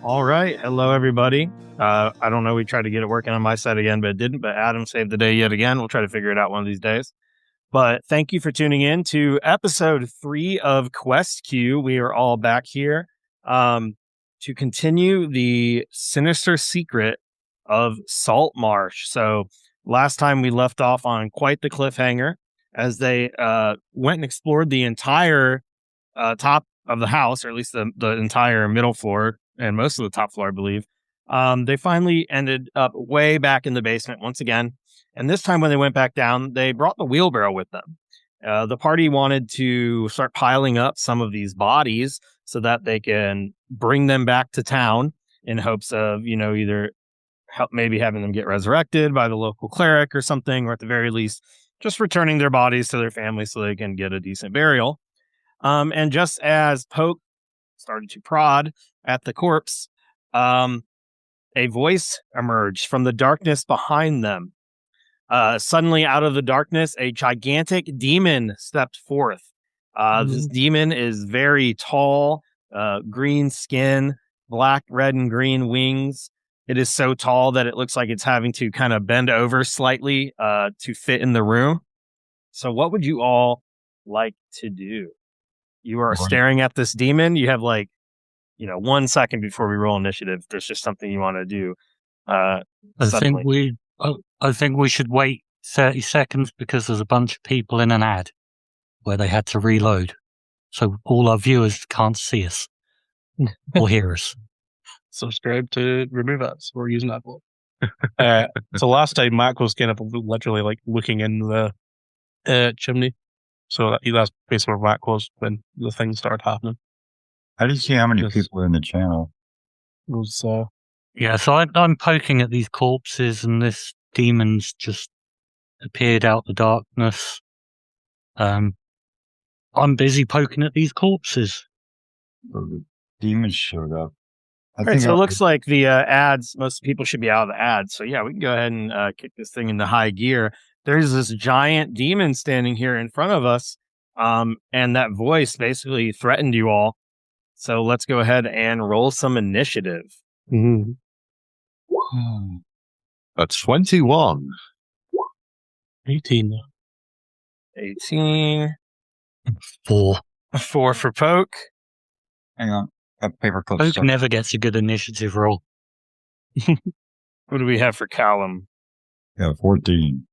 All right. Hello, everybody. I don't know. We tried to get it working on my side again, but it didn't. But Adam saved the day yet again. We'll try to figure it out one of these days. But thank you for tuning in to episode 3 of Quest Q. We are all back here to continue the sinister secret of Saltmarsh. So last time we left off on quite the cliffhanger as they went and explored the entire top of the house, or at least the entire middle floor and most of the top floor, I believe. They finally ended up way back in the basement once again. And this time when they went back down, they brought the wheelbarrow with them. The party wanted to start piling up some of these bodies so that they can bring them back to town in hopes of, either maybe having them get resurrected by the local cleric or something, or at the very least, just returning their bodies to their families so they can get a decent burial. And just as Poke started to prod at the corpse, a voice emerged from the darkness behind them. Suddenly, out of the darkness, a gigantic demon stepped forth. This demon is very tall, green skin, black, red, and green wings. It is so tall that it looks like it's having to kind of bend over slightly to fit in the room. So what would you all like to do? You are staring at this demon. You have 1 second before we roll initiative. If there's just something you want to do. I think we should wait 30 seconds because there's a bunch of people in an ad where they had to reload. So all our viewers can't see us or hear us. Subscribe to remove ads. We're using that block. So last time Mac was kind of literally looking in the chimney. So that's basically where Mac was when the thing started happening. I didn't see how many people were in the channel. It was, Yeah, so I'm poking at these corpses and this demon's just appeared out the darkness. I'm busy poking at these corpses. The demons showed up. So it looks like the ads, most people should be out of the ads. So yeah, we can go ahead and kick this thing into high gear. There's this giant demon standing here in front of us. And that voice basically threatened you all. So let's go ahead and roll some initiative. mm-hmm. A 21. 18. 18. 4. 4 for Poke. Hang on. That paperclip. Poke never gets a good initiative roll. What do we have for Callum? Yeah, 14.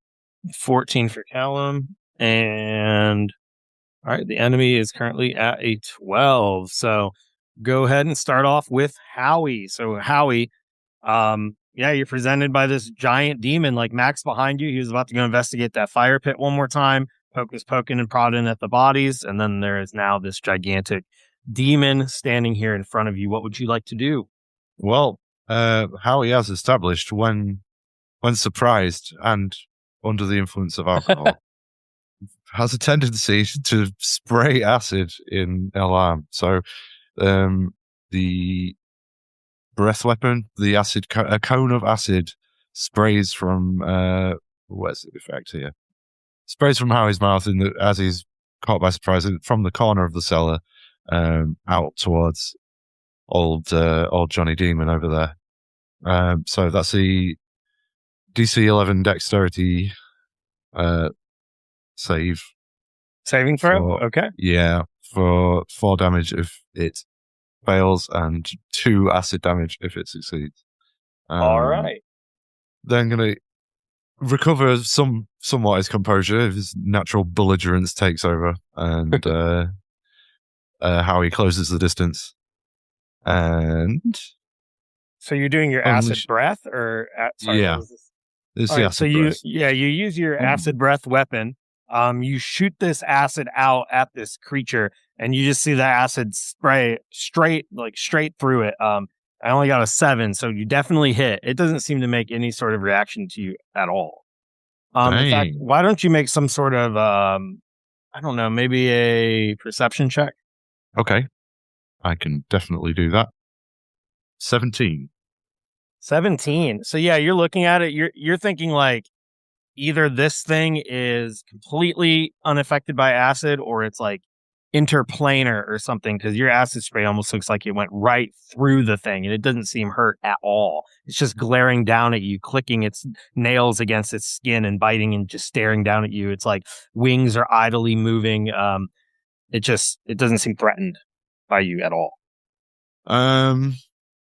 14 for Callum. And all right, the enemy is currently at a 12. So go ahead and start off with Howie. So Howie, you're presented by this giant demon like Max behind you. He was about to go investigate that fire pit one more time. Poke was poking and prodding at the bodies. And then there is now this gigantic demon standing here in front of you. What would you like to do? Well, Howie has established when surprised and under the influence of alcohol, has a tendency to spray acid in alarm. So the breath weapon, the acid, a cone of acid sprays from, where's the effect here? Sprays from Howie's mouth as he's caught by surprise from the corner of the cellar out towards old Johnny Demon over there. So that's the DC 11 dexterity save. Saving throw? Okay. Yeah, for 4 damage if it fails and 2 acid damage if it succeeds. All right. Then going to recover somewhat his composure if his natural belligerence takes over, and how he closes the distance. And so you're doing your acid breath, or sorry, yeah, it's the acid breath. You use your acid breath weapon. You shoot this acid out at this creature, and you just see the acid spray straight through it. I only got a 7, so you definitely hit. It doesn't seem to make any sort of reaction to you at all. In fact, why don't you make some sort of, I don't know, maybe a perception check? Okay. I can definitely do that. 17. 17. So yeah, you're looking at it. You're thinking like either this thing is completely unaffected by acid, or it's like interplanar or something, because your acid spray almost looks like it went right through the thing and it doesn't seem hurt at all. It's just glaring down at you, clicking its nails against its skin and biting and just staring down at you. It's like wings are idly moving. It doesn't seem threatened by you at all.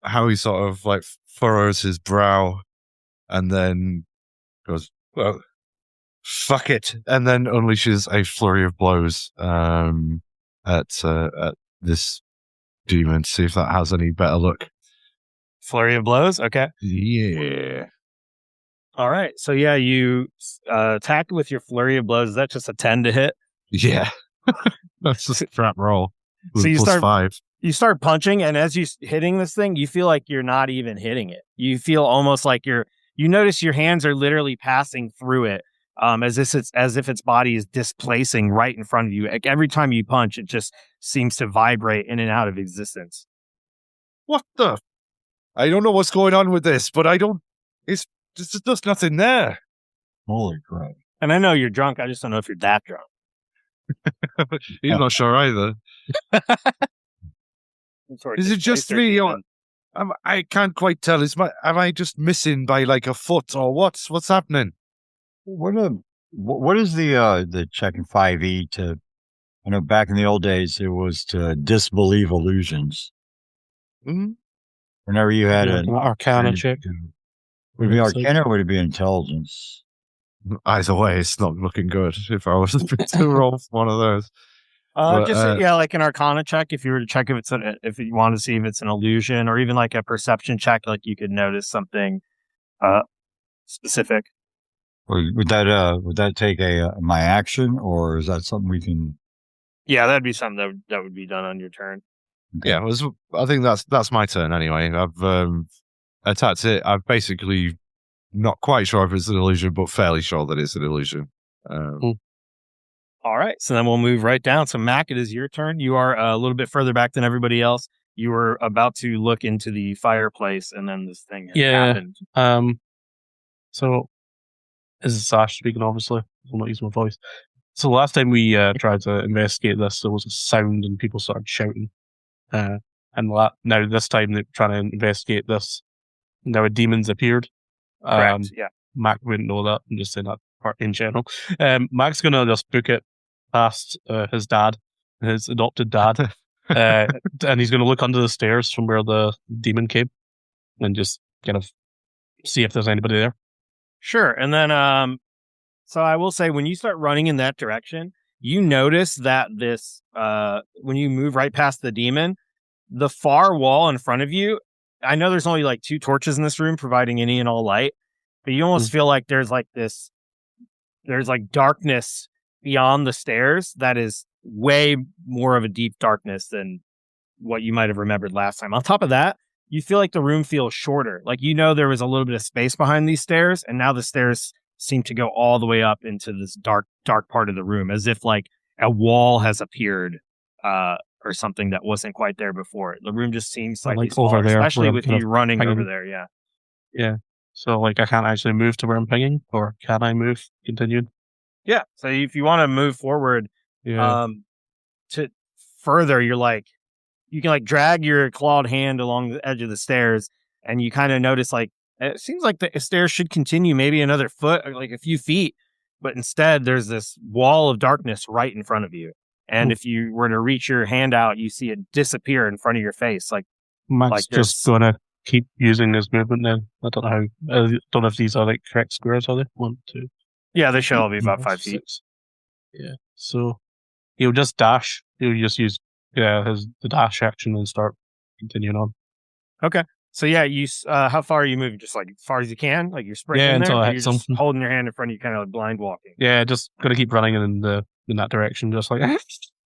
Howie sort of like furrows his brow and then goes, well, fuck it, and then unleashes a flurry of blows at this demon to see if that has any better luck. Flurry of blows? Okay. Yeah. All right. So yeah, you attack with your flurry of blows. Is that just a 10 to hit? Yeah. That's just a crap roll. So you Plus start 5. You start punching, and as you hitting this thing, you feel like you're not even hitting it. You feel almost like you notice your hands are literally passing through it, as if its body is displacing right in front of you. Like every time you punch, it just seems to vibrate in and out of existence. What the? I don't know what's going on with this, but it's just there's nothing there. Holy crap. And I know you're drunk. I just don't know if you're that drunk. He's not sure either. Is it just me? Or I can't quite tell. Am I just missing by like a foot or what? What's happening? What is the checking 5e to? I know back in the old days it was to disbelieve illusions. Mm-hmm. Whenever you had an Arcana check, would it be Arcana or would it be Intelligence? Either way, it's not looking good. If I was to roll one of those. Like an Arcana check. If you were to check if you want to see if it's an illusion, or even like a perception check, like you could notice something specific. Would that take my action, or is that something we can? Yeah, that'd be something that would be done on your turn. Okay. Yeah, I think that's my turn anyway. I've attacked it. I'm basically not quite sure if it's an illusion, but fairly sure that it's an illusion. All right, so then we'll move right down. So Mac, it is your turn. You are a little bit further back than everybody else. You were about to look into the fireplace, and then this thing happened. So this is Sash speaking, obviously. I'll not use my voice. So last time we tried to investigate this, there was a sound and people started shouting. And now this time they're trying to investigate this. Now a demon's appeared. Correct, yeah. Mac wouldn't know that. I'm just saying that part in general. Mac's going to just book it past his dad, his adopted dad. And he's going to look under the stairs from where the demon came and just kind of see if there's anybody there. Sure. And then, so I will say, when you start running in that direction, you notice that when you move right past the demon, the far wall in front of you, I know there's only like 2 torches in this room providing any and all light, but you almost feel like there's darkness beyond the stairs that is way more of a deep darkness than what you might have remembered last time. On top of that, you feel like the room feels shorter. Like, there was a little bit of space behind these stairs, and now the stairs seem to go all the way up into this dark part of the room, as if like a wall has appeared or something that wasn't quite there before. The room just seems slightly like smaller, over there, especially with you running over there. Yeah. Yeah. So like I can't actually move to where I'm pinging, or can I move? Continued. Yeah. So if you want to move forward, to further, you can like drag your clawed hand along the edge of the stairs, and you kind of notice like it seems like the stairs should continue maybe another foot, or like a few feet, but instead there's this wall of darkness right in front of you. And if you were to reach your hand out, you see it disappear in front of your face. Mac's just gonna keep using his movement then. I don't know how. I don't know if these are like correct squares, are they? 1, 2. Yeah, they should all be about 5 feet. 6. Yeah. So he'll just dash. He'll just use the dash action and start continuing on. Okay. So yeah, how far are you moving? Just like as far as you can, like you're sprinting there, until I or hit you're just something. holding your hand in front of you, kind of like blind walking. Yeah, just gonna keep running in that direction, just like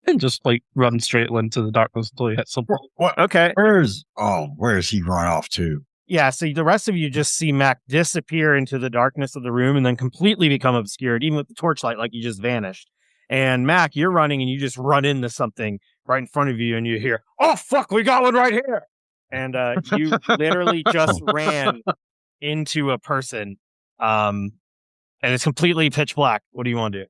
and just like run straight into the darkness until you hit something. What? Okay. Where's he run off to? Yeah, so the rest of you just see Mac disappear into the darkness of the room and then completely become obscured, even with the torchlight, like you just vanished. And Mac, you're running and you just run into something right in front of you, and you hear, "Oh fuck, we got one right here!" And you literally just ran into a person, and it's completely pitch black. What do you want to do?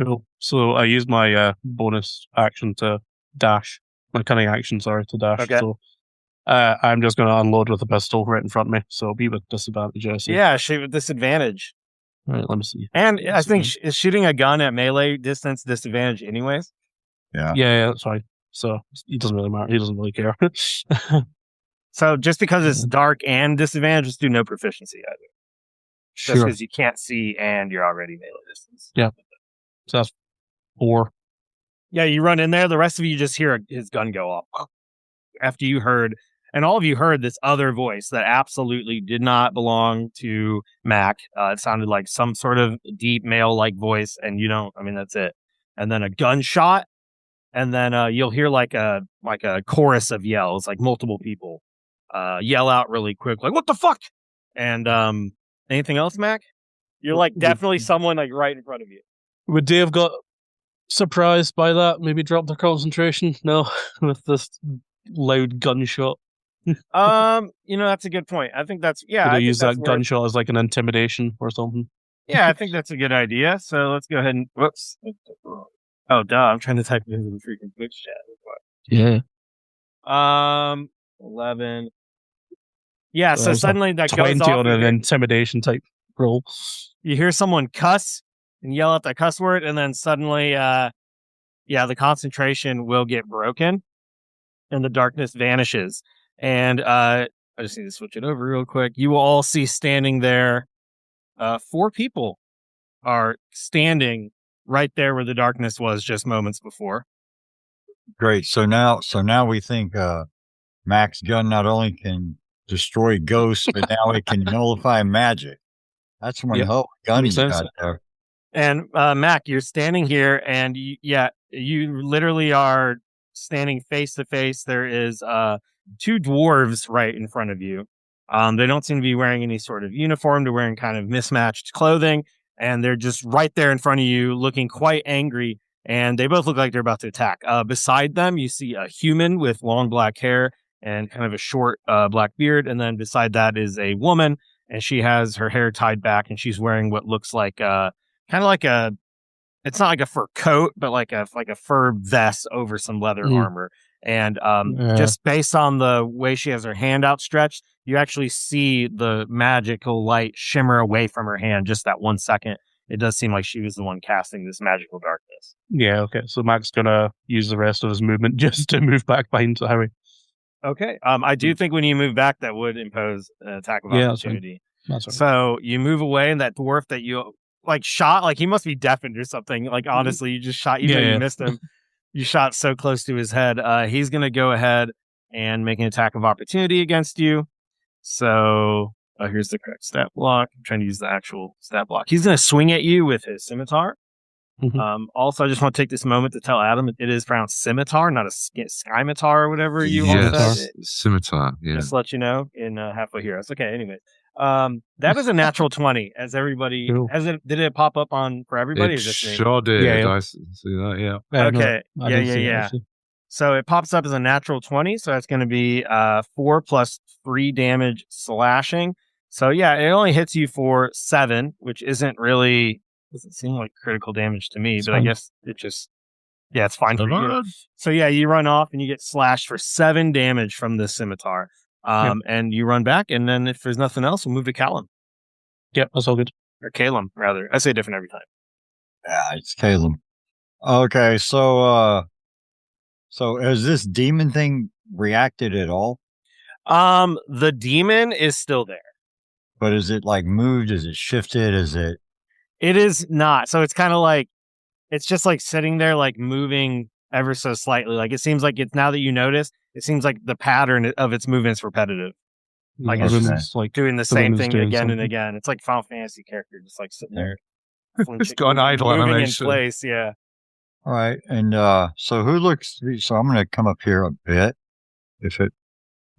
Cool. So I use my bonus action to dash. My cunning action, sorry, to dash. Okay. So I'm just going to unload with a pistol right in front of me. So I'll be with disadvantage, I see. Yeah, shoot with disadvantage. All right, let me see. And I think is shooting a gun at melee distance disadvantage anyways. Yeah, that's fine. So it doesn't really matter. He doesn't really care. So just because it's dark and disadvantage, just do no proficiency either. Just Sure. because you can't see and you're already melee distance. Yeah. So that's 4. Yeah, you run in there. The rest of you just hear his gun go off. After you heard, and all of you heard this other voice that absolutely did not belong to Mac. It sounded like some sort of deep male-like voice, and you don't. I mean, that's it. And then a gunshot, and then you'll hear like a chorus of yells, like multiple people yell out really quick, like "What the fuck?" And anything else, Mac? You're like definitely someone like right in front of you. Would Dave got surprised by that? Maybe dropped their concentration? No, with this loud gunshot. That's a good point. I think that's Could I use that gunshot as like an intimidation or something? Yeah, I think that's a good idea. So let's go ahead and whoops. Oh, duh! I'm trying to type it into the freaking Twitch chat. Yeah. 11. Yeah. So suddenly that 20 goes off. on an intimidation type roll. You hear someone cuss and yell out that cuss word, and then suddenly, the concentration will get broken, and the darkness vanishes. And I just need to switch it over real quick. You will all see standing there. 4 people are standing right there where the darkness was just moments before. Great. So now we think Mac's gun not only can destroy ghosts, but now it can nullify magic. That's one hell of a gun he's got there. And Mac, you're standing here, and you literally are standing face to face. There is 2 dwarves right in front of you. They don't seem to be wearing any sort of uniform. They're wearing kind of mismatched clothing, and they're just right there in front of you, looking quite angry. And they both look like they're about to attack. Beside them, you see a human with long black hair and kind of a short black beard, and then beside that is a woman, and she has her hair tied back, and she's wearing what looks like kind of like it's not like a fur coat, but like a fur vest over some leather armor. And just based on the way she has her hand outstretched, you actually see the magical light shimmer away from her hand just that 1 second. It does seem like she was the one casting this magical darkness. Yeah, okay. So Mac's gonna use the rest of his movement just to move back behind Harry. Okay. I do think when you move back, that would impose an attack of opportunity. That's right. So you move away, and that dwarf that you shot, like he must be deafened or something. Like honestly, you just shot, even though you missed him. You shot so close to his head. He's gonna go ahead and make an attack of opportunity against you. So here's the correct stat block. I'm trying to use the actual stat block. He's gonna swing at you with his scimitar. Also, I just want to take this moment to tell Adam it is pronounced scimitar, not a skymitar or whatever you all said. Scimitar. Yeah. Just to let you know in Halfway Heroes. Okay, anyway. That is a natural 20. As everybody, Cool. did it pop up on for everybody? It or just me? sure did. Yeah. I see that. Yeah. Okay. No, I didn't see it, Yeah. actually. So it pops up as a natural 20. So that's going to be 4 plus 3 damage slashing. So yeah, it only hits you for 7, which isn't really, doesn't seem like critical damage to me, It's but I fine. guess it's fine for you. So yeah, you run off and you get slashed for 7 damage from the scimitar. And you run back, and then if there's nothing else, we'll move to Callum. Yep, that's all good. Or Calum, rather. I say different every time. Yeah, it's Caleb. Okay, so has this demon thing reacted at all? The demon is still there. But is it like moved? Is it shifted? Is it? It is not. So it's kind of like, it's just like sitting there, like moving ever so slightly. Like it seems like it's, now that you notice, it seems like the pattern of its movement is repetitive. Like Yeah, it's it's just like doing the same woman's thing doing again and something. again. It's like Final Fantasy character, just like sitting there. It's got an idle moving animation. in place, yeah. All right, and so who looks? So I'm going to come up here a bit. If it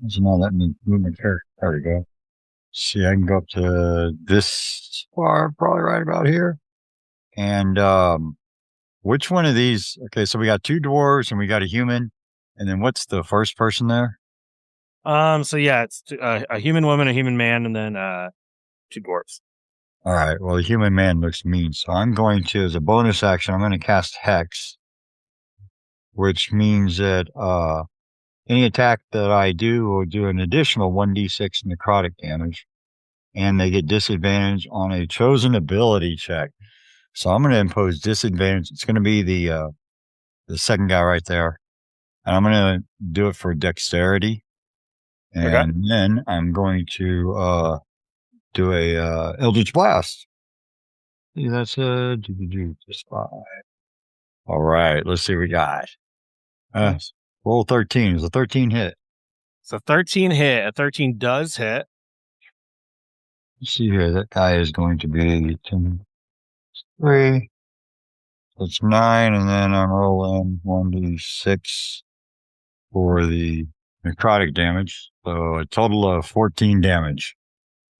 doesn't not let me move my character, there we go. See, I can go up to this far, probably right about here. And which one of these? Okay, so we got 2 dwarves and we got a human, and then what's the first person there? So yeah, it's a human woman, a human man, and then 2 dwarves. All right. Well, the human man looks mean, so I'm going to, as a bonus action, I'm going to cast Hex, which means that any attack that I do will do an additional 1d6 necrotic damage, and they get disadvantage on a chosen ability check. So I'm going to impose disadvantage. It's going to be the second guy right there, and I'm going to do it for dexterity, and then I'm going to do a Eldritch Blast. Yeah, that's just 5. All right, let's see what we got. Nice. Roll 13. Is a 13 hit? So 13 hit. A 13 does hit. Let's see here. That guy is going to be 10, 3. That's 9, and then I'm rolling 1d6 for the necrotic damage. So a total of 14 damage.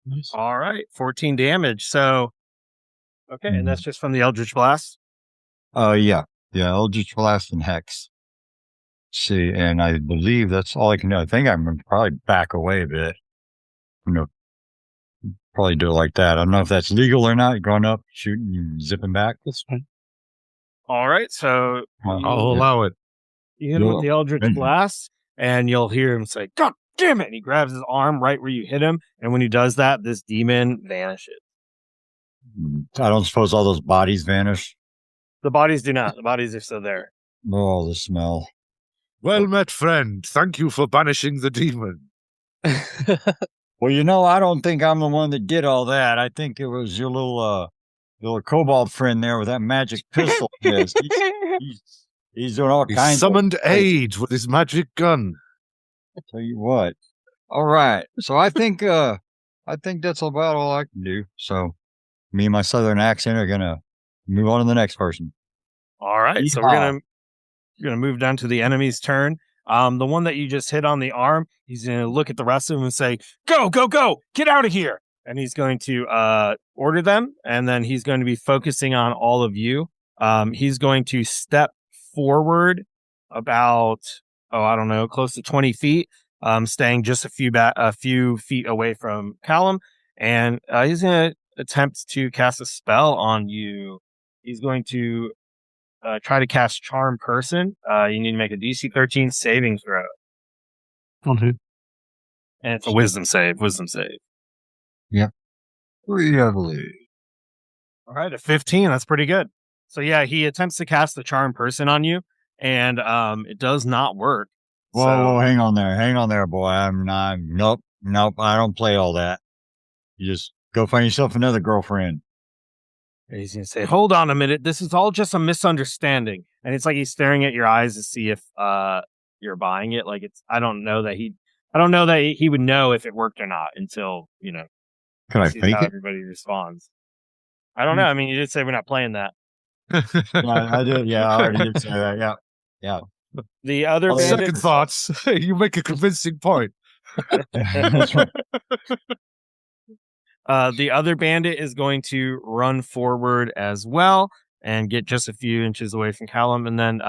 Nice. All right, 14 damage. So, okay, and that's just from the Eldritch Blast? Yeah, Eldritch Blast and Hex. Let's see, and I believe that's all I can do. I think I'm going to probably back away a bit. Probably do it like that. I don't know if that's legal or not. Going up, shooting, you zipping back. That's fine. All right, so I'll allow it. you hit him with the Eldritch Blast, and you'll hear him say, "God damn it!" And he grabs his arm right where you hit him, and when he does that, this demon vanishes. I don't suppose all those bodies vanish. The bodies do not. The bodies are still there. Oh, the smell. Well met, friend. Thank you for banishing the demon. Well, I don't think I'm the one that did all that. I think it was your little kobold friend there with that magic pistol. Yes, he's doing all He kinds. summoned aid with his magic gun. I'll tell you what. All right. So I think that's about all I can do. So me and my southern accent are gonna move on to the next person. All right, so we're gonna move down to the enemy's turn. The one that you just hit on the arm, he's gonna look at the rest of them and say, "Go, go, go! Get out of here!" And he's going to order them, and then he's going to be focusing on all of you. He's going to step forward about, I don't know, close to 20 feet, staying just a few feet away from Callum, and he's going to attempt to cast a spell on you. He's going to try to cast Charm Person. You need to make a DC 13 saving throw. On who? And it's a wisdom save. Wisdom save. Yep. 3, I believe. All right, a 15. That's pretty good. So yeah, he attempts to cast the Charm Person on you, and it does not work. Whoa, hang on there, boy. Nope, I don't play all that. You just go find yourself another girlfriend. He's going to say, "Hold on a minute. This is all just a misunderstanding." And it's like he's staring at your eyes to see if you're buying it. Like I don't know that he would know if it worked or not until, Can I fake it? Everybody responds. I don't know. I mean, you did say we're not playing that. Yeah, I did. Yeah, I already did say that. Yeah. The other bandit, second thoughts. You make a convincing point. That's right. The other bandit is going to run forward as well and get just a few inches away from Callum, and then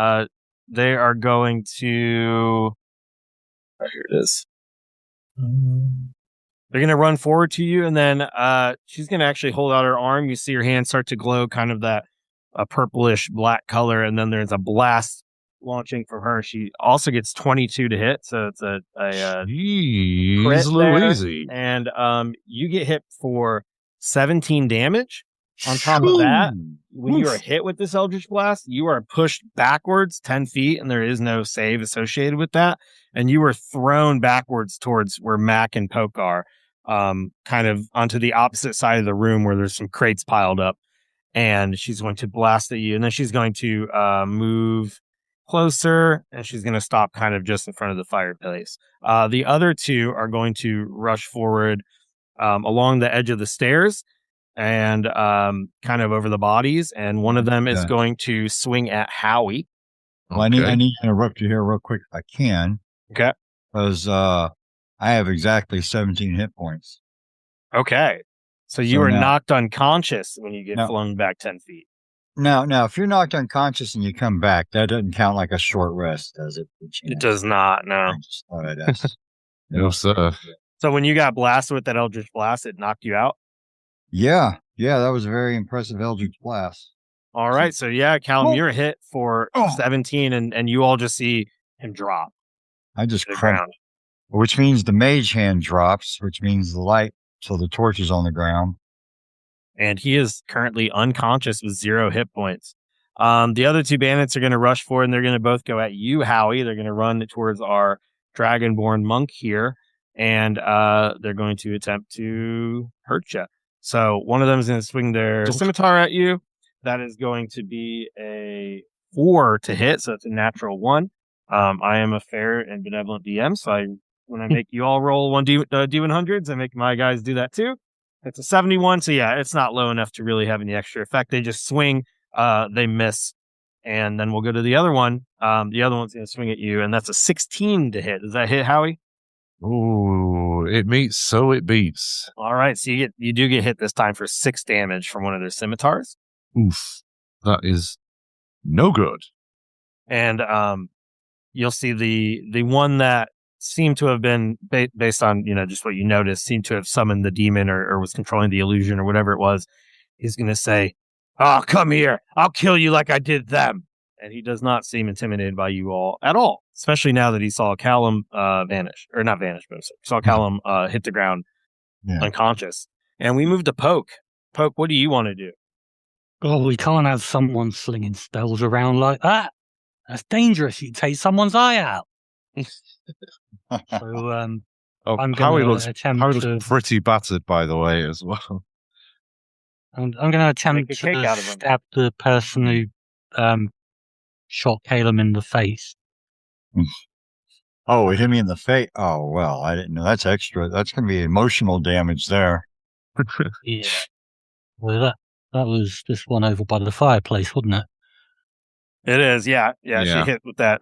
they are going to. Oh, here it is. They're going to run forward to you, and then she's going to actually hold out her arm. You see her hand start to glow, kind of that purplish black color, and then there's a blast launching from her. She also gets 22 to hit, so it's a crit Louise. and you get hit for 17 damage. On top of that, when you are hit with this Eldritch Blast, you are pushed backwards 10 feet, and there is no save associated with that. And you are thrown backwards towards where Mac and Poke are, kind of onto the opposite side of the room where there's some crates piled up. And she's going to blast at you, and then she's going to move closer, and she's going to stop kind of just in front of the fireplace. The other two are going to rush forward along the edge of the stairs and kind of over the bodies, and one of them is going to swing at Howie. Well, I need to interrupt you here real quick if I can. Okay. Because I have exactly 17 hit points. Okay. So you are knocked unconscious when you get flung back 10 feet. Now, if you're knocked unconscious and you come back, that doesn't count like a short rest, does it? It does not, no. I just thought I'd ask. No, sir. So when you got blasted with that Eldritch Blast, it knocked you out? Yeah. Yeah, that was a very impressive Eldritch Blast. All right. So, yeah, Callum, Oh. you're hit for 17, and you all just see him drop I just to the crumbled, ground. which means the mage hand drops, which means the light, so the torch is on the ground. And he is currently unconscious with 0 hit points. The other 2 bandits are going to rush forward, and they're going to both go at you, Howie. They're going to run towards our dragonborn monk here, and they're going to attempt to hurt you. So one of them is going to swing their scimitar at you. That is going to be a 4 to hit, so it's a natural 1. I am a fair and benevolent DM, so when I make you all roll D100s, I make my guys do that too. It's a 71, so yeah, it's not low enough to really have any extra effect. They just swing, they miss, and then we'll go to the other one. The other one's going to swing at you, and that's a 16 to hit. Does that hit, Howie? Ooh, it meets, so it beats. All right, so you do get hit this time for 6 damage from one of their scimitars. Oof, that is no good. And you'll see the one that seemed to have been based on just what you noticed, seemed to have summoned the demon or was controlling the illusion or whatever it was. He's going to say, "Oh, come here! I'll kill you like I did them." And he does not seem intimidated by you all at all, especially now that he saw Callum vanish, or not vanish, but saw Callum hit the ground unconscious. And we move to Poke. Poke, what do you want to do? Oh, we can't have someone slinging spells around like that. That's dangerous. You take someone's eye out. So, I'm Howie going looks to attempt pretty battered, by the way, as well. I'm going to attempt Make a cake to out of him. stab the person who shot Caleb in the face. Oh, it hit me in the face. Oh, well, I didn't know. That's extra. That's going to be emotional damage there. Yeah. Well, that was this one over by the fireplace, wasn't it? It is, yeah. She Yeah. hit with that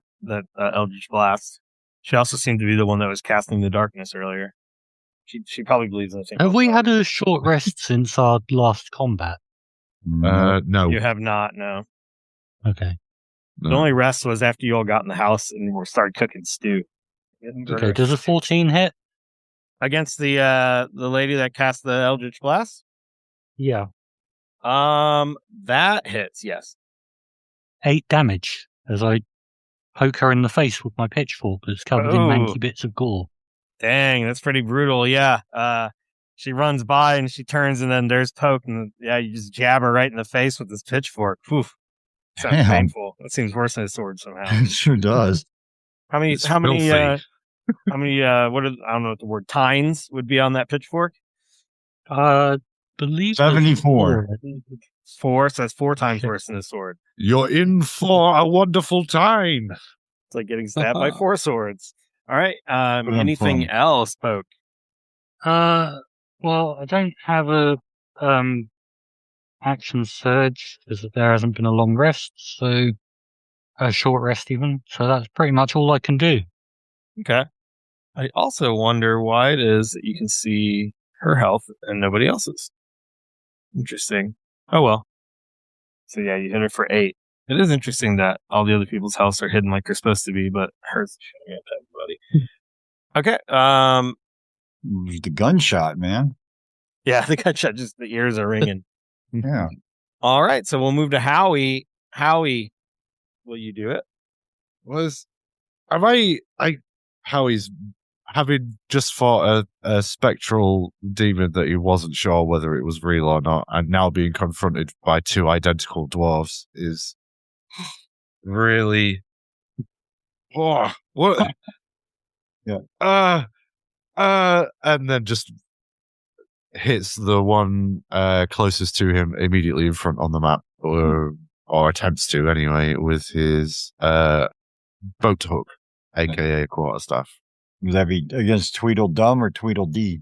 Eldritch Blast. She also seemed to be the one that was casting the darkness earlier. She probably believes in the same. Have we had a short rest since our last combat? No. You have not, no. Okay. No. The only rest was after you all got in the house and we started cooking stew. Okay, does a 14 hit? Against the lady that cast the Eldritch Blast? Yeah. That hits, yes. 8 damage as I poke her in the face with my pitchfork that's covered in manky bits of gore. Dang, that's pretty brutal, yeah. She runs by and she turns and then there's Poke and you just jab her right in the face with this pitchfork. Oof. Sounds painful. That seems worse than a sword somehow. It sure does. How many what I don't know what the word tines would be on that pitchfork? Believe 74. 4, so that's 4 times worse than a sword. You're in for a wonderful time. It's like getting stabbed by 4 swords. All right. Anything else, Poke? Well, I don't have a action surge because there hasn't been a long rest, so a short rest even. So that's pretty much all I can do. Okay. I also wonder why it is that you can see her health and nobody else's. Interesting. Oh well. So yeah, you hit her for 8. It is interesting that all the other people's healths are hidden like they're supposed to be, but hers is shooting at everybody. Okay. The gunshot, man. Yeah, the gunshot, just the ears are ringing. Yeah. All right, so we'll move to Howie. Howie, will you do it? Howie's having just fought a spectral demon that he wasn't sure whether it was real or not, and now being confronted by 2 identical dwarves is really what? Yeah. And then just hits the one closest to him immediately in front on the map, or attempts to anyway, with his boat hook, aka quarterstaff. Would that be against Tweedledum or Tweedledee?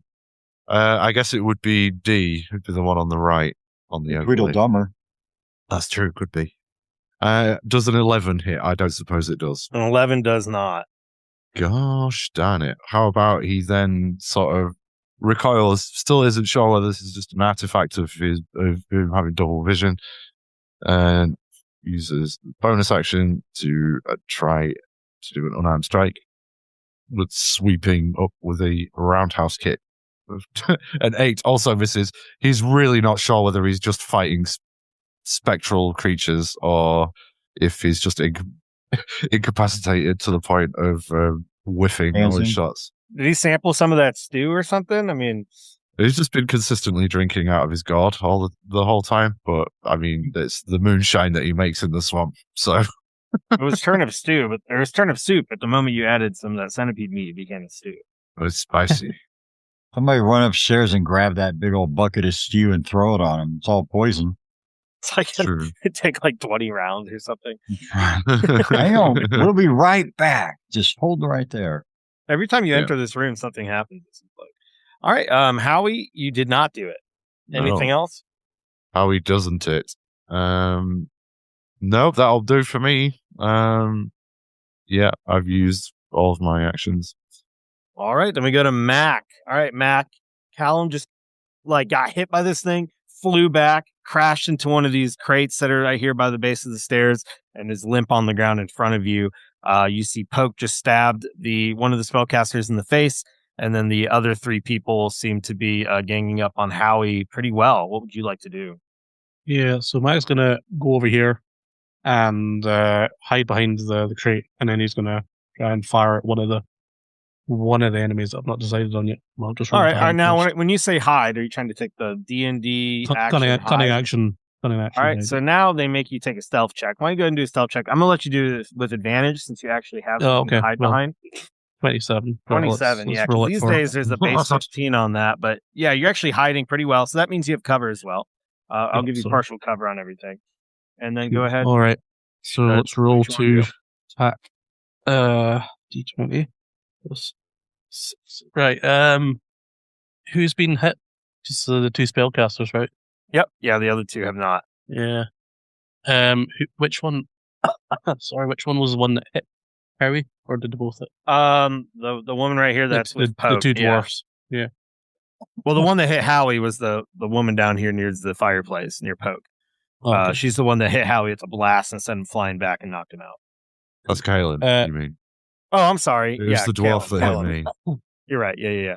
I guess it would be D, would be the one on the right on the Tweedledummer. That's true, could be. Does an 11 hit? I don't suppose it does. An 11 does not. Gosh darn it. How about he then sort of recoils, still isn't sure whether this is just an artifact of him having double vision, and uses bonus action to try to do an unarmed strike with sweeping up with a roundhouse kick An 8 also misses. He's really not sure whether he's just fighting spectral creatures or if he's just incapacitated to the point of whiffing all his shots. Did he sample some of that stew or something? I mean, he's just been consistently drinking out of his gourd the whole time. But I mean, it's the moonshine that he makes in the swamp. So it was turnip stew, but there was turnip soup. At the moment you added some of that centipede meat, it became a stew. It's spicy. Somebody run upstairs and grab that big old bucket of stew and throw it on him. It's all poison. It's like it'd take like 20 rounds or something. Hang on, we'll be right back. Just hold right there. Every time you enter this room, something happens. All right, Howie, you did not do it. Anything else? Howie doesn't it? No, that'll do for me. Yeah, I've used all of my actions. All right, then we go to Mac. All right, Mac. Callum just got hit by this thing, flew back, crashed into one of these crates that are right here by the base of the stairs, and is limp on the ground in front of you. You see Poke just stabbed one of the spellcasters in the face, and then the other 3 people seem to be ganging up on Howie pretty well. What would you like to do? Yeah, so Mac's going to go over here and hide behind the crate, and then he's going to try and fire at one of the enemies that I've not decided on yet. Well, just all right. Now, when you say hide, are you trying to take the D&D action? Cunning action. All right, so now they make you take a stealth check. Why don't you go ahead and do a stealth check? I'm going to let you do this with advantage since you actually have something to hide behind. 27. 27, yeah. These days there's a base 15 on that, but yeah, you're actually hiding pretty well, so that means you have cover as well. I'll give you partial cover on everything. And then go ahead. All right, so let's roll to attack. D20. Right, who's been hit? Just the 2 spellcasters, right? Yep. Yeah, the other 2 have not. Yeah. Which one? Sorry, which one was the one that hit Harry, or did they both hit? The woman right here. That's with Poke. The 2 dwarfs. Yeah. Well, the one that hit Howie was the woman down here near the fireplace near Poke. Okay. She's the one that hit Howie with a blast and sent him flying back and knocked him out. That's Kaelin, you mean? Oh, I'm sorry. It was the dwarf that hit me. You're right. Yeah.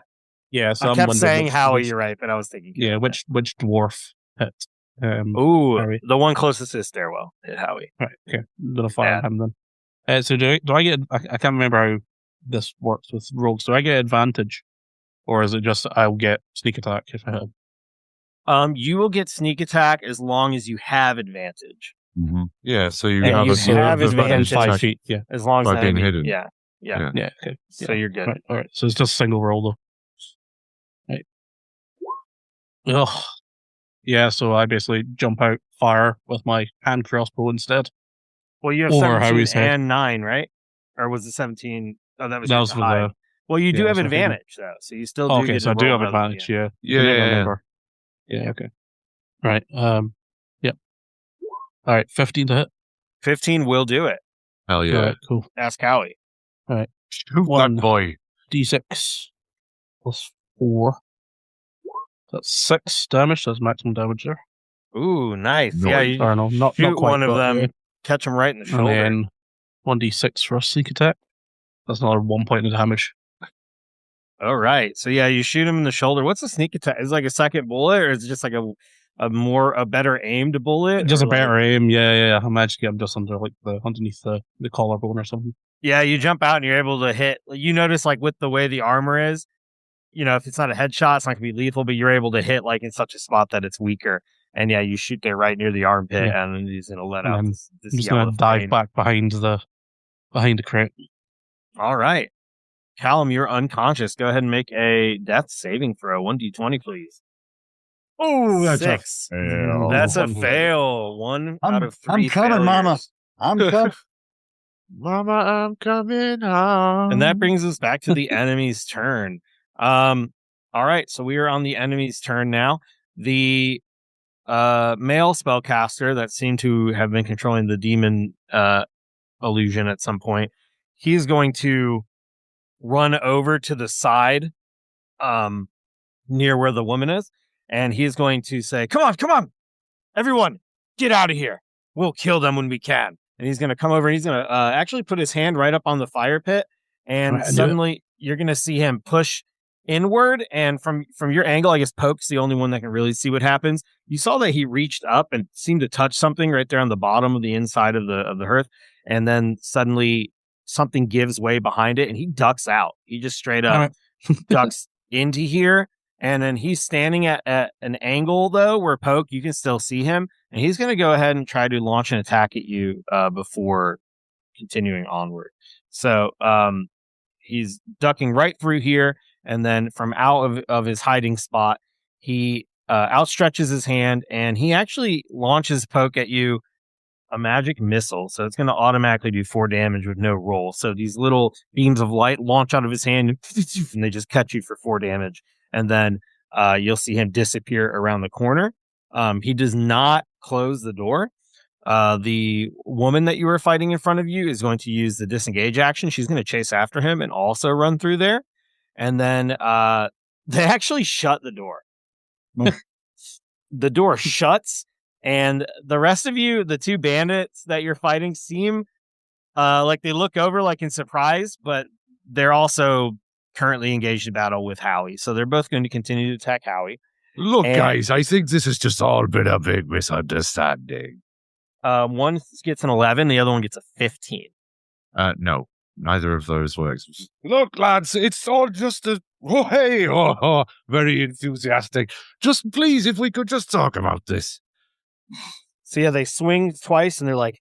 Yeah, so I kept saying Howie. You're right, but I was thinking. Yeah, which dwarf hit? Harry? The one closest to the stairwell hit Howie. Right. Okay, I'm gonna fire him then. So do I get? I can't remember how this works with rogues. Do I get advantage, or is it just I'll get sneak attack if I hit him? You will get sneak attack as long as you have advantage. Mm-hmm. Yeah, so you have advantage 5 feet. Yeah, as long as by being hidden. Yeah. Okay. So you're good. Right. All right. So it's just a single roll though. Right. Ugh. Yeah. So I basically jump out, fire with my hand crossbow instead. Well, you have 17 and 9, right? Or was it 17? Oh, that was for the. Well, you do have advantage though, so you still do. Okay, so I do have advantage. Yeah. Yeah. Okay. Right. Yep. All right. 15 to hit. 15 will do it. Hell yeah. Right, cool. Ask Howie. All right. Shoot that boy. D6 plus 4. That's 6 damage. That's maximum damage there. Ooh, nice. No, yeah, you not shoot quite, one of them, yeah. catch him right in the shoulder. And then 1d6 for a sneak attack. That's another 1 point of damage. All right. So yeah, you shoot him in the shoulder. What's a sneak attack? Is it like a second bullet, or is it just like a better aimed bullet? Just a better aim. Yeah. I managed to get him just underneath the collarbone or something. Yeah, you jump out and you're able to hit. You notice with the way the armor is, if it's not a headshot, it's not gonna be lethal, but you're able to hit in such a spot that it's weaker. And yeah, you shoot there right near the armpit, and then he's gonna let out this I'm just gonna dive back behind the crate. All right. Callum, you're unconscious. Go ahead and make a death saving throw. 1d20, please. Oh, that's 6. a fail. That's a fail. 1 out of 3 I'm coming, failures. Mama. I'm coming. Mama, I'm coming home. And that brings us back to the enemy's turn. All right, so we are on the enemy's turn now. The male spellcaster that seemed to have been controlling the demon illusion at some point, he's going to run over to the side near where the woman is, and he's going to say, come on, everyone, get out of here. We'll kill them when we can. And he's going to come over, and he's going to actually put his hand right up on the fire pit, and suddenly you're going to see him push inward, and from your angle, I guess Poke's the only one that can really see what happens. You saw that he reached up and seemed to touch something right there on the bottom of the inside of the hearth, and then suddenly something gives way behind it, and he ducks out. He just straight up ducks into here, and then he's standing at an angle though where Poke, you can still see him, and he's going to go ahead and try to launch an attack at you before continuing onward. So he's ducking right through here, and then from out of his hiding spot, he outstretches his hand, and he actually launches Poke at you a magic missile. So it's going to automatically do 4 damage with no roll. So these little beams of light launch out of his hand, and they just cut you for 4 damage. And then you'll see him disappear around the corner. He does not close the door. The woman that you were fighting in front of you is going to use the disengage action. She's going to chase after him and also run through there. And then they actually shut the door. The door shuts, and the rest of you, the 2 bandits that you're fighting, seem like they look over like in surprise, but they're also currently engaged in battle with Howie. So they're both going to continue to attack Howie. Look, guys, I think this has just all been a big misunderstanding. One gets an 11, the other one gets a 15. No, neither of those works. Look, lads, it's all just a very enthusiastic. Just please, if we could just talk about this. So yeah, they swing twice, and they're like,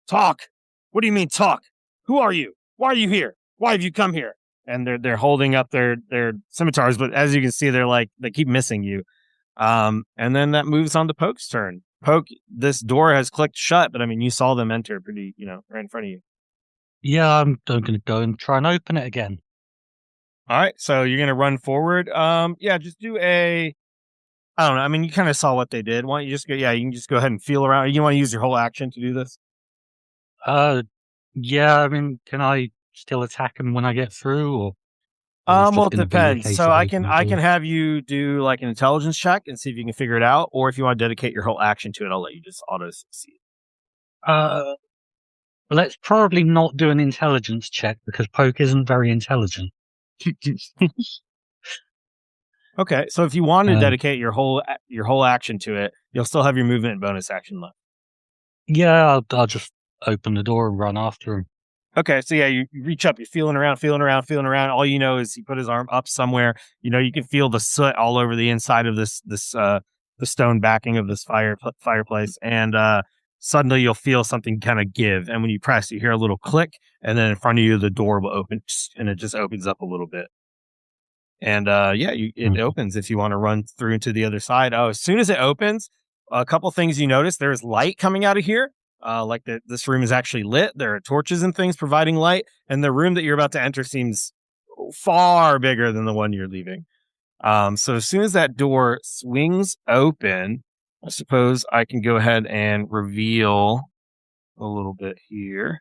"Talk? What do you mean talk? Who are you? Why are you here? Why have you come here?" And they're holding up their scimitars, but as you can see, they keep missing you. And then that moves on to Poke's turn. Poke, this door has clicked shut, but I mean, you saw them enter pretty, right in front of you. Yeah, I'm going to go and try and open it again. All right, so you're going to run forward. Yeah, just do I don't know. I mean, you kind of saw what they did. Why don't you just go? Yeah, you can just go ahead and feel around. You want to use your whole action to do this? Yeah. I mean, can I still attack them when I get through, or? Well, it depends. So I can have you do like an intelligence check and see if you can figure it out, or if you want to dedicate your whole action to it, I'll let you just auto succeed. Let's probably not do an intelligence check because Poke isn't very intelligent. Okay, so if you want to dedicate your whole action to it, you'll still have your movement and bonus action left. Yeah, I'll just open the door and run after him. Okay, so yeah, you reach up, you're feeling around. All you know is he put his arm up somewhere. You can feel the soot all over the inside of the stone backing of this fireplace, and suddenly you'll feel something kind of give, and when you press, you hear a little click, and then in front of you the door will open, and it just opens up a little bit. And it opens if you want to run through to the other side. Oh, as soon as it opens, a couple things you notice: there's light coming out of here. This room is actually lit. There are torches and things providing light, and the room that you're about to enter seems far bigger than the one you're leaving. So as soon as that door swings open, I suppose I can go ahead and reveal a little bit here.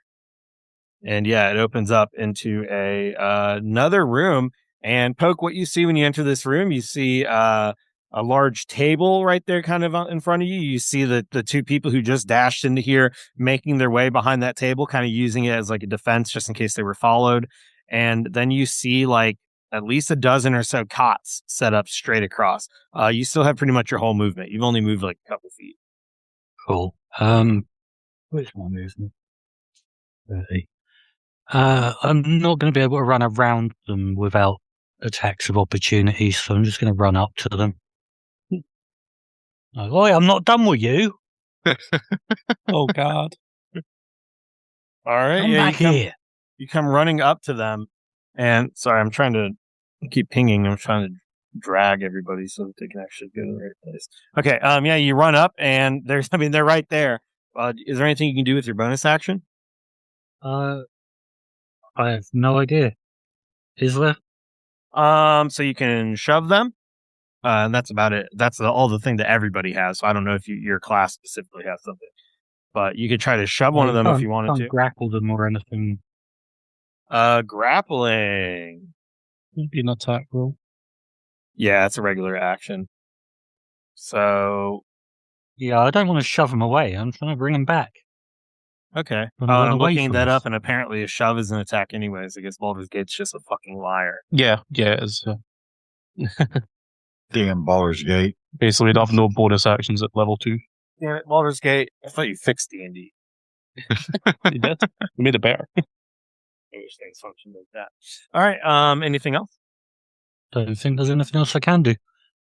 And yeah, it opens up into another room. And Poke, what you see when you enter this room, you see a large table right there kind of in front of you. You see the 2 people who just dashed into here making their way behind that table, kind of using it as like a defense just in case they were followed. And then you see like at least a dozen or so cots set up straight across. You still have pretty much your whole movement. You've only moved like a couple feet. Cool. Where's my movement? 30. I'm not going to be able to run around them without attacks of opportunity, so I'm just going to run up to them. Like, oi, I'm not done with you. Oh, God. All right. Come back here. You come running up to them, and sorry, I'm trying to keep pinging. I'm trying to drag everybody so that they can actually go to the right place. Okay. Yeah, you run up, and they're right there. Is there anything you can do with your bonus action? I have no idea. Is there? So you can shove them. And that's about it. That's all the thing that everybody has. So I don't know if your class specifically has something, but you could try to shove one of them if you wanted to. Grapple them or anything. Grappling. Would be an attack roll. Yeah, it's a regular action. So. Yeah, I don't want to shove them away. I'm trying to bring them back. Okay. I'm looking that up, and apparently a shove is an attack anyways. I guess Baldur's Gate's just a fucking liar. Yeah, it is. Damn Baldur's Gate. Basically, we'd have no bonus actions at level 2. Damn it, Baldur's Gate. I thought you fixed D&D. You did. We made it better. I wish things functioned like that. All right. Anything else? Don't think there's anything else I can do.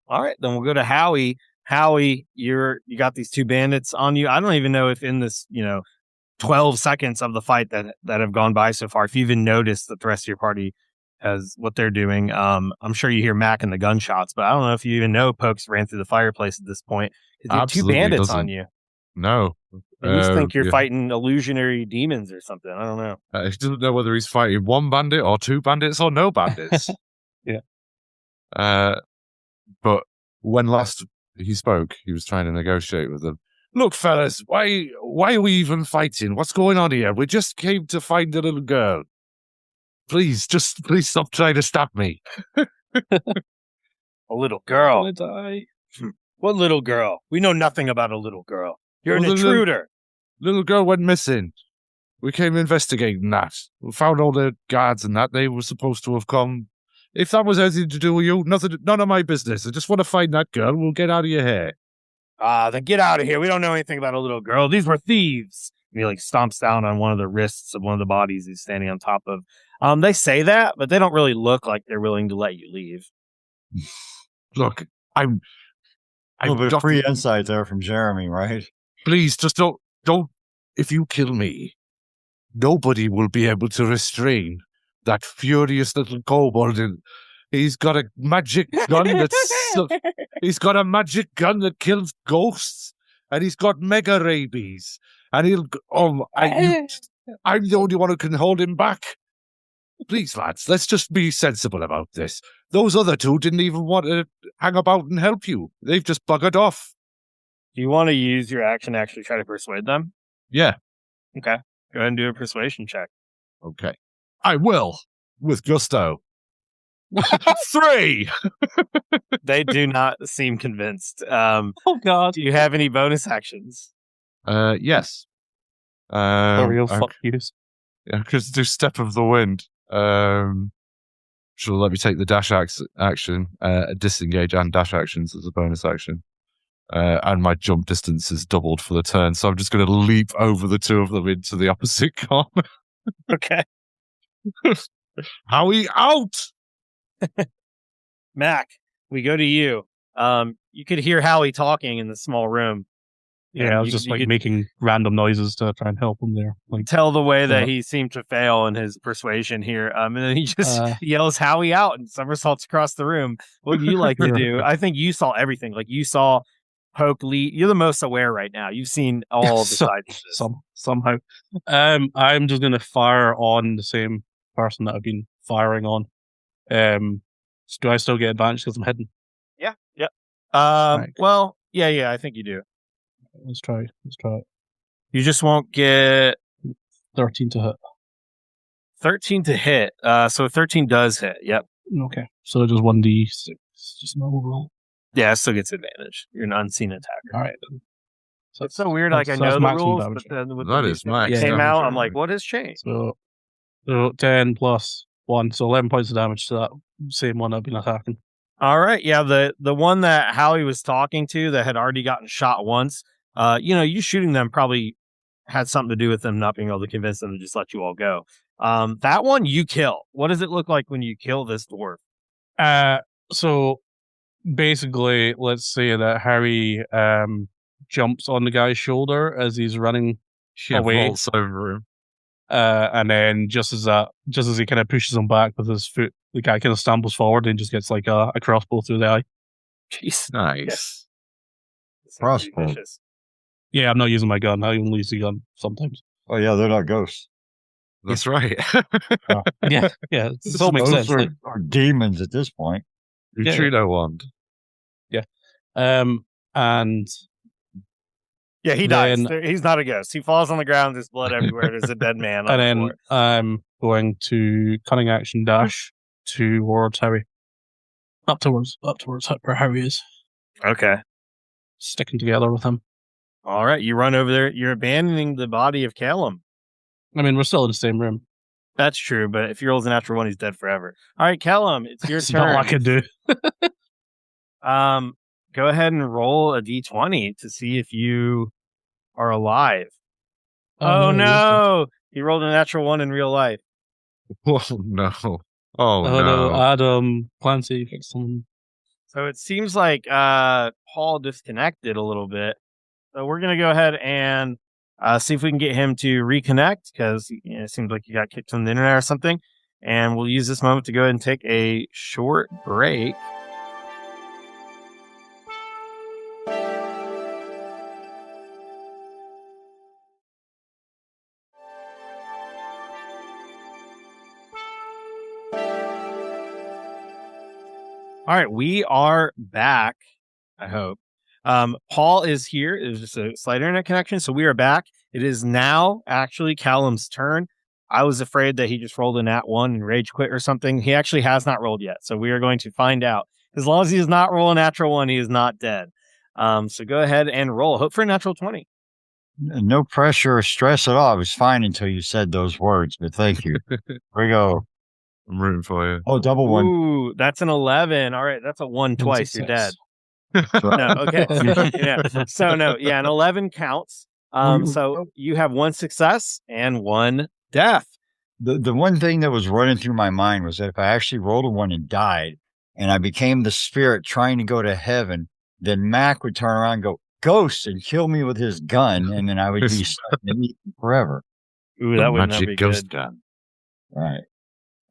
All right, then we'll go to Howie. Howie, you got these 2 bandits on you. I don't even know if in this, 12 seconds of the fight that have gone by so far, if you even noticed that the rest of your party has what they're doing. I'm sure you hear Mac and the gunshots, but I don't know if you even know Pokes ran through the fireplace at this point. You have 2 bandits doesn't. on you. No. And you think you're fighting illusionary demons or something. I don't know. He doesn't know whether he's fighting 1 bandit or 2 bandits or no bandits. Yeah. But when last he spoke, he was trying to negotiate with them. Look, fellas, why are we even fighting? What's going on here? We just came to find a little girl. Please stop trying to stab me. A little girl. I'm gonna die. What little girl? We know nothing about a little girl. You're an Well, the intruder. Little girl went missing. We came investigating that. We found all the guards and that. They were supposed to have come. If that was anything to do with you, none of my business. I just want to find that girl. We'll get out of your hair. Then get out of here. We don't know anything about a little girl. These were thieves. And he stomps down on one of the wrists of one of the bodies he's standing on top of. They say that, but they don't really look like they're willing to let you leave. Look, I'm A little bit of free insight there from Jeremy, right? Please, just don't. If you kill me, nobody will be able to restrain that furious little kobold. He's got a magic gun he's got a magic gun that kills ghosts, and he's got mega rabies, and I'm the only one who can hold him back. Please, lads, let's just be sensible about this. Those other 2 didn't even want to hang about and help you. They've just buggered off. Do you want to use your action to actually try to persuade them? Yeah. Okay. Go ahead and do a persuasion check. Okay. I will, with gusto. 3! They do not seem convinced. Oh, God. Do you have any bonus actions? Yes. Real fuck yous. Yeah, because do Step of the Wind. She'll let me take the dash action, disengage and dash actions as a bonus action. And my jump distance is doubled for the turn, so I'm just going to leap over the 2 of them into the opposite corner. Okay. Howie, out! Mac, we go to you. You could hear Howie talking in the small room. Yeah, I was just making random noises to try and help him there. Tell the way that he seemed to fail in his persuasion here. And then he just yells Howie out and somersaults across the room. What do you like to do? I think you saw everything. You saw Poke lead. You're the most aware right now. You've seen all the sides of this. Somehow. I'm just going to fire on the same person that I've been firing on. Do I still get advantage because I'm hidden? Yeah. Yep. Right. Well, yeah, I think you do. Let's try it. You just won't get 13 to hit. 13 to hit. So 13 does hit. Yep. Okay. So just 1d6. Just normal roll. Yeah, it still gets advantage. You're an unseen attacker. All right. So it's so weird. I know the rules, but then with that the is max came damage, out, I'm like, what has changed? So 10 plus 1, so 11 points of damage to that same one I've been attacking. All right. Yeah, the one that Howie was talking to that had already gotten shot once, you shooting them probably had something to do with them not being able to convince them to just let you all go. That one you kill. What does it look like when you kill this dwarf? So basically, let's say that Harry jumps on the guy's shoulder as he's running away. Vaults over him. And then just as he kind of pushes him back with his foot, the guy kind of stumbles forward and just gets a crossbow through the eye. Jeez. Nice. Crossbow. Yeah, I'm not using my gun. I only use the gun sometimes. Oh, yeah, they're not ghosts. That's right. Yeah. It all makes sense. Are demons at this point. Neutrino wand. Yeah. And yeah, he dies. He's not a ghost. He falls on the ground. There's blood everywhere. There's a dead man. And then I'm going to cunning action dash towards Harry. Up towards where Harry is. Okay. Sticking together with him. All right. You run over there. You're abandoning the body of Callum. I mean, we're still in the same room. That's true, but if he rolls a natural 1, he's dead forever. All right, Kellum, it's your It's not turn. what I can do. Go ahead and roll a d20 to see if you are alive. Oh, no! He rolled a natural 1 in real life. Oh no! Oh Oh no! no! I had Clancy fix someone. So it seems like Paul disconnected a little bit. So we're going to go ahead and see if we can get him to reconnect, because it seems like he got kicked from the internet or something. And we'll use this moment to go ahead and take a short break. All right, we are back, I hope. Paul is here. It was just a slight internet connection, so we are back. It is now actually Callum's turn. I was afraid that he just rolled a nat 1 and rage quit or something. He actually has not rolled yet, so we are going to find out. As long as he does not roll a natural 1, he is not dead. So go ahead and roll. Hope for a natural 20. No pressure or stress at all. I was fine until you said those words, but thank you. Here we go. I'm rooting for you. Oh, double 1. Ooh, that's an 11. All right, that's a 1 twice. You're dead. So- No, okay. Yeah. So no, yeah, an 11 counts. So you have 1 success and 1 death. The one thing that was running through my mind was that if I actually rolled a 1 and died, and I became the spirit trying to go to heaven, then Mac would turn around and go, ghost, and kill me with his gun, and then I would be stuck in it forever. Ooh, that would not be Magic ghost good. gun. Right.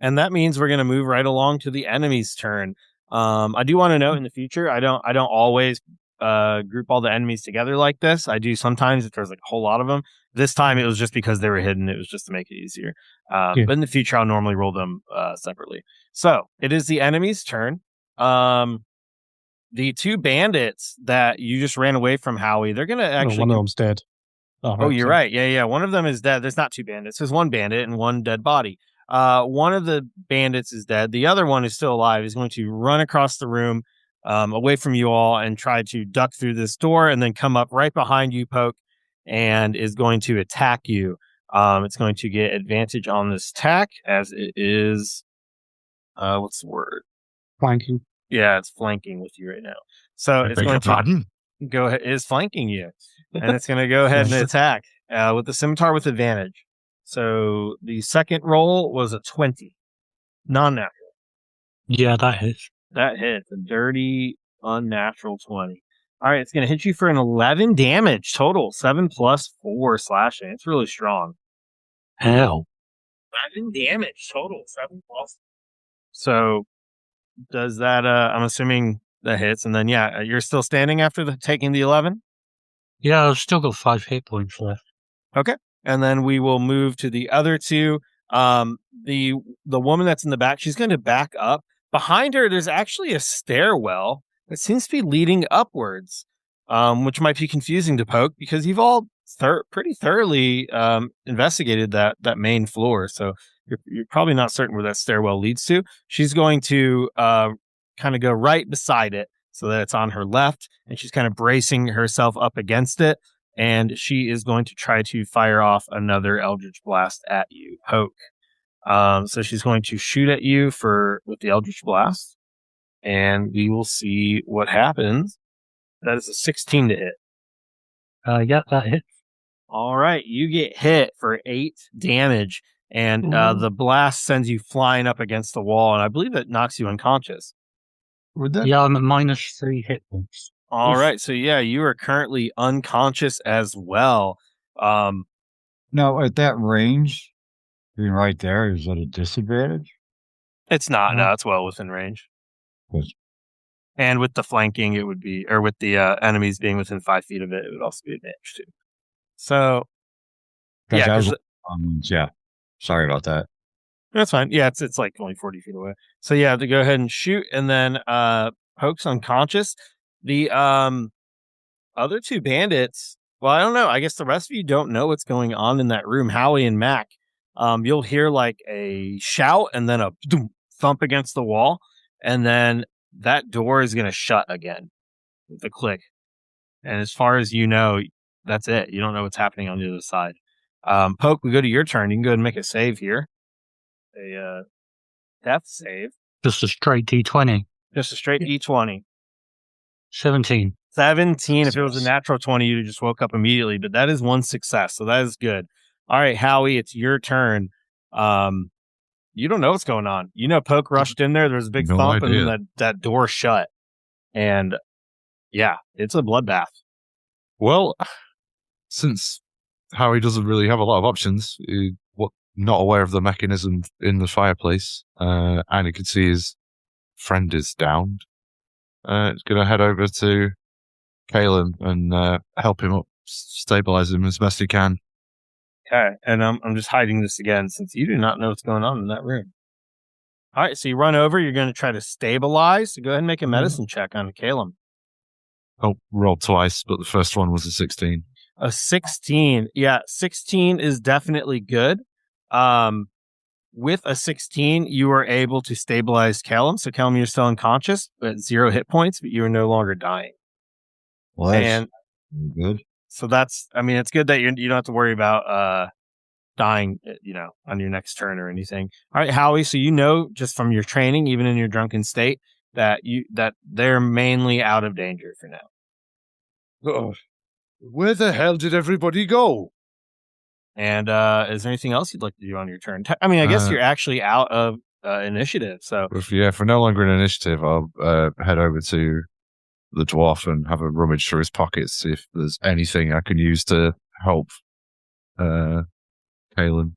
And that means we're going to move right along to the enemy's turn. I do want to note in the future, I don't always group all the enemies together like this. I do sometimes if there's like a whole lot of them. This time it was just because they were hidden. It was just to make it easier. But in the future, I'll normally roll them separately. So it is the enemy's turn. The 2 bandits that you just ran away from, Howie, they're going to actually... one of them's dead. Oh, you're right. Yeah. One of them is dead. There's not 2 bandits. There's 1 bandit and 1 dead body. One of the bandits is dead. The other one is still alive. He's going to run across the room away from you all and try to duck through this door and then come up right behind you, Poke, and is going to attack you. It's going to get advantage on this attack as it is... what's the word? Flanking. Yeah, it's flanking with you right now. So it's going to go ahead. It is flanking you. And it's going to go ahead and attack with the scimitar with advantage. So the second roll was a 20. Non-natural. Yeah, that hits. That hits. A dirty, unnatural 20. All right, it's going to hit you for an 11 damage total. 7 plus 4 slashing. It's really strong. Hell. 11 damage total. 7 plus. So does that, I'm assuming that hits. And then, yeah, you're still standing after taking the 11? Yeah, I've still got 5 hit points left. Okay. And then we will move to the other 2. The woman that's in the back, she's going to back up. Behind her, there's actually a stairwell that seems to be leading upwards, which might be confusing to Poke because you've all pretty thoroughly investigated that main floor. So you're probably not certain where that stairwell leads to. She's going to kind of go right beside it so that it's on her left, and she's kind of bracing herself up against it. And she is going to try to fire off another Eldritch Blast at you, Poke. So she's going to shoot at you with the Eldritch Blast, and we will see what happens. That is a 16 to hit. Yeah, that hits. All right, you get hit for 8 damage, and the blast sends you flying up against the wall, and I believe it knocks you unconscious. Yeah, I'm at -3 hit points. All right, so yeah, you are currently unconscious as well. Now, at that range, being right there, is that a disadvantage? It's not. No, it's well within range. Good. And with the flanking, it would be, or with the enemies being within 5 feet of it, it would also be advantage too. So, yeah, yeah. Sorry about that. That's fine. Yeah, it's like only 40 feet away. So yeah, to go ahead and shoot, and then Poke's unconscious. The other 2 bandits, well, I don't know. I guess the rest of you don't know what's going on in that room. Howie and Mac, you'll hear like a shout and then a thump against the wall, and then that door is going to shut again with a click. And as far as you know, that's it. You don't know what's happening on the other side. Poke, we go to your turn. You can go ahead and make a save here. a death save. Just a straight D20. Just a straight D20. 17. 17. If it was a natural 20, you'd have just woke up immediately, but that is one success, so that is good. All right, Howie, it's your turn. You don't know what's going on. You know, Poke rushed in there. There was a big No thump, idea. and then that door shut. And yeah, it's a bloodbath. Well, since Harry doesn't really have a lot of options, not aware of the mechanism in the fireplace, and he can see his friend is downed, he's going to head over to Caleb and help him up, stabilize him as best he can. Okay, and I'm just hiding this again since you do not know what's going on in that room. All right, so you run over. You're going to try to stabilize. So go ahead and make a medicine check on Caleb. Oh, rolled twice, but the first one was a 16. A 16. Yeah, 16 is definitely good. With a 16, you are able to stabilize Callum. So Callum, you're still unconscious, but 0 hit points, but you are no longer dying. Well, that's good. So it's good that you don't have to worry about dying, on your next turn or anything. All right, Howie, so just from your training, even in your drunken state, that they're mainly out of danger for now. Oh, where the hell did everybody go? And is there anything else you'd like to do on your turn? I guess you're actually out of initiative. So if we're no longer in initiative, I'll head over to the dwarf and have a rummage through his pockets, see if there's anything I can use to help Kalen. All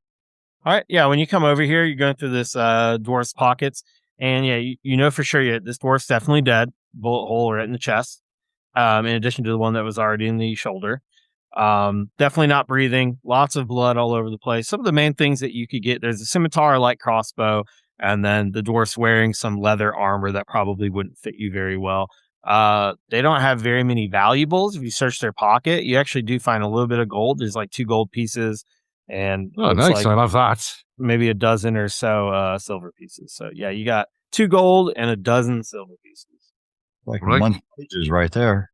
right, yeah. When you come over here, you're going through this dwarf's pockets, and yeah, you know for sure this dwarf's definitely dead. Bullet hole right in the chest. In addition to the one that was already in the shoulder. Definitely not breathing. Lots of blood all over the place. Some of the main things that you could get, there's a scimitar, light crossbow, and then the dwarf's wearing some leather armor that probably wouldn't fit you very well. They don't have very many valuables. If you search their pocket, you actually do find a little bit of gold. There's like 2 gold pieces, and nice. I love that. Maybe a dozen or so silver pieces. So yeah, you got 2 gold and a dozen silver pieces. Like a month wages right there.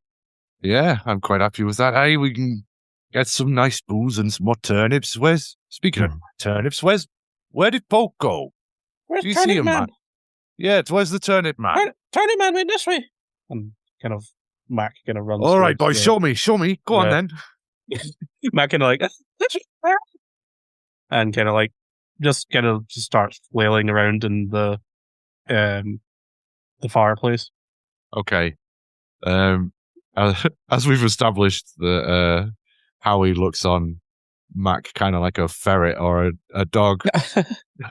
Yeah, I'm quite happy with that. Hey, we can get some nice booze and some more turnips. Speaking of turnips, where did Poke go? Where's Do you Turnip see him, Man? Yeah, where's the turnip man? Turnip Man went this way. And kind of Mac kind of runs. All right, boys, show me. Go on then. Mac kind of like, and kind of like just starts flailing around in the fireplace. Okay. As we've established that Howie looks on Mac kind of like a ferret or a dog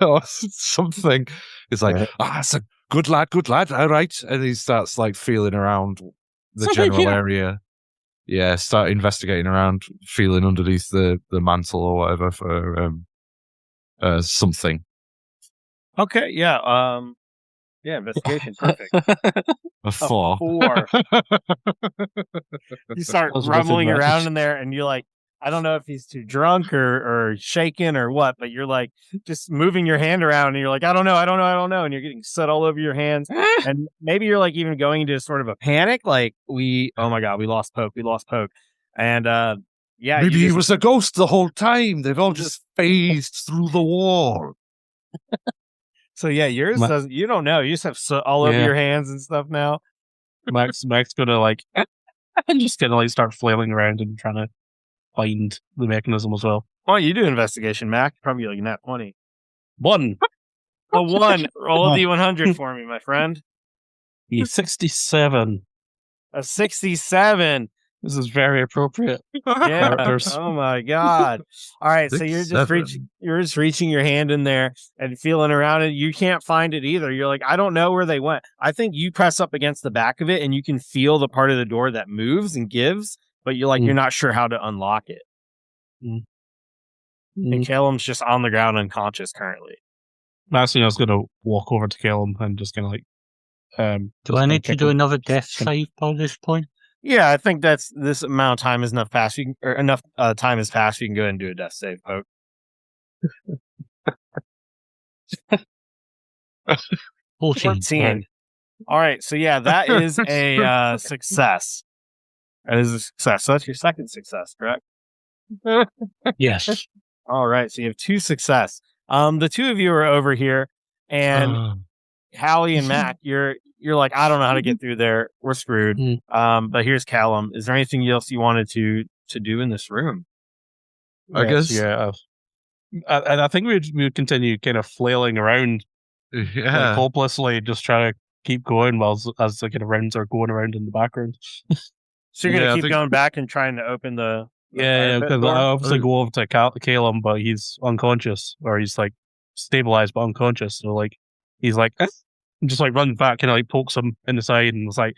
or something. It's like, that's a good lad. All right. And he starts like feeling around the general area. Yeah, start investigating around, feeling underneath the mantle or whatever for something. Okay, yeah. Yeah, investigation. Perfect. A 4. 4. You start rumbling around in there, and you're like, I don't know if he's too drunk or shaken or what, but you're like just moving your hand around, and you're like, I don't know, and you're getting soot all over your hands, and maybe you're like even going into sort of a panic, like oh my god, we lost Poke, and yeah, maybe he was a ghost the whole time. They've all just phased through the wall. So yeah, yours doesn't. You don't know. You just have soot all over your hands and stuff now. Mac's gonna like and just gonna like start flailing around and trying to find the mechanism as well. Why don't you do investigation, Mac? Probably like nat 20. 1. A 1. Roll a D100 for me, my friend. 67. A 67. This is very appropriate. Yeah. Oh my god. All right. So you're just reaching your hand in there and feeling around it. You can't find it either. You're like, I don't know where they went. I think you press up against the back of it and you can feel the part of the door that moves and gives, but you're like, you're not sure how to unlock it. And Caleb's just on the ground unconscious currently. Actually, I was going to walk over to Caleb and just kind of like, do I need to do another death save by this point? Yeah, I think this amount of time is enough passed. Enough time has passed. You can go ahead and do a death save, Poke. 14. All right, so yeah, that is a success. That is a success. So that's your second success, correct? Yes. All right, so you have 2 success. The two of you are over here, and Hallie and Mac, you're like, I don't know how to get through there. We're screwed. But here's Callum. Is there anything else you wanted to do in this room? I guess. Yeah. And I think we would continue kind of flailing around, like, hopelessly, just trying to keep going as the kind of rounds are going around in the background. So you're gonna keep going back and trying to open the yeah, because I obviously go over to Calum, but he's unconscious, or he's like stabilized but unconscious. So like he's like just like runs back and like pokes him in the side and was like,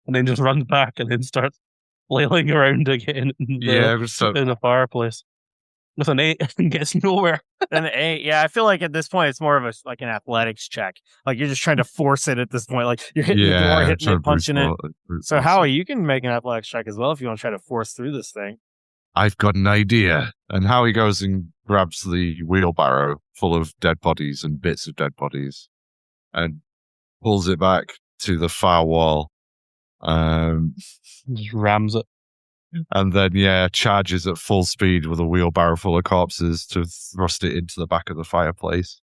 and then just runs back and then starts flailing around again in the fireplace with an 8 and gets nowhere. An 8, yeah. I feel like at this point it's more of a like an athletics check. Like you're just trying to force it at this point. Like you're hitting the door, hitting it, punching it. So Howie, you can make an athletics check as well if you want to try to force through this thing. I've got an idea. And Howie goes and grabs the wheelbarrow full of dead bodies and bits of dead bodies and pulls it back to the far wall. Just rams it. And then, charges at full speed with a wheelbarrow full of corpses to thrust it into the back of the fireplace.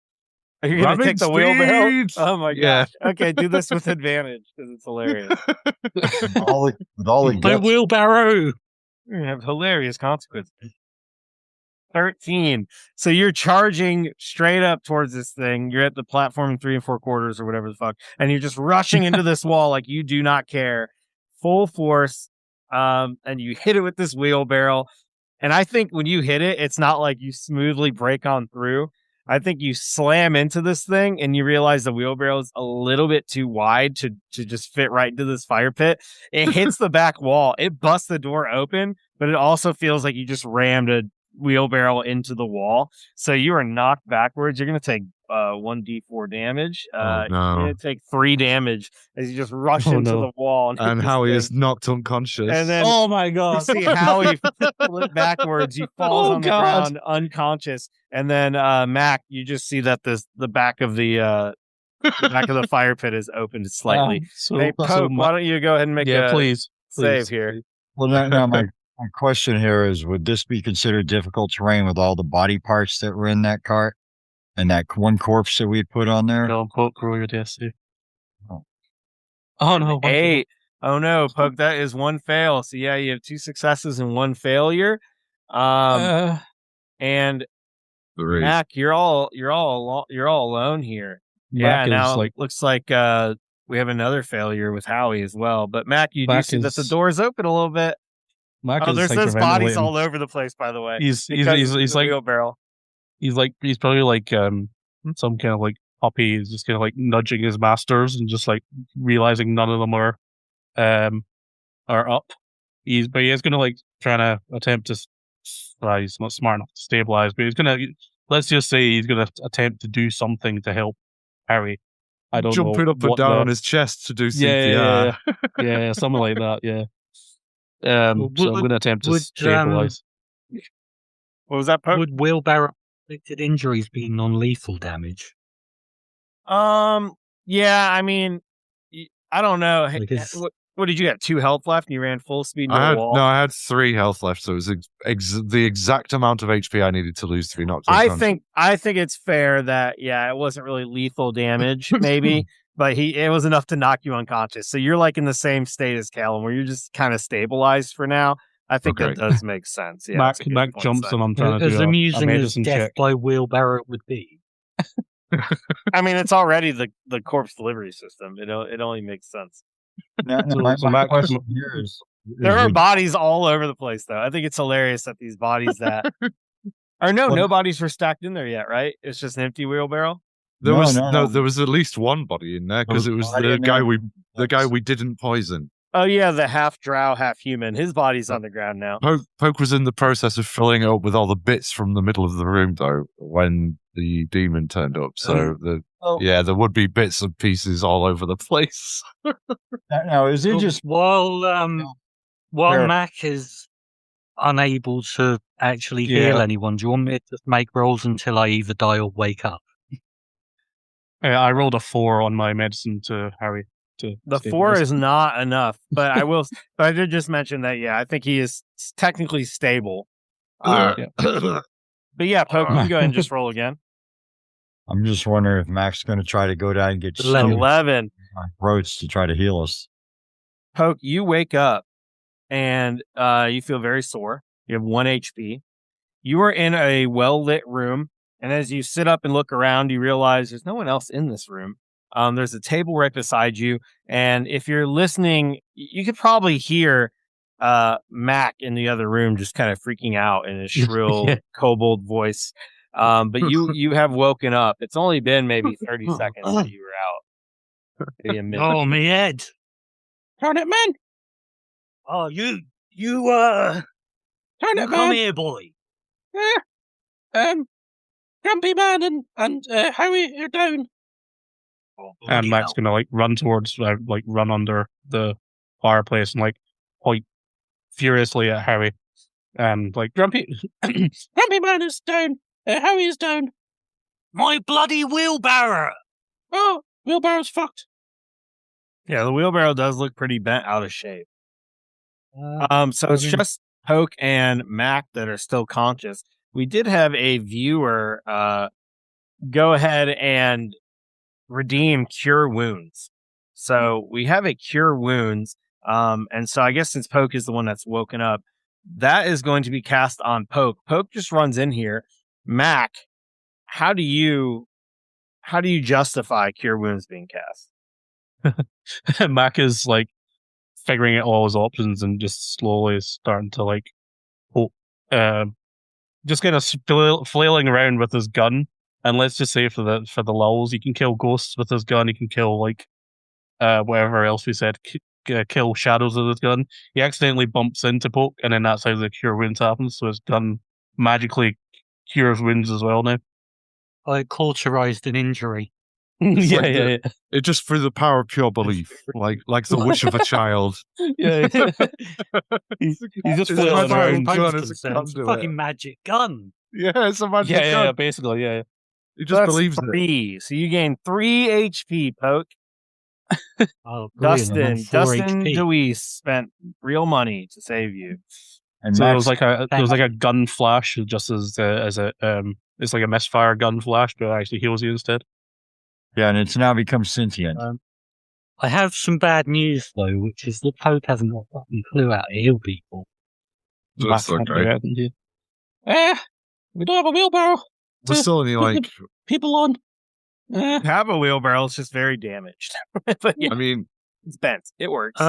Are you going to take the wheelbarrow? Oh my gosh. Okay, do this with advantage because it's hilarious. with all the My wheelbarrow! You're going to have hilarious consequences. 13. So you're charging straight up towards this thing. You're at the platform in 3 3/4 or whatever the fuck. And you're just rushing into this wall like you do not care. Full force. And you hit it with this wheelbarrow. And I think when you hit it, it's not like you smoothly break on through. I think you slam into this thing and you realize the wheelbarrow is a little bit too wide to just fit right into this fire pit. It hits the back wall. It busts the door open, but it also feels like you just rammed a wheelbarrow into the wall. So you are knocked backwards. You're going to take 1d4 damage. No. You're going to take 3 damage as you just rush into the wall. And Howie is knocked unconscious. And then, oh my God. You see Howie flip backwards. He falls on the ground unconscious. And then Mac, you just see that the back of the back of the fire pit is opened slightly. Hey, Pope, why don't you go ahead and make a save here? Well, now my question here is, would this be considered difficult terrain with all the body parts that were in that cart and that one corpse that we put on there? No, Pope, roll your DC. Oh no. 8. Oh no, Poke, that is 1 fail. So yeah, you have 2 successes and 1 failure. And 3. Mac, you're all alone here. Mac now looks like we have another failure with Howie as well. But Mac, you do see that the door's open a little bit. There's bodies all over the place, by the way. He's like wheelbarrow. He's probably like some kind of like puppy. He's just kind of like nudging his masters and just like realizing none of them are up. He is going to like trying to attempt to. He's not smart enough to stabilize, but he's going to. Let's just say he's going to attempt to do something to help Harry. I don't know. Jumping up and down on his chest to do CPR. Yeah, something like that. Yeah. So I'm going to attempt to stabilize. What was that, Pope? Would wheelbarrow inflicted injuries be non-lethal damage? Yeah, I mean, I don't know. What did you have? 2 health left and you ran full speed into the wall? No, I had 3 health left, so it was the exact amount of HP I needed to lose 3 knocked. I think it's fair that, it wasn't really lethal damage, maybe, but it was enough to knock you unconscious. So you're like in the same state as Callum, where you're just kind of stabilized for now. I think that does make sense. Yeah, Mac jumps and I'm trying to do as amusing as death check by wheelbarrow would be. I mean, it's already the corpse delivery system. It only makes sense. My question here is there are bodies all over the place, though. I think it's hilarious that these bodies no bodies were stacked in there yet, right? It's just an empty wheelbarrow. There was at least one body in there because it was the guy we didn't poison. Oh yeah, the half drow, half human. His body's on the ground now. Poke was in the process of filling it up with all the bits from the middle of the room, though, when the demon turned up. So there would be bits and pieces all over the place. Now, is it just while Mac is unable to actually heal anyone? Do you want me to just make rolls until I either die or wake up? I rolled a 4 on my medicine to Harry. The 4 is not enough, but I did just mention that. Yeah, I think he is technically stable. But yeah, Poke, you can go ahead and just roll again. I'm just wondering if Mac's going to try to go down and get 11. roads to try to heal us. Poke, you wake up and you feel very sore. You have 1 HP. You are in a well-lit room, and as you sit up and look around, you realize there's no one else in this room. There's a table right beside you, and if you're listening, you could probably hear Mac in the other room just kind of freaking out in his shrill kobold voice. But you have woken up. It's only been maybe 30 seconds that you were out. Maybe a minute. Oh, my head. Turn it, man. Oh, you Turn it, come man. here, boy. Grumpy man and Howie are down. Oh, And Mac's gonna like run towards, like run under the fireplace and like point furiously at Howie, and like Grumpy man is down. Howie is down. My bloody wheelbarrow. Oh, wheelbarrow's fucked. Yeah, the wheelbarrow does look pretty bent out of shape. So it's I mean- just Poke and Mac that are still conscious. We did have a viewer go ahead and redeem Cure Wounds. So we have a Cure Wounds. And so I guess since Poke is the one that's woken up, that is going to be cast on Poke. Poke just runs in here. Mac, how do you justify Cure Wounds being cast? Mac is like figuring out all his options and just slowly starting to like, just kind of flailing around with his gun. And let's just say for the lulls, he can kill ghosts with his gun. He can kill like whatever else we said, kill shadows with his gun. He accidentally bumps into Poke, and then that's how the Cure Wounds happens. So his gun magically cures wounds as well now. I cauterized an injury. Yeah. It just through the power of pure belief, like the wish of a child. Yeah. He's just It's flailing my around. gun It's is a a conduit. fucking magic gun. Yeah, it's a magic Yeah, gun. basically, yeah. He just That's believes it. 3. So you gain 3 HP, Poke. Oh, brilliant. I'm on 4 Dustin HP. DeWeese spent real money to save you. And So Mac's, there was like a gun flash, just as a it's like a misfire gun flash, but it actually heals you instead. yeah, and it's now become sentient. I have some bad news, though, which is that Poke hasn't got a fucking clue how to heal people. That's Mac can't do okay. anything, yeah. We don't have a wheelbarrow We're still only put the like, people on. Have a wheelbarrow, it's just very damaged. But yeah, I mean, it's bent. It works.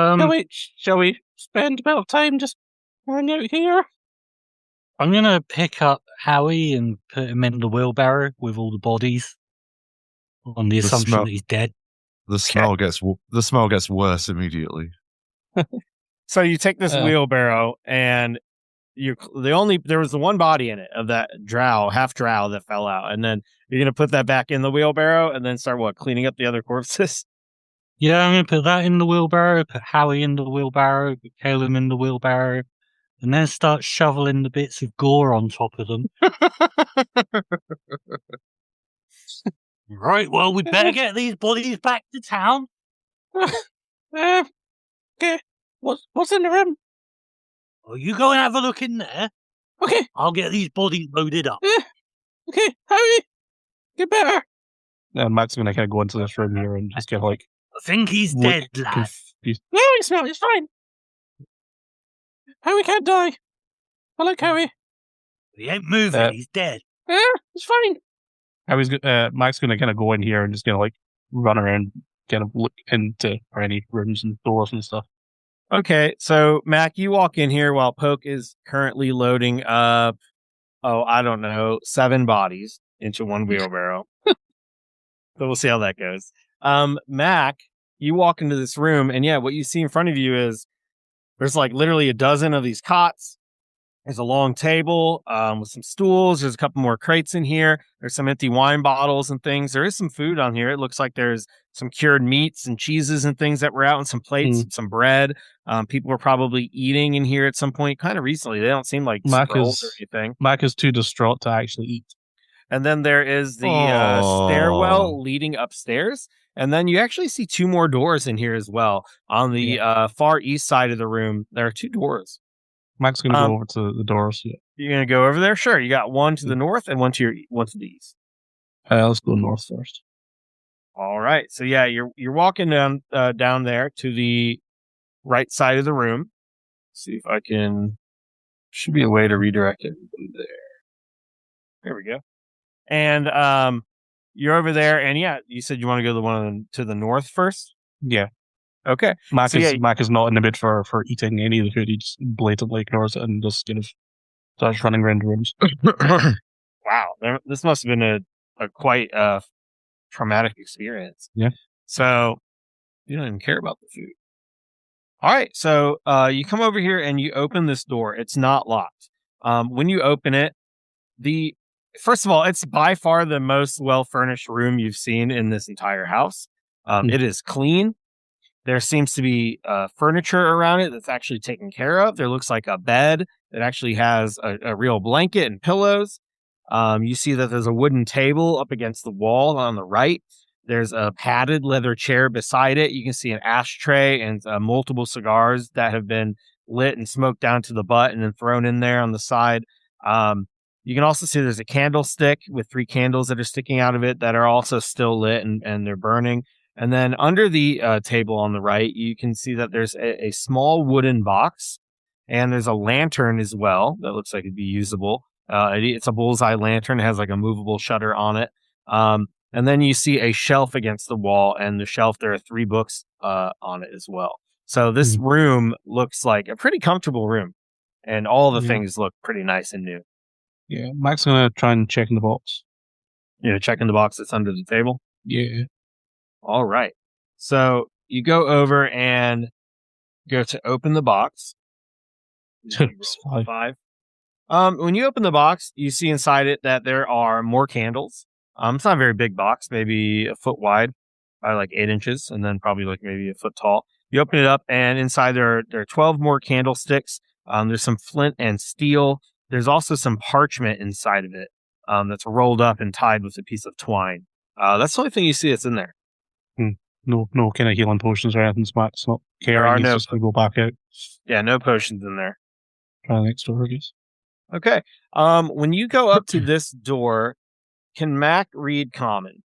Shall we spend a bit of time just hang out here? I'm going to pick up Howie and put him in the wheelbarrow with all the bodies on the assumption smell- that he's dead. the smell gets worse immediately. So you take this wheelbarrow and there was the one body in it of that half drow that fell out, and then you're gonna put that back in the wheelbarrow and then start cleaning up the other corpses. Yeah, I'm going to put that in the wheelbarrow, put Howie in the wheelbarrow, put Caleb in the wheelbarrow, and then start shoveling the bits of gore on top of them. Right, well, we better get these bodies back to town. Okay. What's in the room? Well, you go and have a look in there. Okay. I'll get these bodies loaded up. Okay, Howie, get better. And Mac's gonna kind of go into this room here and just get like. I think he's dead, lad. Confused. No, he's not. He's fine. Howie can't die. I like Howie. He ain't moving. He's dead. Yeah, he's fine. Howie's Mac's gonna kind of go in here and just gonna like run around, kind of look into any rooms and doors and stuff. Okay, so Mac, you walk in here while Poke is currently loading up, I don't know, 7 bodies into one wheelbarrow. So we'll see how that goes. Mac, you walk into this room, and yeah, what you see in front of you is there's like literally a dozen of these cots. There's a long table with some stools. There's a couple more crates in here. There's some empty wine bottles and things. There is some food on here. It looks like there's some cured meats and cheeses and things that were out, and some plates, some bread. People were probably eating in here at some point kind of recently. They don't seem like scrolls or anything. Mac is too distraught to actually eat. And then there is the stairwell leading upstairs. And then you actually see 2 more doors in here as well. On the far east side of the room, there are 2 doors. Mac's going to go over to the doors. Yeah. You're going to go over there? Sure. You got one to the north and one to the east. Let's go north first. All right. So yeah, you're walking down there to the right side of the room. See if I can. Should be a way to redirect it there. There we go. And you're over there, and yeah, you said you want to go to the one to the north first. Yeah. Okay. Mac So, Mac is not in the mood for eating any of the food. He just blatantly ignores it and just starts running around the rooms. Wow, this must have been a quite traumatic experience. Yeah. So you don't even care about the food. All right. So you come over here and you open this door. It's not locked. When you open it, first of all, it's by far the most well furnished room you've seen in this entire house. It is clean. There seems to be furniture around it that's actually taken care of. There looks like a bed that actually has a real blanket and pillows. You see that there's a wooden table up against the wall on the right. There's a padded leather chair beside it. You can see an ashtray and multiple cigars that have been lit and smoked down to the butt and then thrown in there on the side. You can also see there's a candlestick with 3 candles that are sticking out of it that are also still lit and they're burning. And then under the table on the right, you can see that there's a small wooden box and there's a lantern as well that looks like it'd be usable. It's a bullseye lantern. It has like a movable shutter on it. And then you see a shelf against the wall, and the shelf, there are 3 books on it as well. So this room looks like a pretty comfortable room, and all the things look pretty nice and new. Yeah, Mac's going to try and check in the box. Checking the box that's under the table? Yeah. All right. So you go over and go to open the box. 5. When you open the box, you see inside it that there are more candles. It's not a very big box, maybe a foot wide by like 8 inches, and then probably like maybe a foot tall. You open it up, and inside there are 12 more candlesticks. There's some flint and steel. There's also some parchment inside of it that's rolled up and tied with a piece of twine. That's the only thing you see that's in there. No kind of healing potions or anything. Mac's not caring. He's just going to go back out. Yeah, no potions in there. Try next door, I guess. Okay. When you go up to this door, can Mac read common?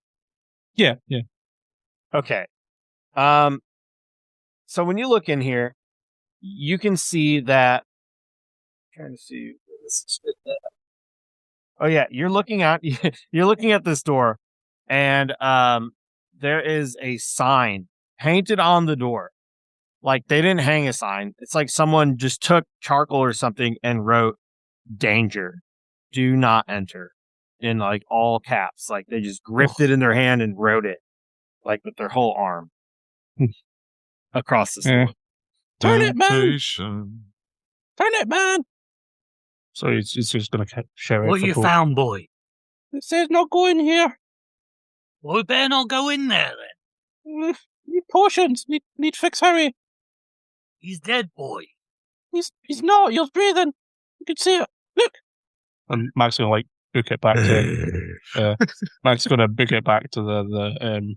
Yeah. Okay. So when you look in here, you can see that. I'm trying to see where this is fit. Oh yeah, you're looking at this door, and there is a sign painted on the door. Like they didn't hang a sign. It's like someone just took charcoal or something and wrote "Danger, do not enter" in like all caps. Like they just gripped it in their hand and wrote it like with their whole arm across the store. Turn it, man! Turn it, man! So he's just going to shout out. What you found, boy? It says not go in here. Well, we better not go in there then. Need potions. Need fix Harry. He's dead, boy. He's not. He was breathing. You can see it. Look. And Mac's going to book it back to. Mac's going to book it back to the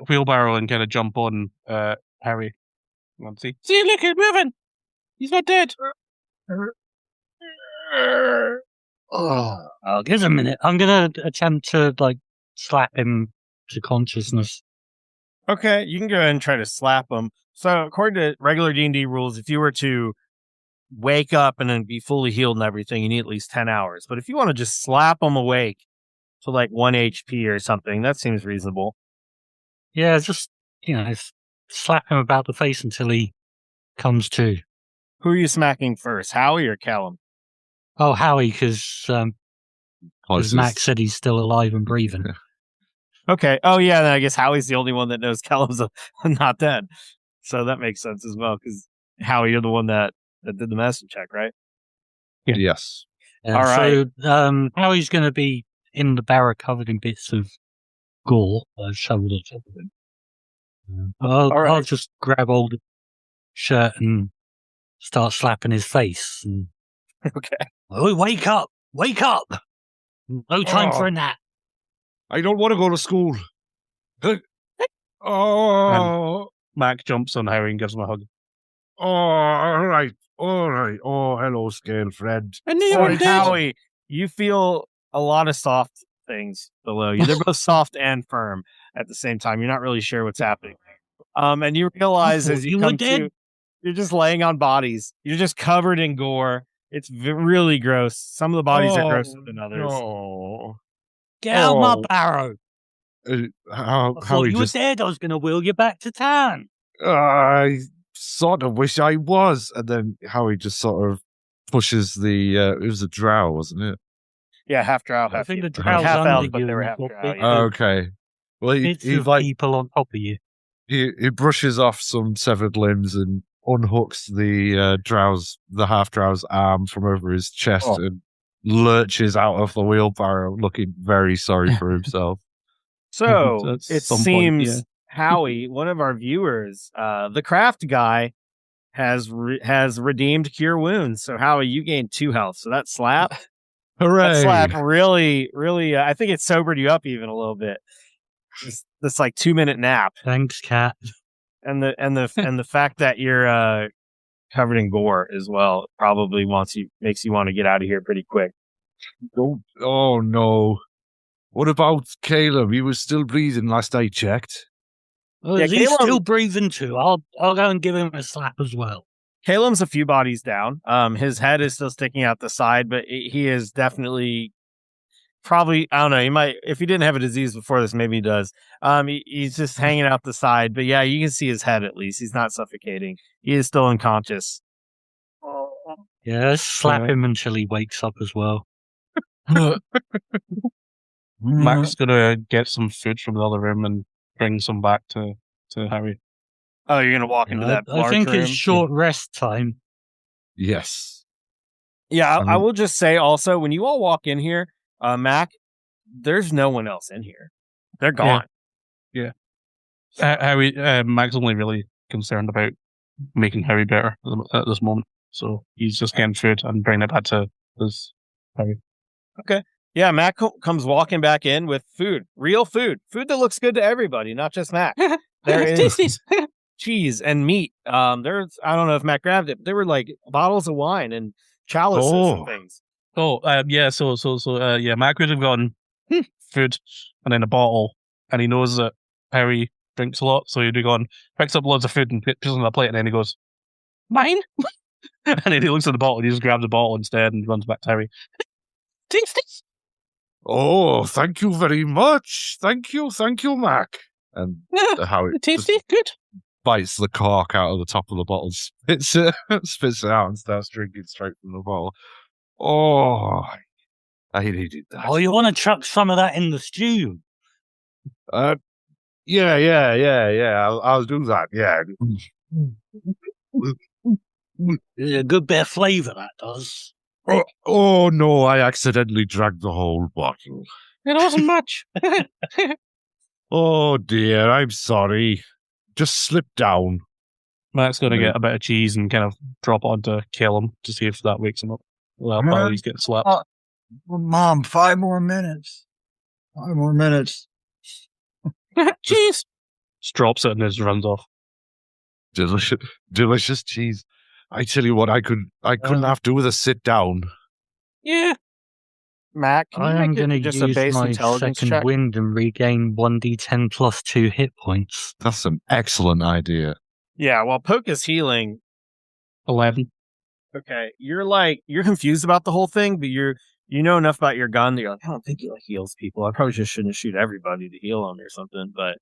wheelbarrow and kind of jump on Harry. And see, look, he's moving. He's not dead. Oh, give us a minute. I'm going to attempt to slap him to consciousness. Okay, you can go ahead and try to slap him. So according to regular D&D rules, if you were to wake up and then be fully healed and everything, you need at least 10 hours. But if you want to just slap him awake to 1 HP or something, that seems reasonable. Yeah, just, slap him about the face until he comes to. Who are you smacking first, Howie or Callum? Oh, Howie, because Max said he's still alive and breathing. Okay. Oh, yeah, then I guess Howie's the only one that knows Callum's not dead. So that makes sense as well, because Howie, you're the one that did the medicine check, right? Yeah. Yes. All right. So Howie's going to be in the barrel covered in bits of gore shoveled on top of him. I'll just grab hold of the shirt and start slapping his face. And, okay. Oh, wake up! Wake up! No time for a nap. I don't want to go to school. And Mac jumps on Harry and gives him a hug. Oh, all right. Oh, hello, scale friend. And Howie, Howie, you feel a lot of soft things below you. They're both soft and firm at the same time. You're not really sure what's happening. And you realize as you were come dead. to, you're just laying on bodies. You're just covered in gore. It's really gross. Some of the bodies are grosser than others. No. Get out of my Oh. barrow. How I thought he you were just dead. I was going to wheel you back to town. I sort of wish I was, and then Howie just sort of pushes the. It was a drow, wasn't it? Yeah, half drow, I half think the human. drow's Half under elves, but you they were and half you've drow. got Yeah. Okay. Well, bits he of like people on top of you. he brushes off some severed limbs and unhooks the half drow's arm from over his chest Oh. and lurches out of the wheelbarrow, looking very sorry for himself. So At it some point, seems yeah. Howie, one of our viewers, the craft guy, has redeemed cure wounds. So Howie, you gained 2 health. So that slap Hooray! really, really, I think it sobered you up even a little bit. This like 2-minute nap, Thanks, Cat. and the fact that you're covered in gore as well probably makes you want to get out of here pretty quick. Oh no! What about Caleb? He was still breathing last I checked. Well, Yeah, is he Caleb- still breathing too? I'll go and give him a slap as well. Caleb's a few bodies down. His head is still sticking out the side, but he is definitely probably, I don't know, he might, if he didn't have a disease before this, maybe he does. He's just hanging out the side, but yeah, you can see his head at least. He's not suffocating. He is still unconscious. Yeah, let's slap him until he wakes up as well. Mac's gonna get some food from the other room and bring some back to Harry. Oh, you're gonna walk into that I large think room? it's short rest time. Yes. Yeah, I mean- will just say also, when you all walk in here, Mac, there's no one else in here. They're gone. Harry, Mac's only really concerned about making Harry better at this moment, so he's just getting food and bringing it back to his Harry. Yeah, Mac comes walking back in with food, real food that looks good to everybody, not just Mac. There is cheese and meat. There's, I don't know if Mac grabbed it, but there were like bottles of wine and chalices and things. Oh, yeah. So, yeah. Mac would have gone food and then a bottle, and he knows that Harry drinks a lot, so he'd be gone, picks up loads of food and puts it on a plate, and then he goes, "Mine," and then he looks at the bottle, and he just grabs the bottle instead and runs back to Harry. Tasty. Oh, thank you very much. Thank you, Mac. And Howie Tasty, just good. bites the cork out of the top of the bottle, spits it out, and starts drinking straight from the bottle. Oh, I needed that. Oh, you want to chuck some of that in the stew? Yeah. I'll do that. Yeah. There's a good bit of flavour, that does. Oh no! I accidentally drank the whole bottle. It wasn't much. Oh dear, I'm sorry. Just slip down. Mac's going to get a bit of cheese and kind of drop it onto Callum to see if that wakes him up. Well, while he's getting slapped. Well, Mom, 5 more minutes. 5 more minutes. Cheese! Just drops it and just runs off. Delicious cheese. I tell you what, I couldn't have to with a sit down. Yeah. Mac, can you I am make going to just a use base my intelligence second check? wind and regain 1d10 plus 2 hit points. That's an excellent idea. Yeah, while Poke is healing, 11. okay, you're confused about the whole thing, but you know enough about your gun that you're like, I don't think it heals people. I probably just shouldn't shoot everybody to heal them or something. But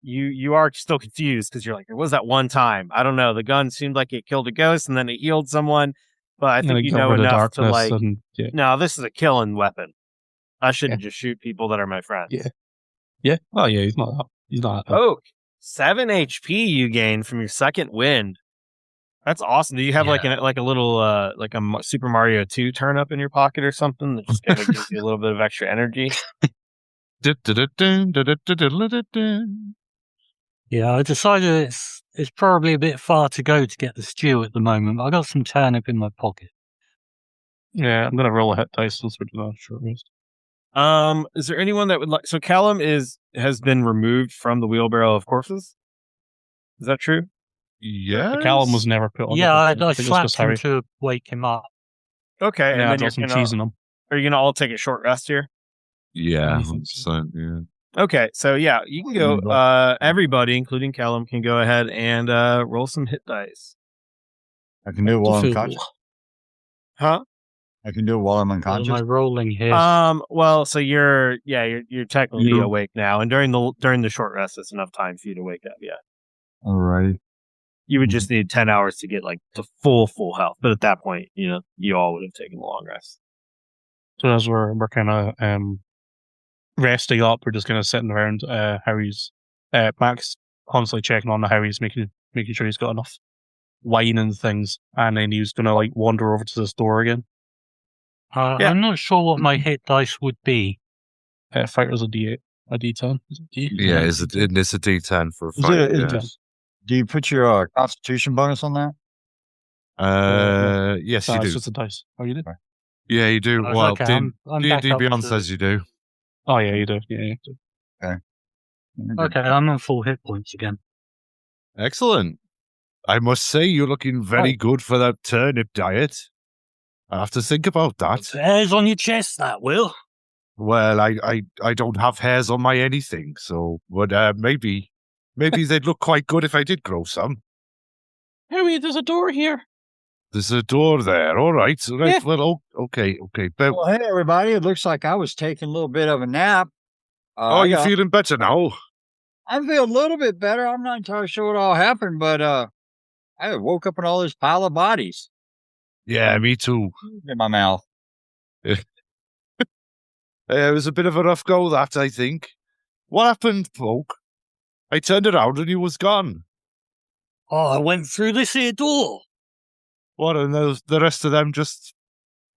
you are still confused because you're like, there was that one time. I don't know. The gun seemed like it killed a ghost and then it healed someone. But I think you know enough to like, no, this is a killing weapon. I shouldn't just shoot people that are my friends. Yeah. Yeah. Oh yeah, he's not. Poke, 7 HP you gain from your second wind. That's awesome. Do you have like a little like a Super Mario 2 turn up in your pocket or something that just kind of gives you a little bit of extra energy? Yeah, I decided it's probably a bit far to go to get the stew at the moment, but I got some turnip in my pocket. Yeah, I'm gonna roll a hit dice since we're doing a short rest. Is there anyone that would like? So Callum has been removed from the wheelbarrow of corpses. Is that true? Yeah. Callum was never put on. Yeah, I think it's slapped just him Harry. to wake him up. Okay, Yeah, I and then got some you're cheese in gonna, him. Are you gonna all take a short rest here? Yeah, I think so. 100%, yeah. Okay, so yeah, you can go. Everybody, including Callum, can go ahead and roll some hit dice. I can do it while I'm Wonderful. unconscious. Huh? I can do it while I'm What am unconscious. I rolling here? Well, so you're technically You- awake now, and during the short rest, it's enough time for you to wake up. Yeah, All right. you would just need 10 hours to get like to full health, but at that point, you all would have taken a long rest. So as we're kind of resting up, we're just kind of sitting around Harry's. Max constantly checking on Harry's, making sure he's got enough wine and things, and then he's gonna like wander over to the store again. Yeah. I'm not sure what my hit dice would be. Fighter's a D8, a D10. Is it D? Yeah, it's a D10 for a Is fight. it? yeah. Do you put your Constitution bonus on that? Yes, No, you it's do. just a dice. Oh, you did? Yeah, you do. Oh, Well, okay, I'm back D&D up Beyond to- says you do. Oh, yeah, you do. Yeah, you do. Okay, I'm on full hit points again. Excellent. I must say, you're looking very Oh. good for that turnip diet. I have to think about that. Hairs on your chest, that will. Well, I don't have hairs on my anything, so but maybe they'd look quite good if I did grow some. Harry, there's a door here. There's a door there. All right. So Yeah. well, okay. But Well, hey, everybody. It looks like I was taking a little bit of a nap. you're feeling better now? I feel a little bit better. I'm not entirely sure what all happened, but I woke up in all this pile of bodies Yeah, me too. in my mouth. It was a bit of a rough go, that, I think. What happened, folk? I turned around and you was gone. Oh, I went through this here door. What, and the rest of them just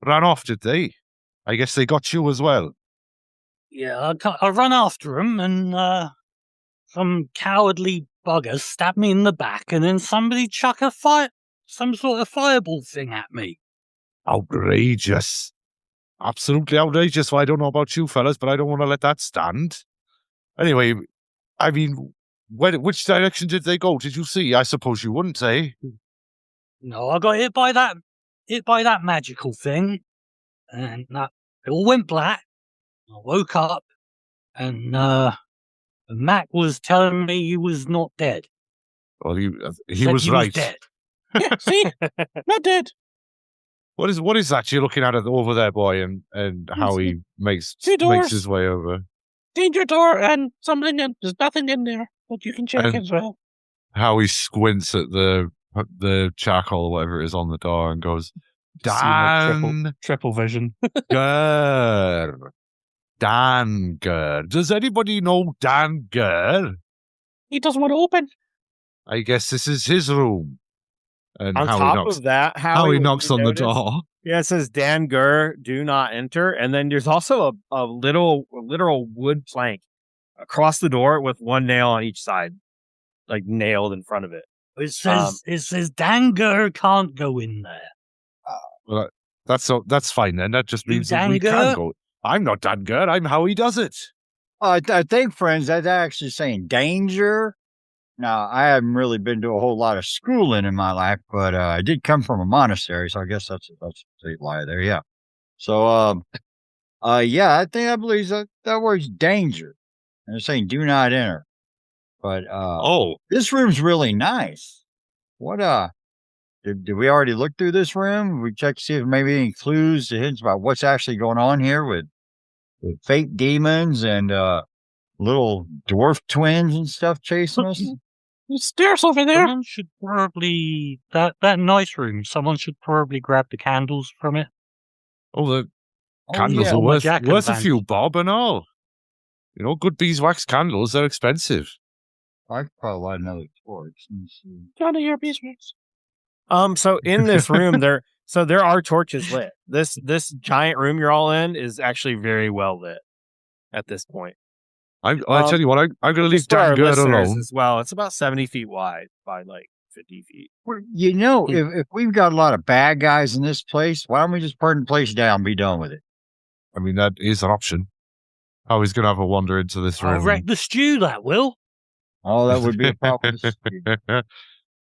ran off, did they? I guess they got you as well. Yeah, I run after him, and some cowardly bugger stabbed me in the back, and then somebody chuck some sort of fireball thing at me. Outrageous. Absolutely outrageous. Well, I don't know about you fellas, but I don't want to let that stand. Anyway, I mean, which direction did they go? Did you see? I suppose you wouldn't, eh? No, I got hit by that magical thing, and it all went black. I woke up, and Mac was telling me he was not dead. Well, he Said was he right. Was dead. Yeah, see? Not dead. What is that you're looking at over there, boy, and how he makes Two doors. his way over? Danger door and something, and there's nothing in there, but you can check And- as well. How he squints at the charcoal or whatever it is on the door and goes, See, like, Dan triple vision. Gur. Dan Gur. Does anybody know Dan Gur? He doesn't want to open. I guess this is his room. And On how top he knocks, of that, how he what knocks you on notice- the door. Yeah, it says Dan Gur, do not enter. And then there's also a literal wood plank across the door with one nail on each side, like nailed in front of it. It says Danger can't go in there. Well, that's fine then. That just You means that we Dan can Gur? go. I'm not Dan Gur. I'm how he does it. I think, friends, that's actually saying danger. Now, I haven't really been to a whole lot of schooling in my life, but I did come from a monastery, so I guess that's a lie there. Yeah. So, yeah, I believe that word's danger, and it's saying do not enter. But this room's really nice. What did we already look through this room? We checked to see if maybe any clues to hints about what's actually going on here with fake demons and little dwarf twins and stuff chasing us. There's stairs over there. Someone should probably that nice room. Someone should probably grab the candles from it. Oh, the Oh, candles yeah. are my worth jack-o'-lantern. a few bob and all. You know, good beeswax candles, they're expensive. I could probably light another torch. Let me see. Down to your beeswax. So in this room there are torches lit. This giant room you're all in is actually very well lit at this point. I tell you what, I'm going to leave Just for our Dan Gur listeners alone. as well. It's about 70 feet wide by like 50 feet. You know, if we've got a lot of bad guys in this place, why don't we just burn the place down and be done with it? I mean, that is an option. How he's going to have a wander into this I'll room. wreck the stew, that will. Oh, that would be a problem.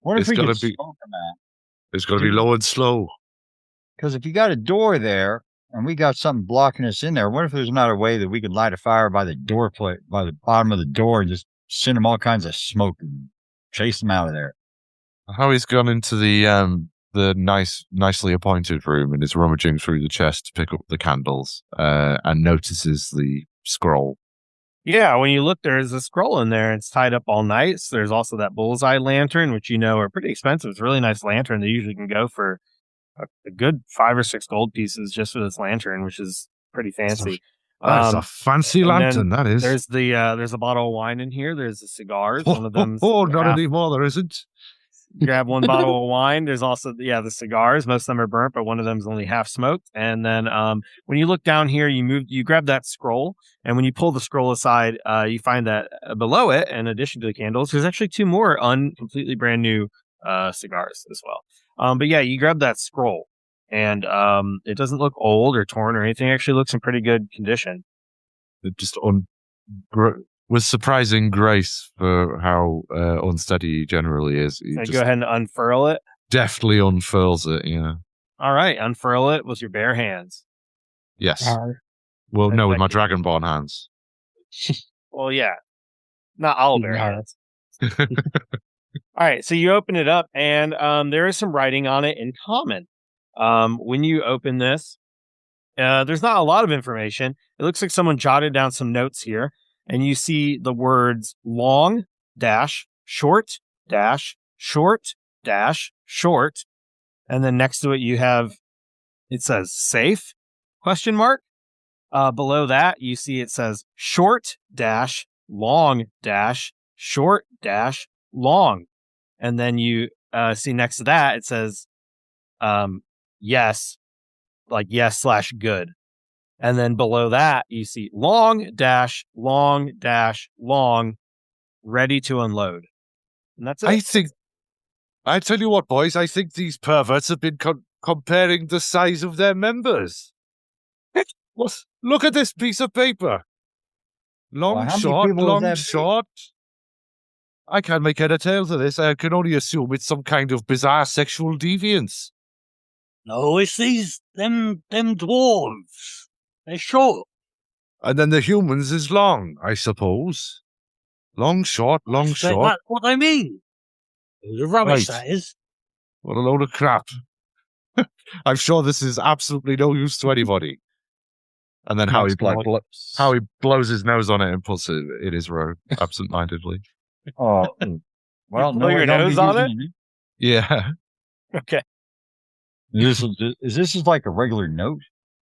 What if It's we gonna could be- smoke them out? It's going to be low and slow. Because if you got a door there and we got something blocking us in there. What if there's not a way that we could light a fire by the door plate, by the bottom of the door, and just send them all kinds of smoke and chase them out of there? Howie's gone into the nicely appointed room and is rummaging through the chest to pick up the candles, and notices the scroll. Yeah, when you look, there's a scroll in there. It's tied up all night. So there's also that bullseye lantern, which are pretty expensive. It's a really nice lantern. They usually can go for a good 5 or 6 gold pieces just for this lantern, which is pretty fancy. That's a fancy and lantern, that is. There's a bottle of wine in here. There's the cigars. One of them. Not anymore, there isn't. Grab one bottle of wine. There's also the cigars. Most of them are burnt, but one of them is only half smoked. And then when you look down here, you grab that scroll, and when you pull the scroll aside, you find that below it, in addition to the candles, there's actually 2 more completely brand new cigars as well. But yeah, you grab that scroll, and it doesn't look old or torn or anything. It actually looks in pretty good condition. It just with surprising grace for how unsteady he generally is. He Go ahead and unfurl it. Deftly unfurls it, yeah. All right, unfurl it with your bare hands. Yes. Well, no, with my Dragonborn hands. Well, yeah. Not all bare hands. All right, so you open it up, and there is some writing on it in common. When you open this, there's not a lot of information. It looks like someone jotted down some notes here. And you see the words long, short, short. And then next to it, it says safe, ? Below that, you see it says short, long, short, long. And then you see next to that, it says yes, like yes/good. And then below that, you see long, ready to unload. And that's it. I tell you what, boys, I think these perverts have been comparing the size of their members. Look at this piece of paper. Long, short, long, short. I can't make head or tail to this. I can only assume it's some kind of bizarre sexual deviance. No, it's them dwarves. They're short. And then the humans is long, I suppose. Long, short, long, short. That's what I mean. The rubbish, that is. What a load of crap. I'm sure this is absolutely no use to anybody. And then Howie blows his nose on it and puts it in his robe, absent-mindedly. Oh, well, blow your nose on it? Yeah. Okay. Is this like a regular note?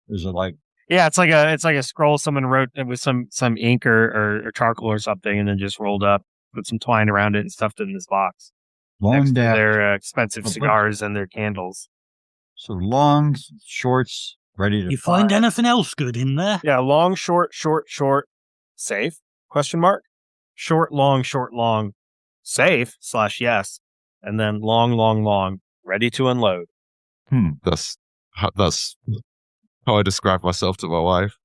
Is it like? Yeah, it's like a scroll someone wrote with some ink or charcoal or something, and then just rolled up, put some twine around it, and stuffed it in this box. Next to their expensive cigars and their candles. So long, shorts, ready to. You find anything else good in there? Yeah, long, short, safe? ? Short, long, safe / yes, and then long, ready to unload. That's how I describe myself to my wife.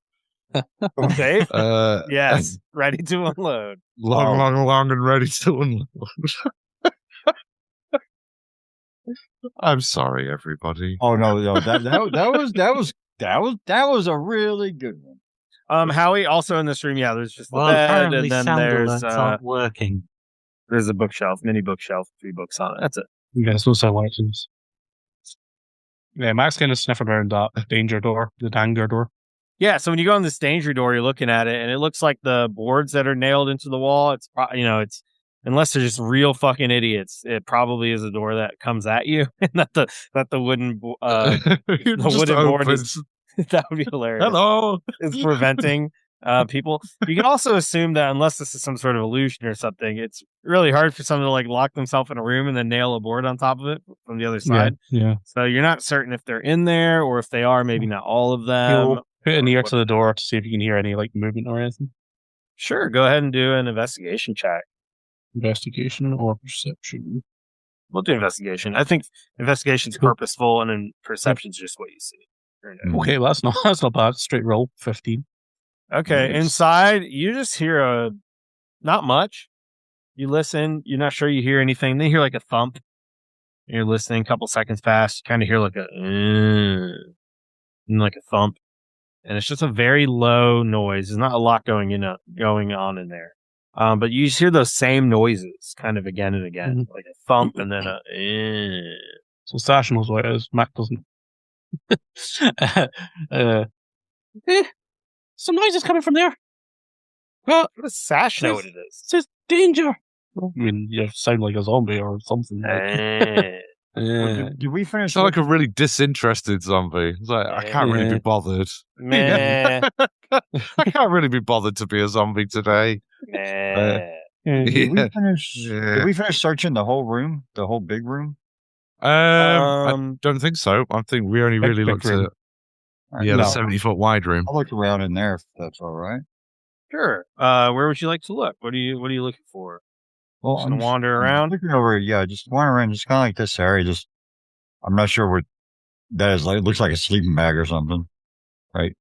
Safe? Yes, ready to unload. Long, and ready to unload. I'm sorry, everybody. Oh no, that was a really good one. Howie, also in this room, there's just the bed, and then there's not working. There's a mini bookshelf, 3 books on it. That's it. Yeah, there's no license. Yeah, Max kind of sniffing around that danger door. Yeah, so when you go on this danger door, you're looking at it, and it looks like the boards that are nailed into the wall. It's it's unless they're just real fucking idiots, it probably is a door that comes at you, and that the wooden board is. That would be hilarious. Hello, it's preventing people. You can also assume that unless this is some sort of illusion or something, it's really hard for someone to like lock themselves in a room and then nail a board on top of it from the other side. Yeah. So you're not certain if they're in there, or if they are, maybe not all of them. You'll put an ear to the door to see if you can hear any like movement or anything. Sure, go ahead and do an investigation check. Investigation or perception? We'll do investigation. I think investigation's purposeful, and then perception's just what you see. Okay, well, that's not bad. Straight roll, 15. Okay, Nice. Inside, you just hear not much. You listen, you're not sure you hear anything. Then you hear like a thump. You're listening, a couple seconds pass, you kind of hear like a thump. and it's just a very low noise. There's not a lot going on in there. But you just hear those same noises kind of again and again, like a thump and then a. So Sash knows what it is. Mac doesn't. Some noise is coming from there. What does Sash know what it is? It says danger. I mean, you sound like a zombie or something. Did we finish? It's not like a really disinterested zombie. It's like, I can't really be bothered. Meh. I can't really be bothered to be a zombie today. Meh. Did we finish? Yeah. Did we finish searching the whole room, the whole big room? I don't think so. I think we only really big looked room. at the 70-foot wide room. I'll look around in there if that's all right. Sure. Where would you like to look? What are you looking for? Well, Just gonna wander around? Looking over, just wander around, just kind of like this area. Just, I'm not sure what that is. Like, it looks like a sleeping bag or something, right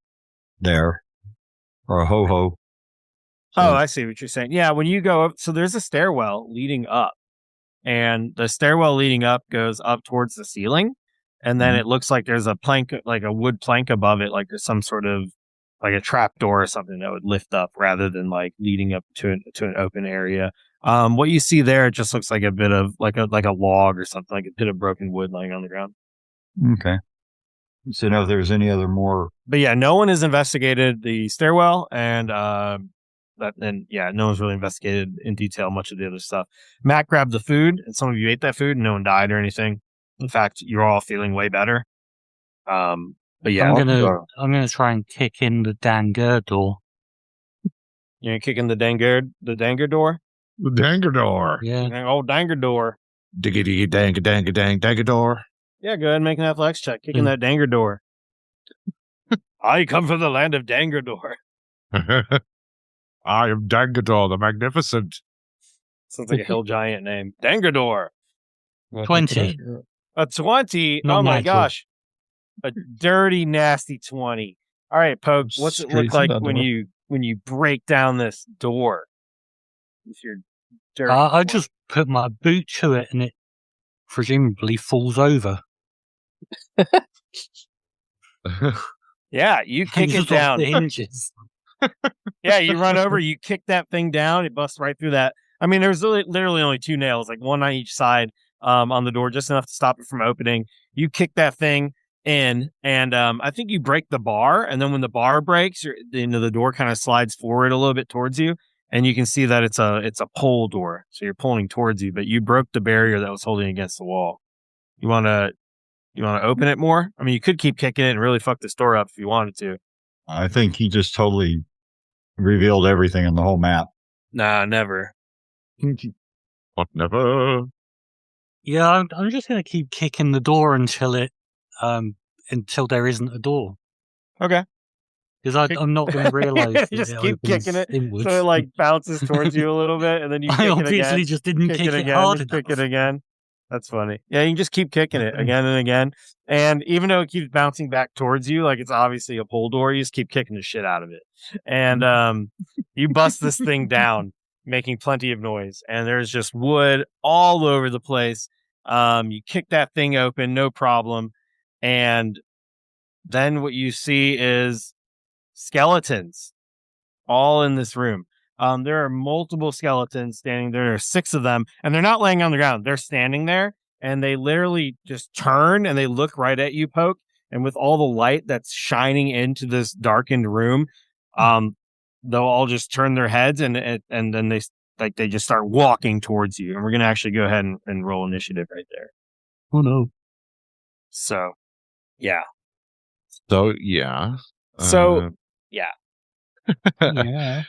there, or a ho ho. Oh, I see what you're saying. Yeah, when you go up, so there's a stairwell leading up, and the stairwell leading up goes up towards the ceiling, and then it looks like there's a plank, like a wood plank above it, like there's some sort of like a trap door or something that would lift up rather than like leading up to an open area. What you see there, it just looks like a bit of like a log or something, like a bit of broken wood lying on the ground. Okay. So know if there's any other more. But yeah, no one has investigated the stairwell, and no one's really investigated in detail much of the other stuff. Matt grabbed the food, and some of you ate that food, and no one died or anything. In fact, you're all feeling way better. But yeah, I'm gonna try and kick in the Danger door. you're kicking the danger door. The danger door. Yeah. Oh, danger door. Diggy diggy dang dang dang danger door. Yeah, go ahead and make an athletics check, kicking that danger door. I come from the land of Dangador. I am Dangador the Magnificent. Sounds like a hill giant name. Dangador. 20. A 20. Not oh my natural. gosh. A dirty, nasty 20. All right, Poke, what's it look like when you break down this door? With your dirty I foot? just put my boot to it and it presumably falls over. Yeah, you kick it Just off down. the hinges. Yeah, you run over, you kick that thing down, it busts right through that. I mean, there's literally only 2 nails, like one on each side on the door, just enough to stop it from opening. You kick that thing in, and I think you break the bar, and then when the bar breaks, the door kind of slides forward a little bit towards you, and you can see that it's a pull door, so you're pulling towards you, but you broke the barrier that was holding against the wall. You want to open it more? I mean, you could keep kicking it and really fuck this door up if you wanted to. I think he just totally revealed everything on the whole map. Nah, never. What never? Yeah, I'm just going to keep kicking the door until there isn't a door. Okay. Because I'm not going to realize. Just it keep opens kicking it inwards. so it like bounces towards you a little bit, and then you kick I it obviously again. just didn't kick it again, hard just enough. kick it again. That's funny. Yeah, you can just keep kicking it again and again. And even though it keeps bouncing back towards you, like it's obviously a pull door, you just keep kicking the shit out of it. And you bust this thing down, making plenty of noise. And there's just wood all over the place. You kick that thing open, no problem. And then what you see is skeletons all in this room. There are multiple skeletons standing there. There are 6 of them, and they're not laying on the ground. They're standing there, and they literally just turn and they look right at you, Poke. And with all the light that's shining into this darkened room, they'll all just turn their heads and then they just start walking towards you. And we're gonna actually go ahead and roll initiative right there. Oh no! So, yeah. So yeah. Yeah. Yeah.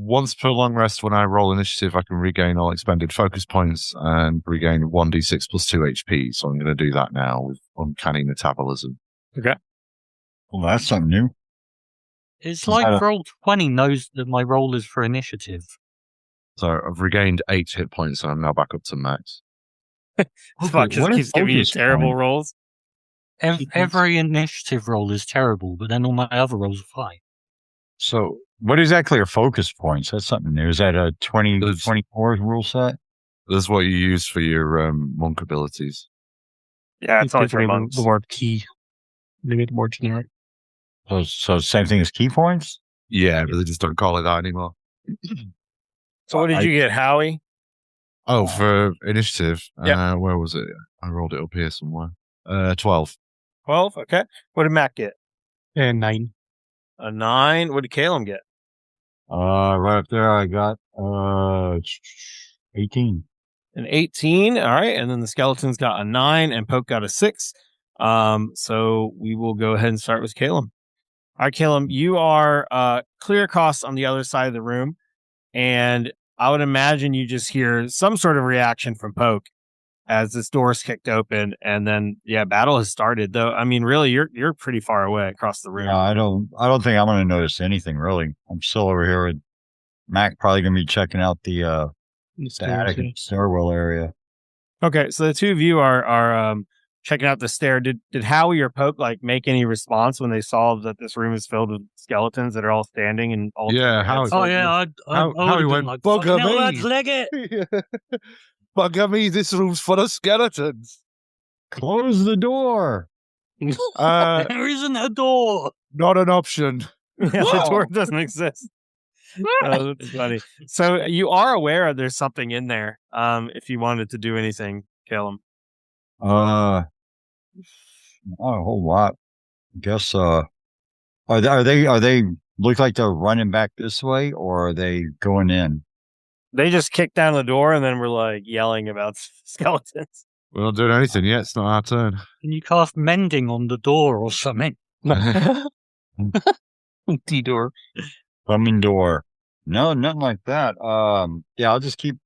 Once per long rest, when I roll initiative, I can regain all expended focus points and regain 1d6 plus 2 HP. So I'm going to do that now with uncanny metabolism. Okay. Well, that's something new. It's like roll 20 knows that my roll is for initiative. So I've regained 8 hit points and I'm now back up to max. Fuck just keeps giving you terrible rolls. Every initiative roll is terrible, but then all my other rolls are fine. So, what exactly are focus points? That's something new. Is that a 24 rule set? That's what you use for your monk abilities. Yeah, it's always for monks. The word key. They made it more generic. So same thing as key points? Yeah, but they just don't call it that anymore. So what did you get, Howie? Oh, for initiative. Yep. Where was it? I rolled it up here somewhere. 12. 12. Okay. What did Matt get? 9. A 9. What did Caleb get? Right up there, I got 18. An 18. All right. And then the skeletons got a 9 and Poke got a 6. So we will go ahead and start with Caleb. All right, Caleb, you are clear across on the other side of the room. And I would imagine you just hear some sort of reaction from Poke as this door is kicked open. And then, battle has started. Though, I mean, really, you're pretty far away across the room. Yeah, I don't think I'm going to notice anything, really. I'm still over here with Mac, probably going to be checking out the attic and stairwell area. Okay, so the two of you are checking out the stair. Did Howie or Poke make any response when they saw that this room is filled with skeletons that are all standing and all? Yeah, Howie. Oh yeah, Howie went, like, bugger me. Lads, leg it. Bugger me, this room's full of skeletons. Close the door. There isn't a door. Not an option. Yeah, the door doesn't exist. That's funny. So you are aware there's something in there. If you wanted to do anything, kill him. Not a whole lot. I guess. Are they look like they're running back this way, or are they going in? They just kicked down the door and then were yelling about skeletons. We're not doing anything yet. It's not our turn. Can you cast mending on the door or something? T-door. Plumbing door. No, nothing like that. Yeah, I'll just keep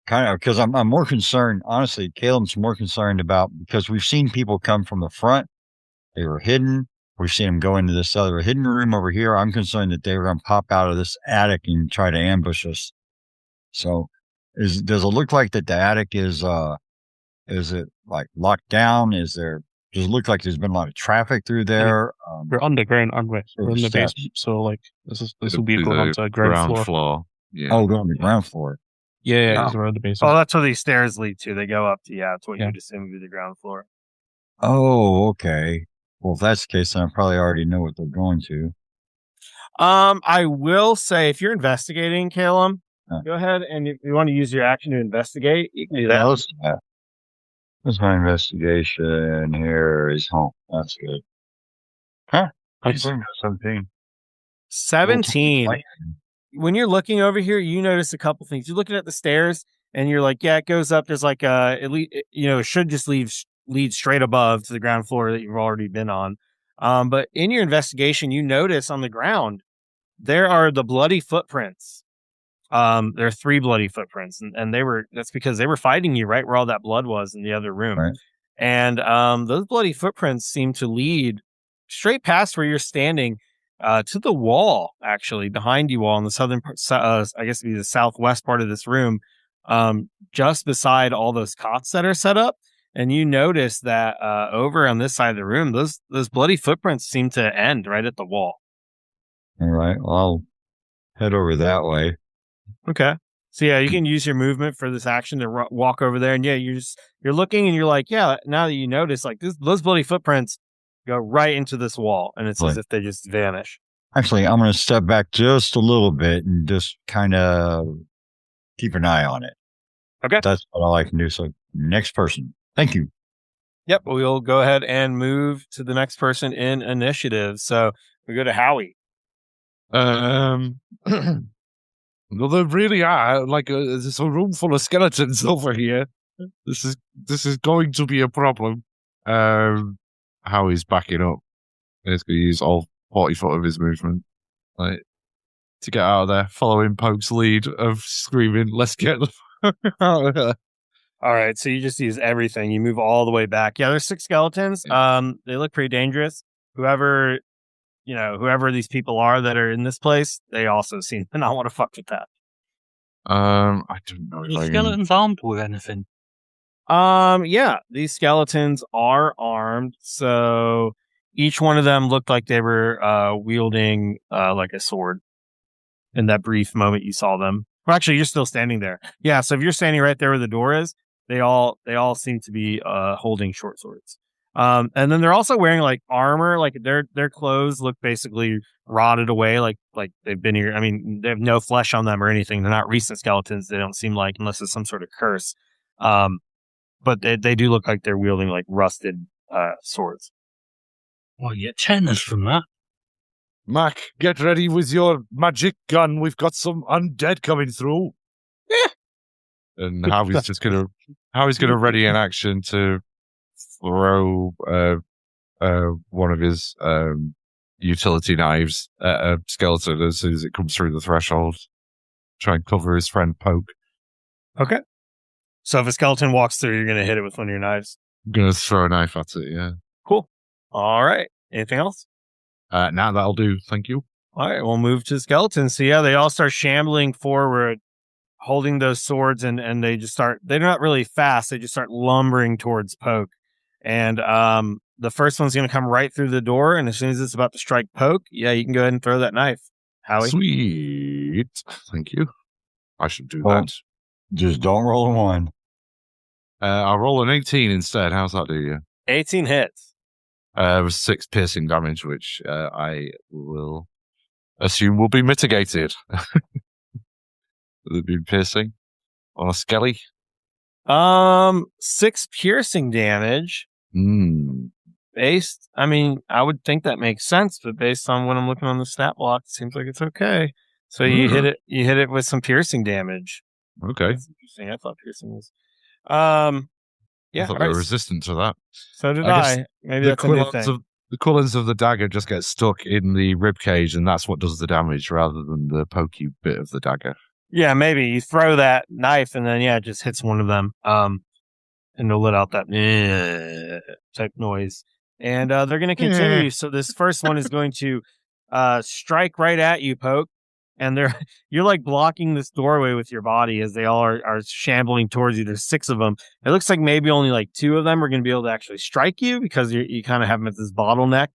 kind of, because I'm more concerned, honestly, Caleb's more concerned about, because we've seen people come from the front. They were hidden. We've seen them go into this other hidden room over here. I'm concerned that they were going to pop out of this attic and try to ambush us. So does it look like that the attic is it locked down? Does it look like there's been a lot of traffic through there? We're underground, aren't we? We're in the steps. basement. So this will be going on to ground floor. Yeah. Oh, going on the ground floor. Yeah, No. because we're in the basement. Oh, that's where these stairs lead to. They go up to, it's what Yeah. you'd assume would be the ground floor. Oh, okay. Well, if that's the case, then I probably already know what they're going to. I will say, if you're investigating, Caleb, Huh. go ahead, and if you want to use your action to investigate, you can do that. That's my investigation. Here is home. That's good. Huh? Nice. 17. 17. When you're looking over here, you notice a couple things. You're looking at the stairs, and you're like, yeah, it goes up. There's it should just lead straight above to the ground floor that you've already been on. But in your investigation, you notice on the ground there are the bloody footprints. There are 3 bloody footprints, and that's because they were fighting you right where all that blood was in the other room. Right. And those bloody footprints seem to lead straight past where you're standing to the wall, actually behind you all in the southern part, I guess it'd be the southwest part of this room, just beside all those cots that are set up. And you notice that over on this side of the room, those bloody footprints seem to end right at the wall. All right. Well, I'll head over that way. Okay. So yeah, you can use your movement for this action to walk over there, and yeah, you're looking, and you're like, yeah. Now that you notice, those bloody footprints go right into this wall, and it's as if they just vanish. Actually, I'm going to step back just a little bit and just kind of keep an eye on it. Okay. That's what all I can do. So next person. Thank you. Yep. We'll go ahead and move to the next person in initiative. So we go to Howie. Well, there really are there's a room full of skeletons over here. This is going to be a problem. Howie's backing up. He's going to use all 40 foot of his movement, to get out of there, following Poke's lead of screaming, "Let's get the fuck out of here!" All right, so you just use everything. You move all the way back. Yeah, there's 6 skeletons. They look pretty dangerous. Whoever these people are that are in this place, they also seem to not want to fuck with that. I don't know. Are the skeletons armed with anything? Yeah, these skeletons are armed. So each one of them looked like they were wielding like a sword in that brief moment you saw them. Well, actually, you're still standing there. Yeah, so if you're standing right there where the door is, they all seem to be holding short swords. And then they're also wearing like armor, like their clothes look basically rotted away, like they've been here. I mean, they have no flesh on them or anything. They're not recent skeletons. They don't seem like, unless it's some sort of curse. But they do look like they're wielding like rusted swords. Well, you get tetanus from that. Mac, get ready with your magic gun. We've got some undead coming through. And Howie's gonna ready an action to throw one of his utility knives at a skeleton as soon as it comes through the threshold. Try and cover his friend Poke. Okay. So if a skeleton walks through, you're going to hit it with one of your knives. I'm gonna throw a knife at it, yeah. Cool. All right. Anything else? Now that'll do, thank you. All right, we'll move to skeletons. So yeah, they all start shambling forward, holding those swords, and they just start, they're not really fast, they just start lumbering towards Poke. And the first one's going to come right through the door, and as soon as it's about to strike Poke, yeah, you can go ahead and throw that knife. Howie? Sweet. Thank you. I should do Well, that. Just don't roll a 1. I'll roll an 18 instead. How's that do you? 18 hits. With 6 piercing damage, which I will assume will be mitigated. Will it be piercing on a skelly? 6 piercing damage. Hmm. Based, I mean, I would think that makes sense, but based on what I'm looking on the stat block, it seems like it's okay. So you hit it with some piercing damage. Okay. That's interesting. I thought piercing was yeah, I thought they were resistant to that. So did I guess I. Maybe that's a new thing. The quillins of the dagger just get stuck in the rib cage, and that's what does the damage rather than the pokey bit of the dagger. Yeah, maybe you throw that knife and then it just hits one of them. And it'll let out that type noise. And they're going to continue. So this first one is going to strike right at you, Poke. And you're like blocking this doorway with your body as they all are shambling towards you. There's 6 of them. It looks like maybe only like 2 of them are going to be able to actually strike you because you kind of have them at this bottleneck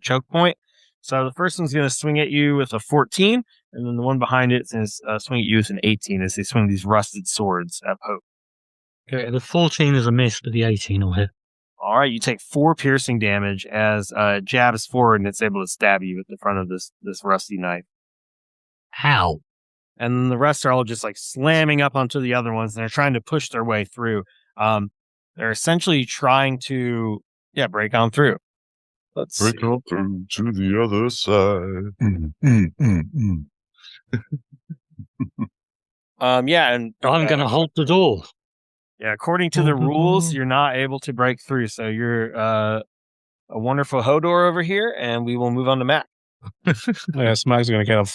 choke point. So the first one's going to swing at you with a 14, and then the one behind it is swing at you with an 18 as they swing these rusted swords at Poke. Okay, the 14 is a miss, but the 18 will hit. All right, you take 4 piercing damage as jabs forward and it's able to stab you at the front of this rusty knife. How? And then the rest are all just like slamming up onto the other ones, and they're trying to push their way through. They're essentially trying to break on through. Let's break on through to the other side. And I'm going to hold the door. Yeah, according to the rules, you're not able to break through. So you're a wonderful Hodor over here, and we will move on to Mac. Yeah, so Mac's going to kind of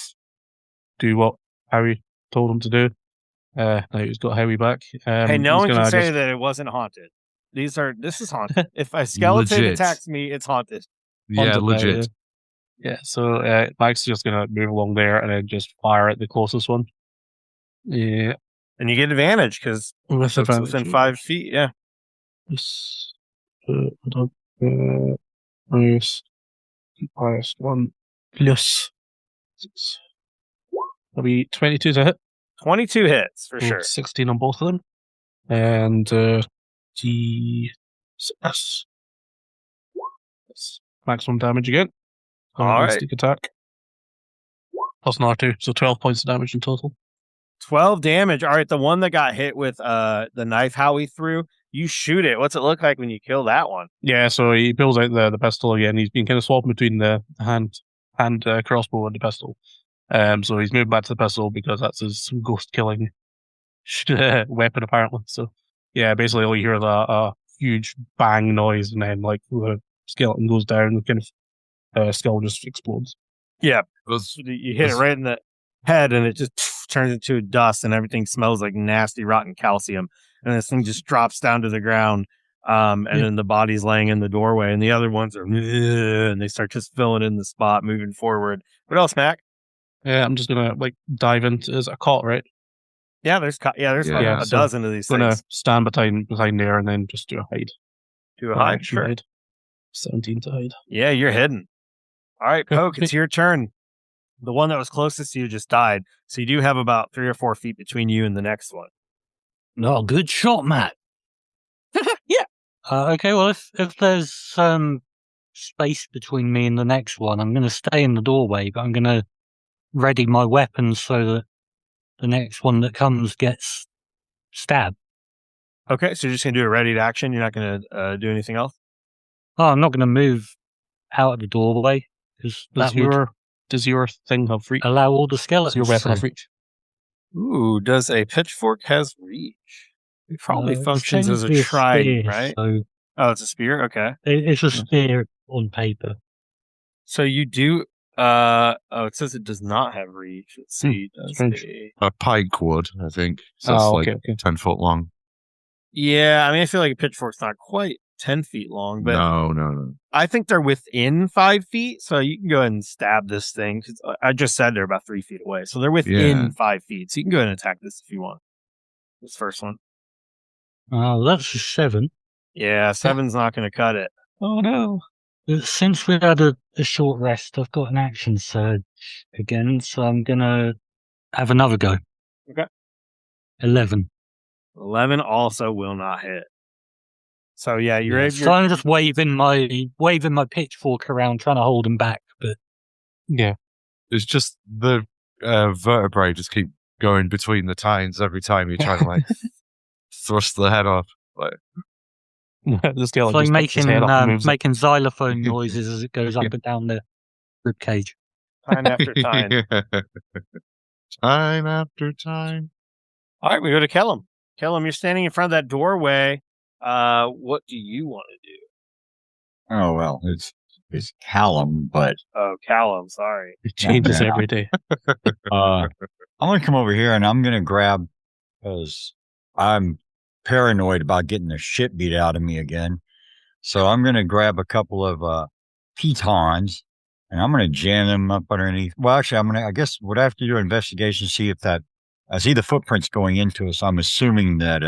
do what Howie told him to do. Now he's got Howie back. Hey, no one can say that it wasn't haunted. This is haunted. If a skeleton attacks me, it's haunted. Yeah, haunted legit. Yeah, so Mac's just going to move along there and then just fire at the closest one. Yeah. And you get advantage because it's within 5 feet, yeah. Minus 1 plus 6. That'll be 22 to hit. 22 hits, for sure. 16 on both of them. And D6. That's maximum damage again. All right. Sneak attack. Plus an R2, so 12 points of damage in total. 12 damage. All right, the one that got hit with the knife Howie threw, you shoot it. What's it look like when you kill that one? Yeah, so he pulls out the pistol again. He's been kind of swapping between the hand crossbow and the pistol. So he's moved back to the pistol because that's his ghost killing weapon apparently. So yeah, basically all you hear is a huge bang noise, and then like the skeleton goes down, the kind of skull just explodes. Yeah, you hit it right in the head, and it just turns into dust, and everything smells like nasty, rotten calcium. And this thing just drops down to the ground, then the body's laying in the doorway, and the other ones are, and they start just filling in the spot, moving forward. What else, Mac? Yeah, I'm just gonna dive into. Is it a cot, right? Yeah, there's like a dozen of these things. I'm gonna stand behind there and then just do a hide. Do a hide, sure. Hide. 17 to hide. Yeah, you're hidden. All right, Poke, it's your turn. The one that was closest to you just died, so you do have about 3 or 4 feet between you and the next one. No, good shot, Matt. Yeah. Okay, well, if there's space between me and the next one, I'm going to stay in the doorway, but I'm going to ready my weapons so that the next one that comes gets stabbed. Okay, so you're just going to do a ready to action. You're not going to do anything else? Oh, I'm not going to move out of the doorway because that would Does your thing have reach? allow all the Does skeletons. your weapon have reach? Ooh, does a pitchfork has reach? It probably It's functions as a technically trident, spear, right? So Oh, it's a spear? Okay. it's a spear on paper. So you do it says it does not have reach. Let's see. Does strange. A pike would, I think. So it's okay, like okay. 10 foot long. Yeah, I mean I feel like a pitchfork's not quite 10 feet long, but No. I think they're within 5 feet, so you can go ahead and stab this thing. 'Cause I just said they're about 3 feet away, so they're within Yeah. 5 feet. So you can go ahead and attack this if you want. This first one. That's a 7. Yeah, 7's not going to cut it. Oh no. Since we had a short rest, I've got an action surge again, so I'm going to have another go. Okay. 11. 11 also will not hit. So yeah, So I'm just waving my pitchfork around, trying to hold him back. But Yeah. It's just the vertebrae just keep going between the tines every time you try to like thrust the head off. Like, The skeleton it's like just picks his head up and moves it. making xylophone noises as it goes up and down the rib cage. time after time. Time after time. All right, we go to Kellum. Kellum, you're standing in front of that doorway. What do you want to do? Oh well, it's Callum, but Oh, Callum, sorry. It changes Yeah. every day. I'm gonna come over here and I'm gonna grab, because I'm paranoid about getting the shit beat out of me again. So I'm gonna grab a couple of pitons and I'm gonna jam them up underneath. Well, actually, I guess would I have to do an investigation to see if that I see the footprints going into us. I'm assuming that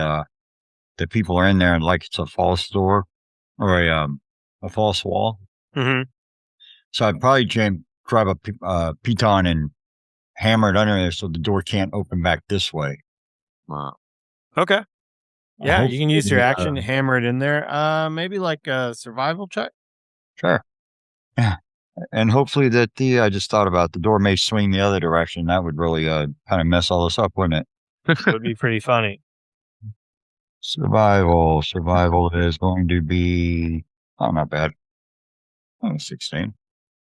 the people are in there and like it's a false door or a false wall. Mm-hmm. So I'd probably grab a piton and hammer it under there so the door can't open back this way. Wow. Okay. Yeah, you can use your Hopefully, action to hammer it in there. Maybe like a survival check. Sure. Yeah. And hopefully I just thought about the door may swing the other direction. That would really kind of mess all this up, wouldn't it? It would be pretty funny. Survival is going to be, not bad. 16.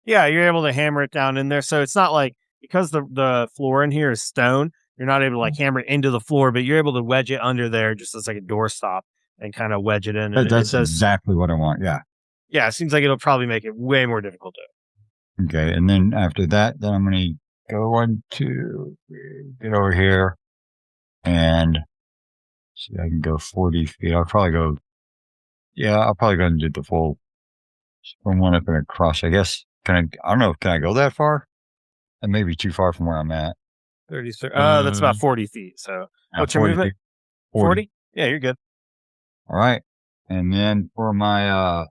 Yeah, you're able to hammer it down in there. So it's not like, because the floor in here is stone, you're not able to like hammer it into the floor, but you're able to wedge it under there just as like a doorstop and kind of wedge it in. And That's exactly what I want. Yeah. Yeah, it seems like it'll probably make it way more difficult to. Okay. And then after that, then I'm going to go 1, 2, 3, get over here and see, I can go 40 feet. I'll probably go and do the full from one up and across. I guess, I don't know. Can I go that far? That may be too far from where I'm at. 30, that's about 40 feet. So what's your 40 movement? feet. 40. Yeah, you're good. All right. And then for my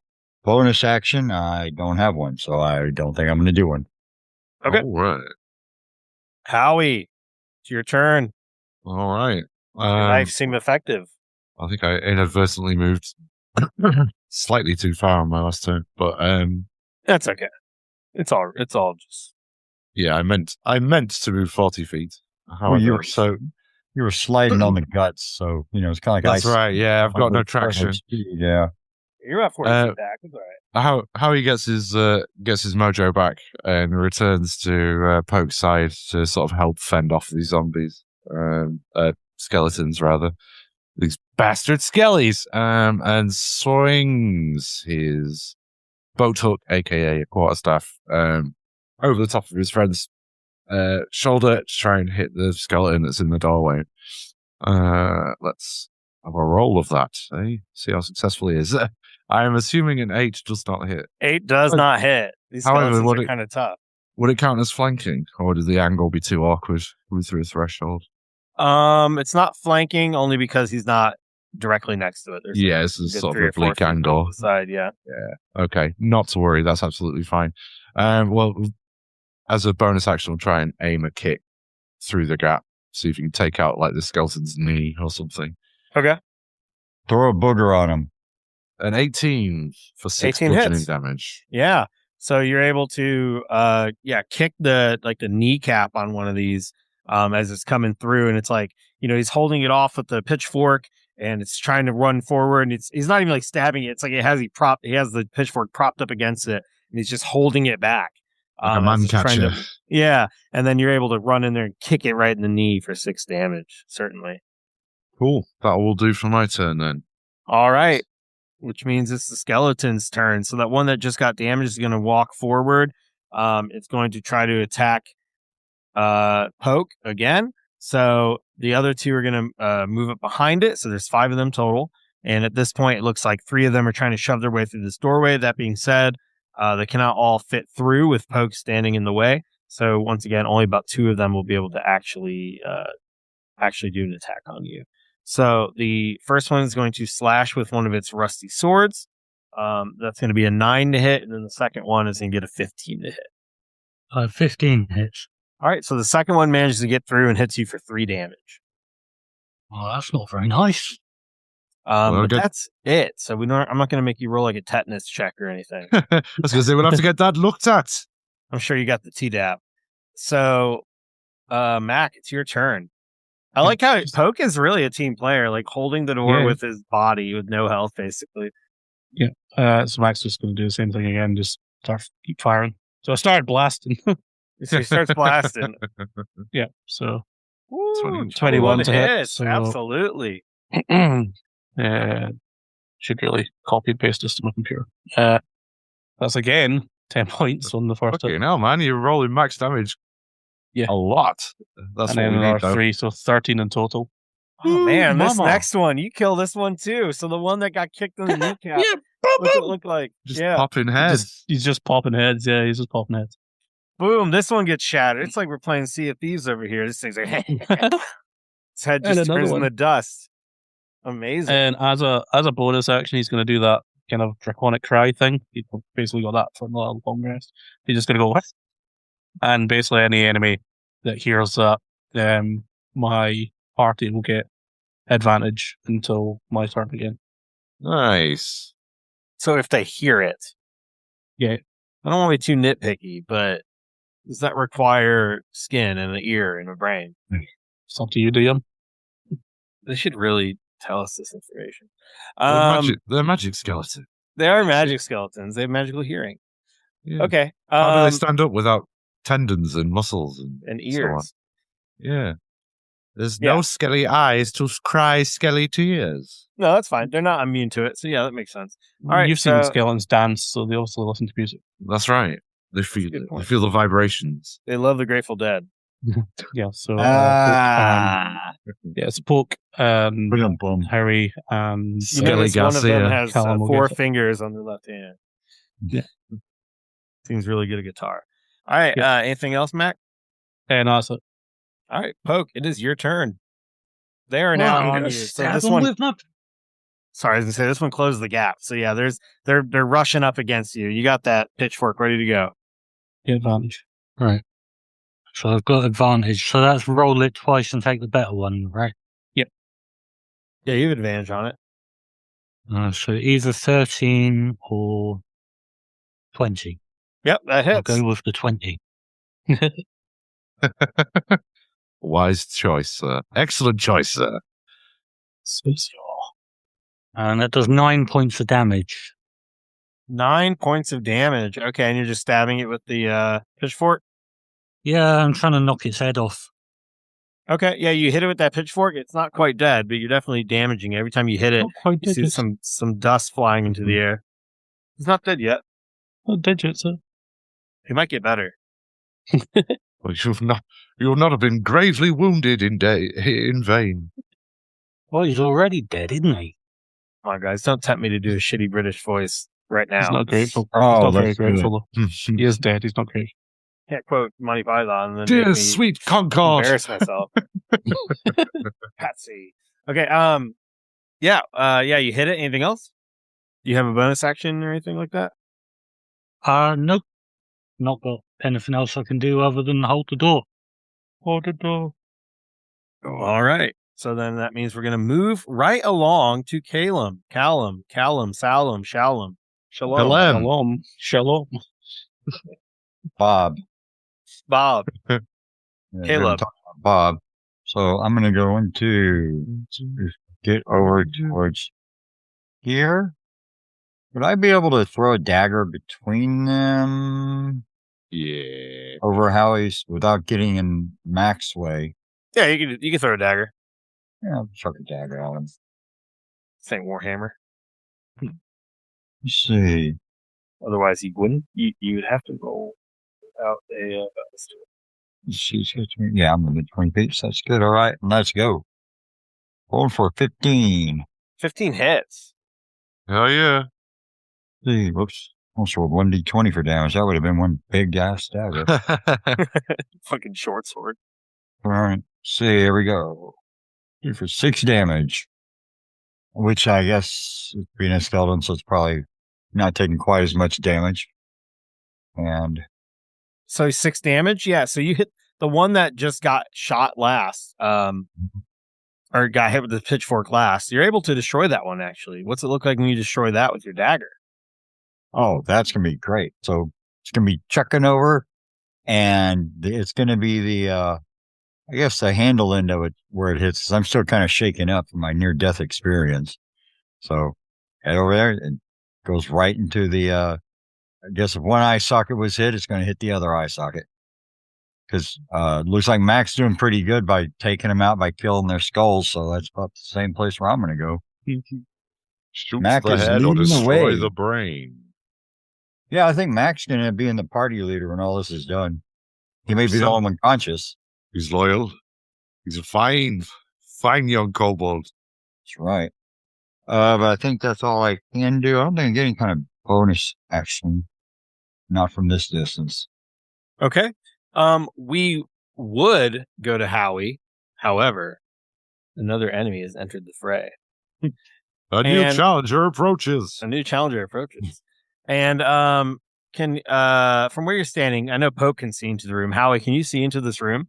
bonus action, I don't have one, so I don't think I'm going to do one. Okay. All right. Howie, it's your turn. All right. Your knife seemed effective. I think I inadvertently moved slightly too far on my last turn, but That's okay. It's all just. yeah, I meant to move 40 feet. However, You were sliding on the guts, so it's kind of like that's ice. right. Yeah, I've got no With traction. speed, yeah. You're about 40 feet back. It's all right. How he gets his mojo back and returns to Poke's side to sort of help fend off these zombies, skeletons rather, these bastard skellies, and swings his boat hook, aka a quarterstaff, over the top of his friend's shoulder to try and hit the skeleton that's in the doorway. Let's have a roll of that. See how successful he is. I am assuming an 8 does not hit. 8 does not hit. These However, skeletons are kind of tough. Would it count as flanking, or did the angle be too awkward coming through a threshold? It's not flanking only because he's not directly next to it. There's This is sort of a 3 or 4 bleak feet angle. off the side, yeah. Yeah. Okay. Not to worry. That's absolutely fine. Well, as a bonus action, we'll try and aim a kick through the gap. See if you can take out like the skeleton's knee or something. Okay. Throw a booger on him. An 18 for 6 18 bludgeoning hits. damage. Yeah. So you're able to kick the kneecap on one of these as it's coming through, and it's like, he's holding it off with the pitchfork and it's trying to run forward, and he's not even like stabbing it. It's like he has the pitchfork propped up against it and he's just holding it back. Like a man catcher. Yeah, and then you're able to run in there and kick it right in the knee for 6 damage, certainly. Cool. That will do for my turn then. All right. Which means it's the skeleton's turn. So that one that just got damaged is going to walk forward. It's going to try to attack Poke again. So the other 2 are going to move up behind it. So there's 5 of them total. And at this point, it looks like 3 of them are trying to shove their way through this doorway. That being said, they cannot all fit through with Poke standing in the way. So once again, only about 2 of them will be able to actually do an attack on you. So the first one is going to slash with one of its rusty swords. That's going to be a 9 to hit, and then the second one is going to get a 15 to hit. 15 hits. All right, so the second one manages to get through and hits you for 3 damage. Oh, that's not very nice. But that's it. So I'm not going to make you roll like a tetanus check or anything. I was going to say, we'll have to get that looked at. I'm sure you got the Tdap. So, Mac, it's your turn. I like how Poke is really a team player, like holding the door with his body with no health, basically. Yeah. So Mac's just going to do the same thing again, just keep firing. So I started blasting. So he starts blasting. Yeah. So Woo, 21 to hit. hits. So, absolutely. Should really copy and paste this to my computer. That's again 10 points on the first hit. Okay, now, man, you're rolling max damage. Yeah. A lot. That's And what then we need, another though. 3, so 13 in total. Oh, man, this mama. next one, you kill this one too. So the one that got kicked in the kneecap, what's it look like? Just popping heads. He's just popping heads. Yeah, he's just popping heads. Boom, this one gets shattered. It's like we're playing Sea of Thieves over here. This thing's like, its head just turns into dust. Amazing. And as a bonus action, he's going to do that kind of draconic cry thing. He basically got that from the long rest. He's just going to go, what? And basically any enemy that hears that, my party will get advantage until my turn again. Nice. So if they hear it. Yeah. I don't want to be too nitpicky, but does that require skin and an ear and a brain? It's up to you, DM. They should really tell us this information. They're magic skeleton. They are magic skeletons. They have magical hearing. Yeah. Okay. How do they stand up without tendons and muscles and ears? So on? Yeah. There's no skelly eyes to cry skelly tears. No, that's fine. They're not immune to it. So yeah, that makes sense. All right. You've seen skeletons dance, so they also listen to music. That's right. They feel it. They feel the vibrations. They love the Grateful Dead. Yeah, so it's Poke, Harry, and Skelly Garcia. One of them has Callum 4 fingers on their left hand. Yeah. Seems really good at guitar. All right. Anything else, Mac? And also, all right, Poke, it is your turn. They are now on you. So this one, sorry, I was gonna say this one closed the gap. So yeah, they're rushing up against you. You got that pitchfork ready to go. Get advantage. Right. So I've got advantage. So that's roll it twice and take the better one, right? Yep. Yeah, you have advantage on it. So either 13 or 20. Yep, that hits. I'll go with the 20. Wise choice, sir. Excellent choice, sir. And that does 9 points of damage. 9 points of damage. Okay, and you're just stabbing it with the pitchfork? Yeah, I'm trying to knock its head off. Okay, yeah, you hit it with that pitchfork. It's not quite dead, but you're definitely damaging it. Every time you hit it, you see some dust flying into the air. It's not dead yet. Not dead yet, sir. He might get better. Well, you'll not have been gravely wounded in vain. Well, he's already dead, isn't he? Come on, guys, don't tempt me to do a shitty British voice right now. He's not grateful. Oh, he's not that's very grateful. He is dead. He's not grateful. Can't quote Monty Python and then Dear make me sweet Concord. embarrass myself. Patsy. Okay. Yeah. You hit it. Anything else? Do you have a bonus action or anything like that? Nope. Not got anything else I can do other than hold the door. Hold the door. All right. So then that means we're going to move right along to Callum, Salem, Shalom. Shalom. Shalom. Bob. Bob. Yeah, Caleb. we haven't talked about Bob. So I'm going to go into get over towards here. Would I be able to throw a dagger between them Yeah. over Howie's without getting in Mac's way? Yeah, you can throw a dagger. Yeah, I'll chuck a dagger at him. This ain't Warhammer. Let's see. Otherwise, you wouldn't. You'd have to roll without a. Yeah, I'm in the 20 feet. So that's good. All right, let's go. Rolling for 15. 15 hits. Hell yeah. See, whoops. Almost rolled 1d20 for damage. That would have been one big ass dagger. Fucking short sword. All right. See, here we go. Here for 6 damage. Which I guess is being a skeleton, so it's probably not taking quite as much damage. And So 6 damage? Yeah, so you hit the one that just got shot last. Or got hit with the pitchfork last. You're able to destroy that one, actually. What's it look like when you destroy that with your dagger? oh, that's gonna be great. So it's gonna be chucking over, and it's gonna be the I guess the handle end of it where it hits. I'm still kind of shaken up from my near death experience. So head over there and goes right into the I guess if one eye socket was hit, it's gonna hit the other eye socket. Because it looks like Mac's doing pretty good by taking them out by killing their skulls, so that's about the same place where I'm gonna go. Shoots Mac the is head or leading the destroy way. the brain. Yeah, I think Mac's gonna be in the party leader when all this is done. He may be the only one conscious. He's loyal. He's a fine young kobold. That's right. But I think that's all I can do. I don't think I'm getting kind of bonus action. Not from this distance. Okay. We would go to Howie. However, another enemy has entered the fray. A new And- challenger approaches. A new challenger approaches. And can from where you're standing, I know Poke can see into the room. Howie, can you see into this room?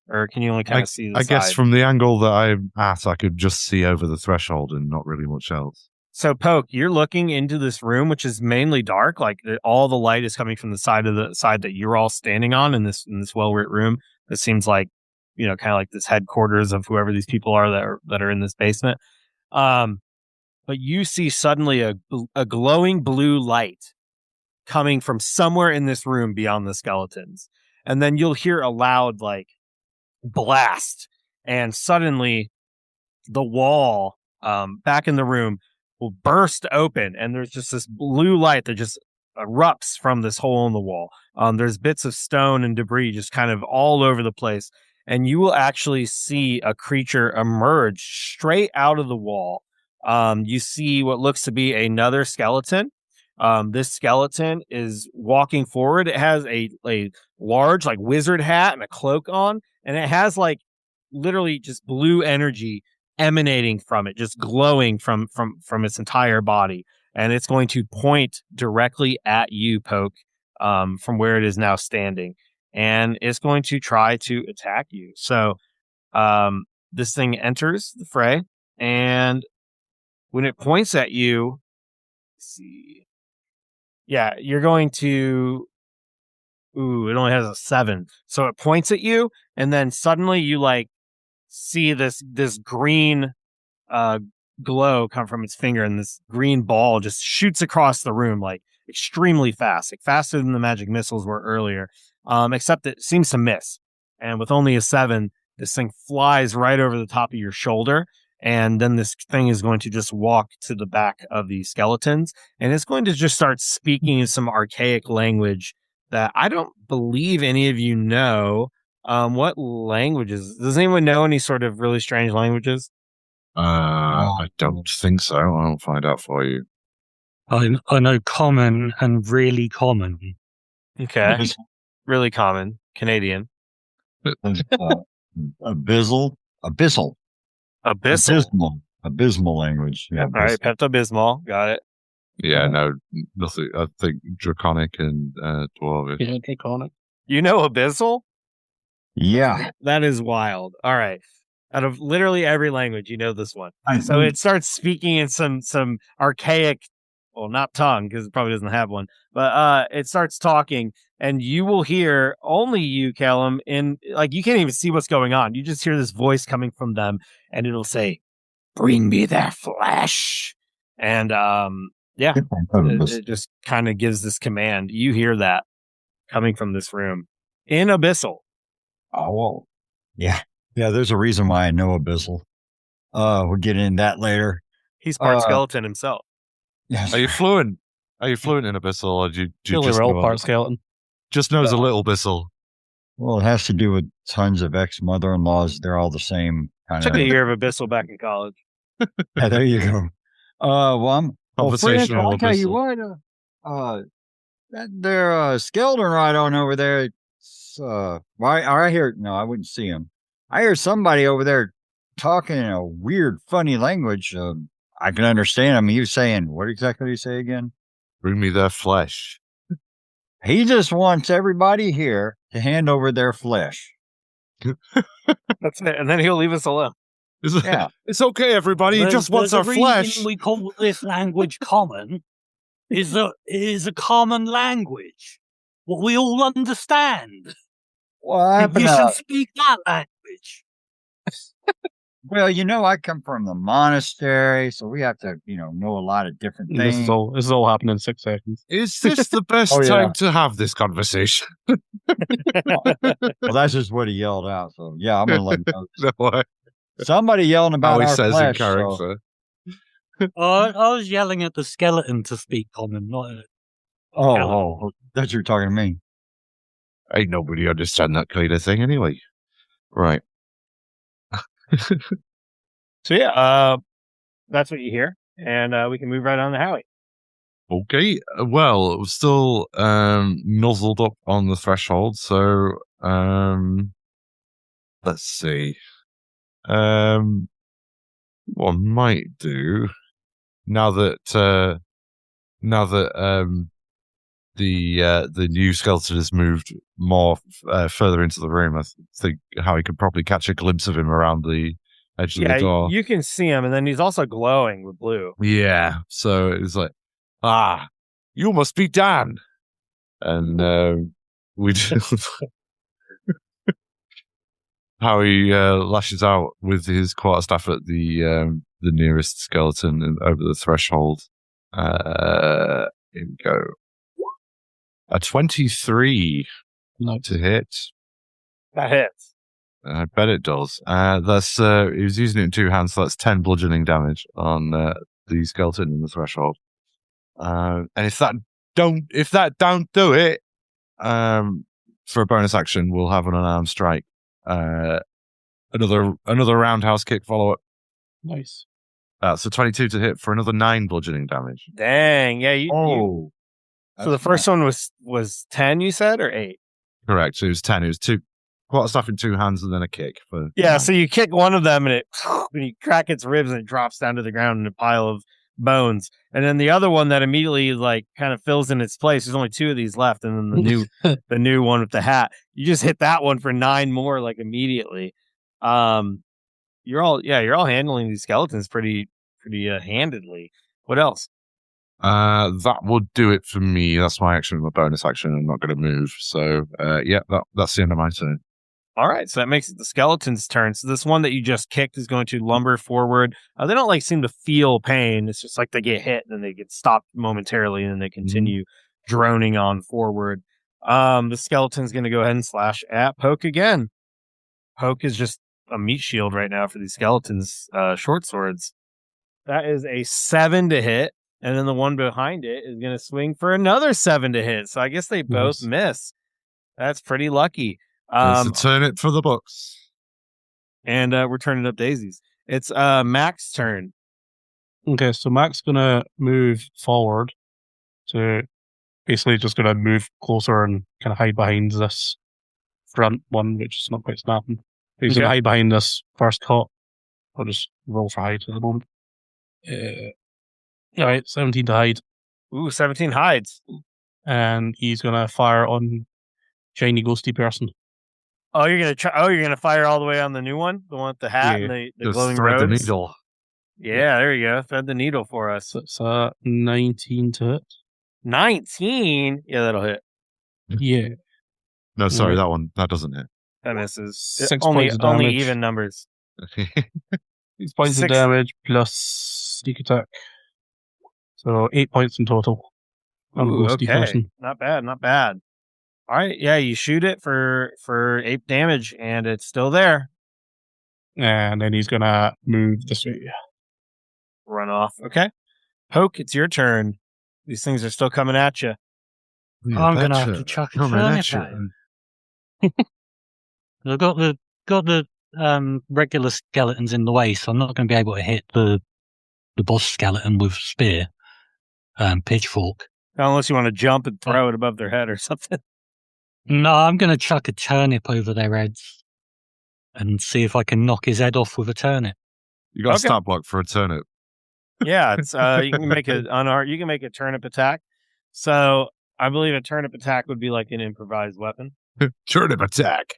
Or can you only kind of see the I guess side? from the angle that I'm at, I could just see over the threshold and not really much else. So, Poke, you're looking into this room, which is mainly dark. Like all the light is coming from the side that you're all standing on in this well-lit room. That seems like, kind of like this headquarters of whoever these people are that are in this basement. But you see suddenly a glowing blue light coming from somewhere in this room beyond the skeletons, and then you'll hear a loud blast, and suddenly the wall back in the room will burst open, and there's just this blue light that just erupts from this hole in the wall. There's bits of stone and debris just kind of all over the place, and you will actually see a creature emerge straight out of the wall. You see what looks to be another skeleton. This skeleton is walking forward. It has a large wizard hat and a cloak on, and it has literally just blue energy emanating from it, just glowing from its entire body, and it's going to point directly at you, Poke, from where it is now standing, and it's going to try to attack you. So this thing enters the fray, and when it points at you, let's see, yeah, you're going to ooh, it only has a 7, so it points at you, and then suddenly you see this green glow come from its finger, and this green ball just shoots across the room extremely fast, faster than the magic missiles were earlier, except it seems to miss. And with only a 7, this thing flies right over the top of your shoulder, and then this thing is going to just walk to the back of the skeletons, and it's going to just start speaking in some archaic language that I don't believe any of you know. What languages? Does anyone know any sort of really strange languages? I don't think so. I'll find out for you. I know common and really common. Okay. Really common. Canadian. Abyssal. Abysmal language. Yeah. All right. Pepto-Bismol. Got it. Yeah, no, nothing. I think Draconic and Dwarvish. Yeah, Draconic. You know Abyssal? Yeah. That is wild. All right. Out of literally every language, you know this one. I- So it starts speaking in some archaic, well, not tongue because it probably doesn't have one, but it starts talking, and you will hear only you, Callum, in like you can't even see what's going on. You just hear this voice coming from them, and it'll say, "Bring me their flesh," and yeah, it just kind of gives this command. You hear that coming from this room in Abyssal. Oh, well, yeah. Yeah, there's a reason why I know Abyssal. We'll get into that later. He's part skeleton himself. Yes. Are you fluent? Are you fluent in Abyssal, or do you Billy just Roll know part skeleton. just knows a little Abyssal? Well, it has to do with tons of ex-mother-in-laws. They're all the same kind Took of. a year of Abyssal back in college. Yeah, there you go. Well, French, I Conversational tell you Abyssal. what, they're skeleton right on over there. It's, I hear, no, I wouldn't see him. I hear somebody over there talking in a weird, funny language. I can understand him. He was saying, what exactly did he say again? Bring me their flesh. He just wants everybody here to hand over their flesh. That's it. And then he'll leave us alone. Yeah. It's okay, everybody. He just wants our the flesh. reason we call this language common is that it is a common language, what we all understand. Well, And you should speak that language. well, I come from the monastery, so we have to, know a lot of different And this things. is all happening in 6 seconds. Is this the best Oh, yeah. time to have this conversation? Well, that's just what he yelled out. So, yeah, I'm going to let him know. No way. Somebody yelling about How he our says in flesh. So, character. I was yelling at the skeleton to speak common, not at that's you're talking to me. Ain't nobody understand that kind of thing anyway. Right. So yeah, that's what you hear, and we can move right on to Howie. Okay. Well, we're still nuzzled up on the threshold, so let's see. What I might do now that the new skeleton has moved more further into the room, I think Howie could probably catch a glimpse of him around the edge of the door. You can see him, and then he's also glowing with blue. Yeah, so it's like, you must be Dan, and we Howie lashes out with his quarterstaff at the nearest skeleton and over the threshold. Here we go. A 23 to hit. That hits. I bet it does. That's he was using it in 2 hands, so that's 10 bludgeoning damage on the skeleton in the threshold. And if that don't do it, for a bonus action, we'll have an unarmed strike. Another roundhouse kick follow up. Nice. So 22 to hit for another 9 bludgeoning damage. Dang, yeah. So the first one was 10, you said, or 8? Correct. So it was 10. It was 2 quarterstaff in 2 hands and then a kick. Yeah. So you kick one of them, and when you crack its ribs, and it drops down to the ground in a pile of bones. And then the other one that immediately kind of fills in its place. There's only 2 of these left, and then the new one with the hat. You just hit that one for 9 more immediately. You're all handling these skeletons pretty handedly. What else? That would do it for me. That's my action, my bonus action. I'm not going to move. So that's the end of my turn. All right, so that makes it the skeleton's turn. So this one that you just kicked is going to lumber forward. They don't seem to feel pain. It's just they get hit and then they get stopped momentarily and then they continue droning on forward. The skeleton's going to go ahead and slash at Poke again. Poke is just a meat shield right now for these skeletons' short swords. That is a 7 to hit, and then the one behind it is going to swing for another 7 to hit. So I guess they both miss. That's pretty lucky. It's a turn it for the books. And we're turning up daisies. It's Mac's turn. Okay, so Mac's gonna move forward to basically just gonna move closer and kind of hide behind this front one, which is not quite snapping. He's gonna hide behind this first cop. I'll just roll for hide at the moment. Yeah, right, 17 to hide. Ooh, 17 hides. And he's gonna fire on shiny ghosty person. Oh, you're gonna try. Oh, you're gonna fire all the way on the new one, the one with the hat Yeah. and the Just glowing thread the roads. needle. Yeah, there you go. Thread the needle for us. So it's 19 to hit. 19. Yeah, that'll hit. Yeah. No, sorry, Right. that doesn't hit. That misses. 6 Only points of only damage. even numbers. 6 points of Six- damage plus sneak attack. So 8 points in total. On Ooh, ghosty okay. person. Not bad. Not bad. All right. Yeah, you shoot it for 8 damage, and it's still there. And then he's gonna move this way. Run off. Okay. Poke, it's your turn. These things are still coming at you. I'm going to have to chuck a turnip at him. I've got the regular skeletons in the way, so I'm not going to be able to hit the boss skeleton with spear, pitchfork. Unless you want to jump and throw it above their head or something. No, I'm going to chuck a turnip over their heads and see if I can knock his head off with a turnip. You got a Okay. stat block for a turnip. Yeah, it's you can make you can make a turnip attack. So I believe a turnip attack would be like an improvised weapon. Turnip attack.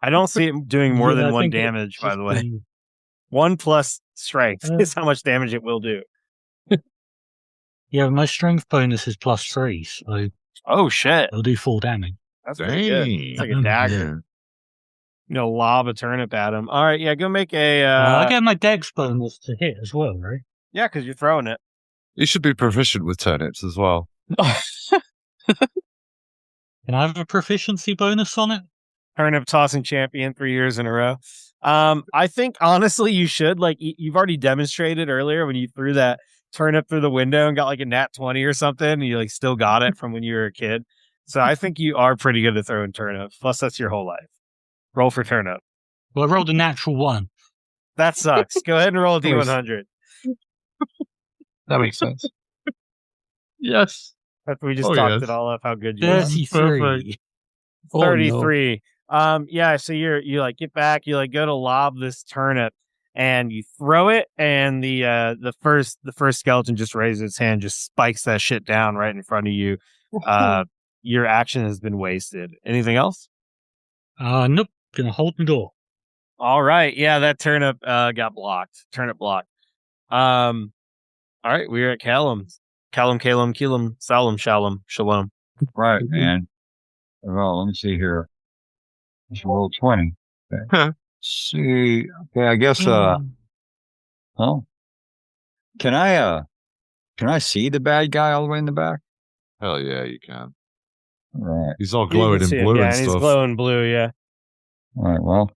I don't see it doing more Yeah, than I 1 think damage, by just the way. be- 1 plus strength Uh. is how much damage it will do. Yeah, my strength bonus is +3, so Oh shit. it'll do 4 damage. That's pretty good. It's like a dagger. You know, lob a turnip at him. All right, yeah, go make a I get my dex bonus to hit as well, right? yeah, because you're throwing it. You should be proficient with turnips as well. Can I have a proficiency bonus on it? Turnip tossing champion 3 years in a row. I think honestly you should. Like you've already demonstrated earlier when you threw that turnip through the window and got like a nat 20 or something, and you like still got it from when you were a kid. So I think you are pretty good at throwing turnips. Plus that's your whole life. Roll for turnip. Well, I rolled a natural 1. That sucks. Go ahead and roll a D100. That makes sense. Yes. We just Oh, talked yes. it all up how good you are. 33. Oh, no. 33. Yeah, so you like get back, you like go to lob this turnip and you throw it, and the first skeleton just raises its hand, just spikes that shit down right in front of you. Your action has been wasted. Anything else? Nope. Gonna hold the door. All right. Yeah, that turnip got blocked. Turnip blocked. All right, we're at Callum's. Callum, Salem, Shalom. Right, man. Well, let me see here. Let's roll 20. Okay. Huh. See. Okay, I guess, oh. Can I see the bad guy all the way in the back? Hell yeah, you can. All right. He's all You glowing can see in him, blue yeah, and and he's stuff. glowing blue, yeah. All right,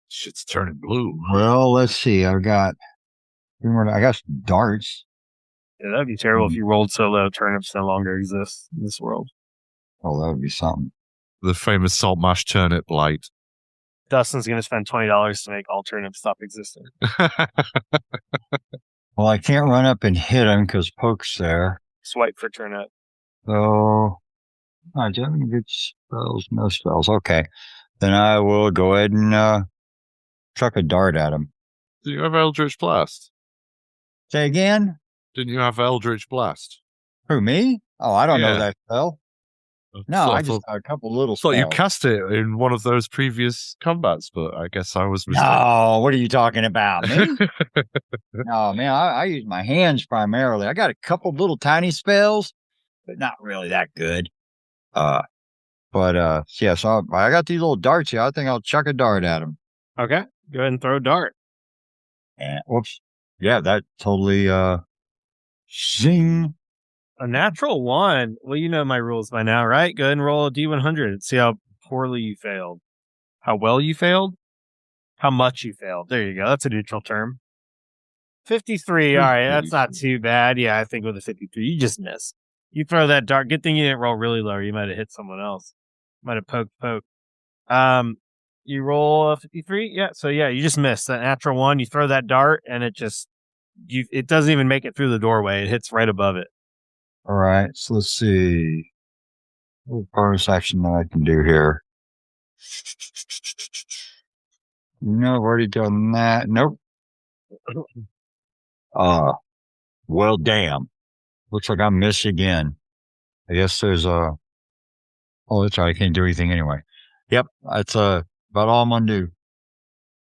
Shit's turning blue. well, let's see. I got darts. Yeah, that'd be terrible if you rolled so low. Turnips no longer exist in this world. Oh, that would be something. The famous Saltmarsh turnip light. Dustin's going to spend $20 to make all turnips stop existing. Well, I can't run up and hit him because Poke's there. Swipe for turnip. So, I do have any good spells? No spells. Okay. Then I will go ahead and chuck a dart at him. Do you have Eldritch Blast? Say again? Didn't you have Eldritch Blast? Who, me? Oh, I don't know Yeah. that spell. No, So I just got a couple little thought spells. you cast it in one of those previous combats, but I guess I was mistaken. No, what are you talking about? Me? No, man, I use my hands primarily. I got a couple little tiny spells, but not really that good. Yeah, so I got these little darts here. I think I'll chuck a dart at him. Okay. Go ahead and throw a dart. And whoops. Yeah, that totally zing. A natural 1. Well, you know my rules by now, right? Go ahead and roll a D100. See how poorly you failed. How well you failed? How much you failed. There you go. That's a neutral term. 53. All right. That's not too bad. Yeah, I think with a 53, you just missed. You throw that dart. Good thing you didn't roll really low. Or you might have hit someone else. Might have poked. You roll a 53. Yeah. So yeah, you just missed that natural 1. You throw that dart and it doesn't even make it through the doorway. It hits right above it. All right, so let's see. What bonus action that I can do here? No, I've already done that. Nope. Well, damn. Looks like I missed again. I guess there's oh, that's right. I can't do anything anyway. Yep, that's about all I'm gonna do.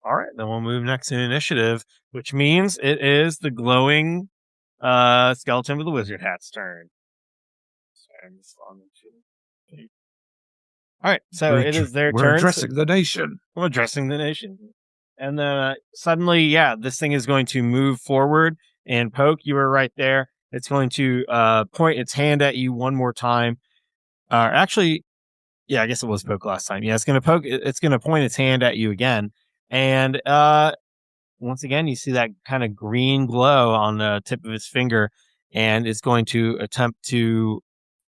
All right, then we'll move next in initiative, which means it is the glowing skeleton with the wizard hat's turn. All right, so it is their We're turn. addressing the nation. I'm addressing the nation. And then suddenly, yeah, this thing is going to move forward and poke. You were right there. It's going to point its hand at you one more time. Actually, yeah, I guess it was poke last time. Yeah, it's going to poke. It's going to point its hand at you again. And once again, you see that kind of green glow on the tip of its finger. And it's going to attempt to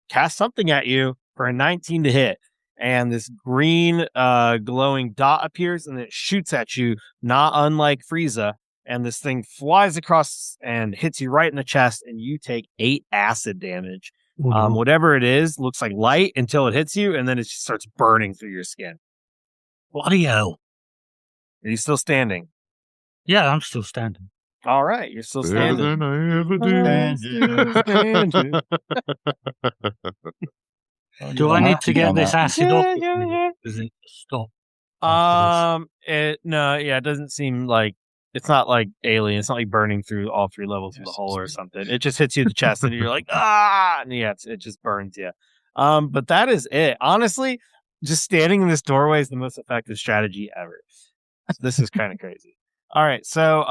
cast something at you for a 19 to hit. And this green glowing dot appears and it shoots at you, not unlike Frieza. And this thing flies across and hits you right in the chest, and you take 8 acid damage. Whatever it is looks like light until it hits you, and then it just starts burning through your skin. Bloody hell. Are you still standing? Yeah, I'm still standing. All right, you're still Better standing. than I ever did. Do I need to get this acid off? Does it stop? It doesn't seem like it's not like alien. It's not like burning through all 3 levels of the hull or something. It just hits you in the chest and you're like, and yeah, it just burns you. But that is it. Honestly, just standing in this doorway is the most effective strategy ever. This is kind of crazy. All right, so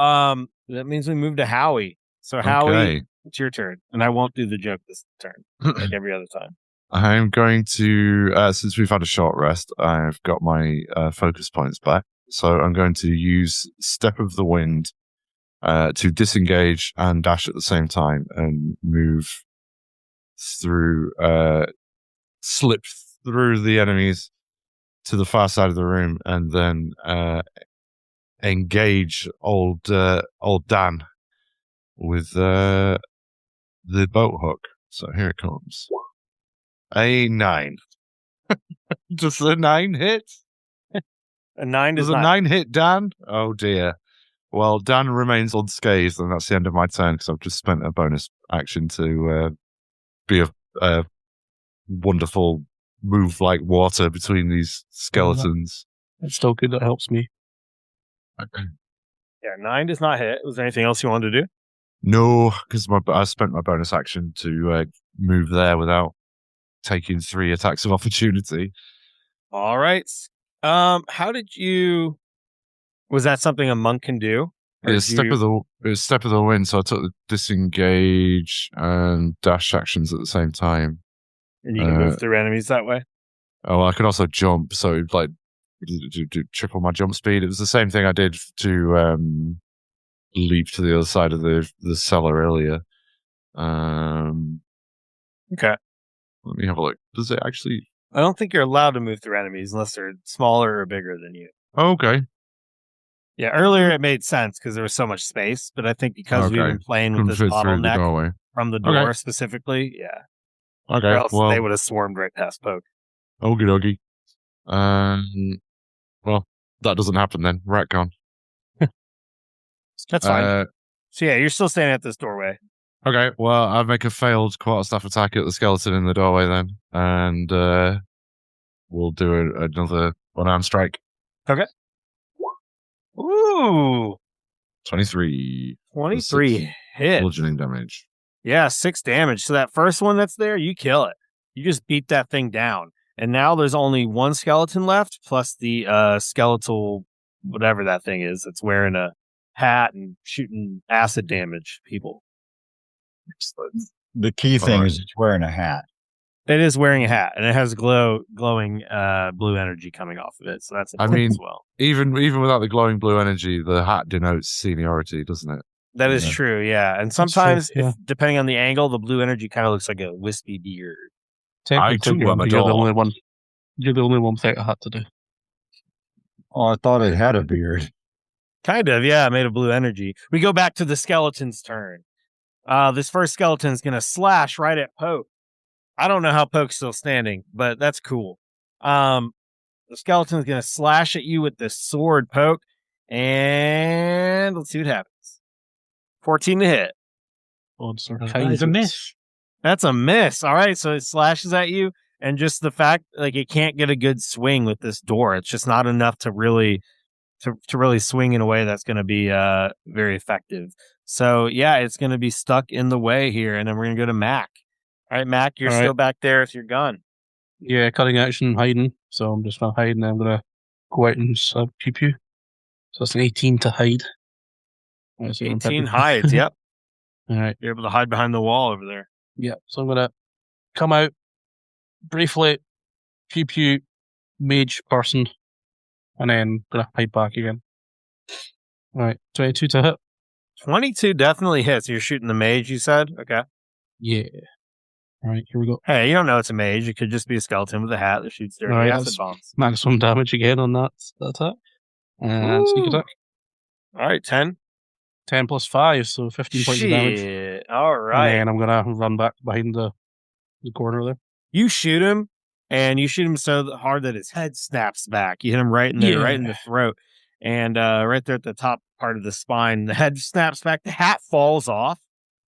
that means we move to Howie. So Howie, it's your turn, and I won't do the joke this turn like every other time. I'm going to, since we've had a short rest, I've got my focus points back. So I'm going to use Step of the Wind to disengage and dash at the same time and move through, slip through the enemies to the far side of the room and then engage old Dan with the boat hook. So here it comes. A 9. Does a 9 hit? A 9 Does does a not. 9 hit Dan? Oh dear. Well, Dan remains unscathed, and that's the end of my turn because I've just spent a bonus action to be a wonderful move like water between these skeletons. It's still good. That helps me. Okay. Yeah, 9 does not hit. Was there anything else you wanted to do? No, because I spent my bonus action to move there without taking 3 attacks of opportunity. All right. How did you? Was that something a monk can do? It was Step of the Wind, so I took the disengage and dash actions at the same time. And you can move through enemies that way? Oh, I could also jump, so it'd like do triple my jump speed. It was the same thing I did to leap to the other side of the cellar earlier. Okay. Let me have a look. Does it actually? I don't think you're allowed to move through enemies unless they're smaller or bigger than you. Okay. Yeah, earlier it made sense because there was so much space, but I think because we've been playing with this bottleneck from the door specifically, yeah. Okay. Or else well, they would have swarmed right past Poke. Okie dokie. Well, that doesn't happen then. Retcon. That's fine. So yeah, you're still standing at this doorway. Okay, well, I'll make a failed quarterstaff attack at the skeleton in the doorway then, and we'll do another one-arm strike. Okay. Ooh. 23. 23 hit. Bludgeoning damage. Yeah, 6 damage. So that first one that's there, you kill it. You just beat that thing down. And now there's only 1 skeleton left, plus the skeletal, whatever that thing is, that's wearing a hat and shooting acid damage people. The key thing is it's wearing a hat. It is wearing a hat, and it has glowing blue energy coming off of it. So that's important as well. Even without the glowing blue energy, the hat denotes seniority, doesn't it? That is true, yeah. And sometimes, depending on the angle, the blue energy kind of looks like a wispy beard. I too am a You're the dog. only one. You're the only one without a hat today. Oh, I thought it had a beard. Kind of, yeah, made of blue energy. We go back to the skeleton's turn. This first skeleton is going to slash right at Poke. I don't know how Poke's still standing, but that's cool. The skeleton is going to slash at you with the sword, Poke, and let's see what happens. 14 to hit. Oh, sorry. That is a miss. That's a miss. All right, so it slashes at you, and just the fact like it can't get a good swing with this door. It's just not enough to really to really swing in a way that's going to be very effective. So yeah, it's going to be stuck in the way here, and then we're going to go to Mac. All right, Mac, you're All right. still back there with your gun. Yeah, cutting action, hiding. So I'm just going to hide, and I'm going to go out and pew pew. So it's an 18 to hide. 18 hides, yep. All right. You're able to hide behind the wall over there. Yeah, so I'm going to come out briefly, pew pew, mage person, and then going to hide back again. All right, 22 to hit. 22 definitely hits. You're shooting the mage, you said? Okay. Yeah. All right, here we go. Hey, you don't know it's a mage. It could just be a skeleton with a hat that shoots dirty All right, acid that's bombs. maximum damage again on that attack. And sneak attack. All right, 10. 10 plus 5, so 15 points of damage. Shit. All right. And then I'm going to run back behind the corner there. You shoot him, and you shoot him so hard that his head snaps back. You hit him right in there, right in the throat, and right there at the top part of the spine. The head snaps back. The hat falls off.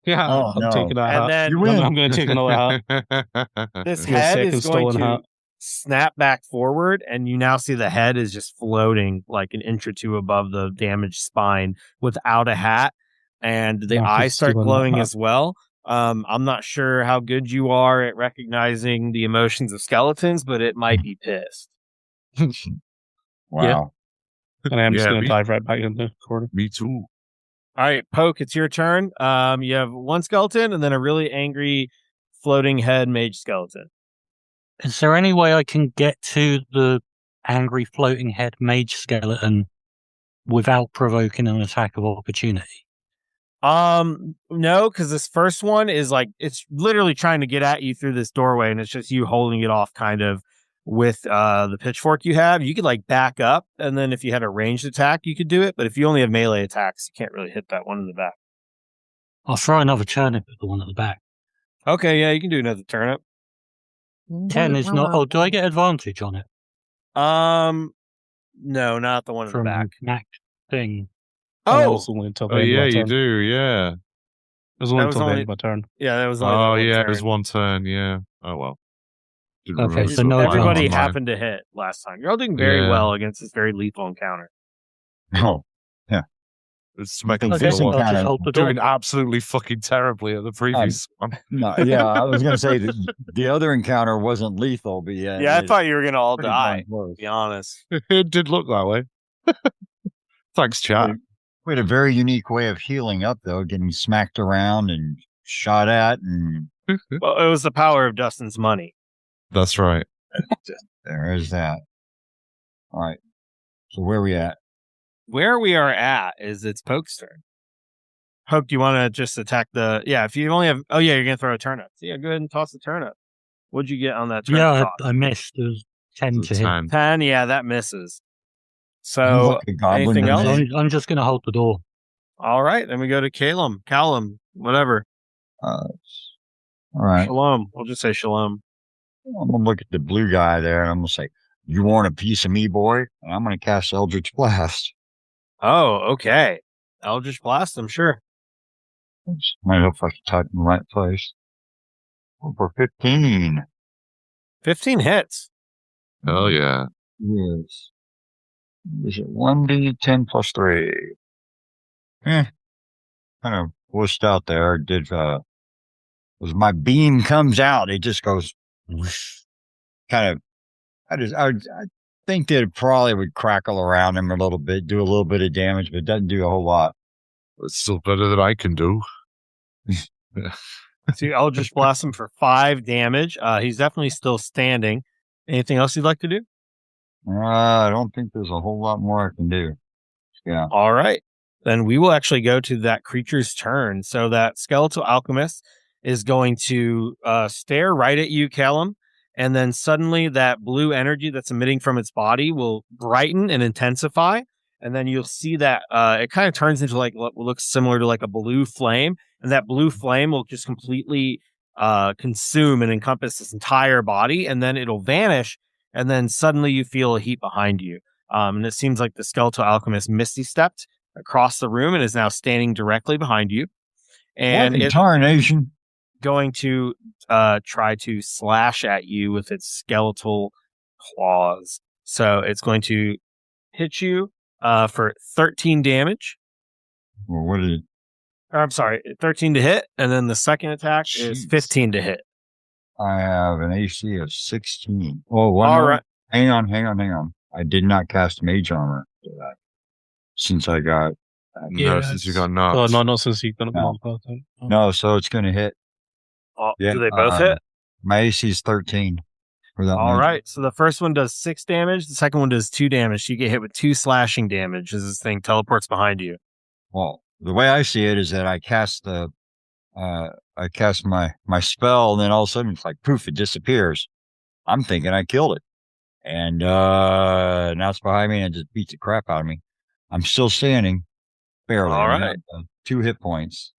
Yeah, Oh, I'm no. taking that And hat. then- You win. I'm going to take another hat. This Your head second is going stolen to hat. snap back forward, and you now see the head is just floating like an inch or two above the damaged spine without a hat, and the Mark is eyes start stealing glowing that. as well. I'm not sure how good you are at recognizing the emotions of skeletons, but it might be pissed. Wow. And I'm just Yeah, going to me- dive right back in the corner. Me too. All right, Poke, it's your turn. You have one skeleton and then a really angry floating head mage skeleton. Is there any way I can get to the angry floating head mage skeleton without provoking an attack of opportunity? No, because this first one is like it's literally trying to get at you through this doorway, and it's just you holding it off kind of with the pitchfork you have. You could like back up, and then if you had a ranged attack, you could do it. But if you only have melee attacks, you can't really hit that one in the back. I'll throw another turnip at the one at the back. Okay, yeah, you can do another turnip. 10 is not. Oh, do I get advantage on it No, not the one in the from back. Mac thing? That Oh, was only until the Oh, end of yeah, my you turn. do, yeah. It was only That was until the only- end of my turn. yeah, that was only that Oh, one yeah, turn. it was one turn, yeah. Oh, well. Didn't Okay, remember so to no put mine Everybody on mine. happened to hit last time. You're all doing very Yeah. well against this very lethal encounter. Oh, It's to make them think Okay, this feel I'll like just encounter- hold the door. doing absolutely fucking terribly at the previous one. no, yeah, I was going to say that the other encounter wasn't lethal, but yeah. Yeah, I it- thought you were gonna all pretty die. darn close. To be honest. It did look that way. Thanks, chat. We had a very unique way of healing up, though, getting smacked around and shot at, and Well, it was the power of Dustin's money. That's right. there is that. All right. So where are we at? Where we are at is it's Poke's turn. Poke, do you want to just attack the? Yeah, if you only have. Oh yeah, you're gonna throw a turnip. So yeah, go ahead and toss the turnip. What'd you get on that turnip? Yeah, toss? I missed. It was 10 It's to a hit. 10. 10. Yeah, that misses. So Look, a goblin anything to else? me. I'm just going to hold the door. All right, then we go to Callum, whatever. All right. Shalom. We'll just say shalom. I'm going to look at the blue guy there, and I'm going to say, "You want a piece of me, boy?" And I'm going to cast Eldritch Blast. Oh, okay. Eldritch Blast, I'm sure. Might hope I can type in the right place. For 15. 15 hits. Oh, yeah. Yes. Is it 1d10 plus 3? Kind of wussed out there. As my beam comes out, it just goes whoosh. Kind of, I think that it probably would crackle around him a little bit, do a little bit of damage, but it doesn't do a whole lot. It's still better than I can do. So you Eldritch Blast him for 5 damage. He's definitely still standing. Anything else you'd like to do? I don't think there's a whole lot more I can do. Yeah. All right. Then we will actually go to that creature's turn. So that skeletal alchemist is going to stare right at you, Callum. And then suddenly that blue energy that's emitting from its body will brighten and intensify. And then you'll see that it kind of turns into like what looks similar to like a blue flame. And that blue flame will just completely consume and encompass this entire body. And then it'll vanish. And then suddenly you feel a heat behind you. And it seems like the skeletal alchemist misty stepped across the room and is now standing directly behind you. And What in tarnation? going to try to slash at you with its skeletal claws. So it's going to hit you for 13 damage. Well, what did Or, I'm sorry, 13 to hit, and then the second attack is Jeez. 15 to hit. I have an AC of 16. Oh, one All more. right. Hang on. I did not cast mage armor for that since I got. No, since you got Oh, knocked. no, not since you got No. knocked out. Oh. No, so it's going to hit. Oh, Yeah, do they both hit? My AC is 13 for that. All mage. right. So the first one does 6 damage. The second one does 2 damage. So you get hit with 2 slashing damage as this thing teleports behind you. Well, the way I see it is that I cast my spell, and then all of a sudden it's like poof, it disappears. I'm thinking I killed it, and now it's behind me and it just beats the crap out of me. I'm still standing, barely. All I right. have 2 hit points.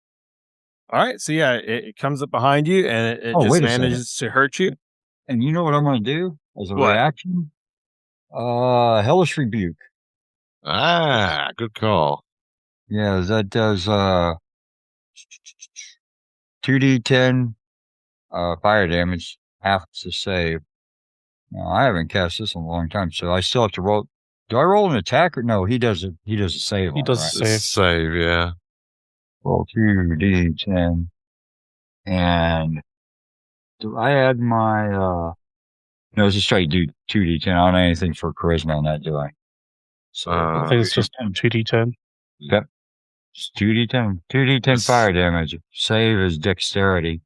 All right. So yeah, it comes up behind you and it Oh, just wait a second. manages to hurt you. And you know what I'm going to do as a What? reaction? Hellish Rebuke. Good call. Yeah, that does 2d10 fire damage, half to save. Now, I haven't cast this in a long time, so I still have to roll. Do I roll an attack or no? He does a save. He on it, does right? Save. Save, yeah. Roll 2d10, and do I add my no, it's a straight 2d10. I don't have anything for charisma on that, do I? So I think it's just 2d10. Yep. Just 2d10. 2d10 fire damage. Save is dexterity.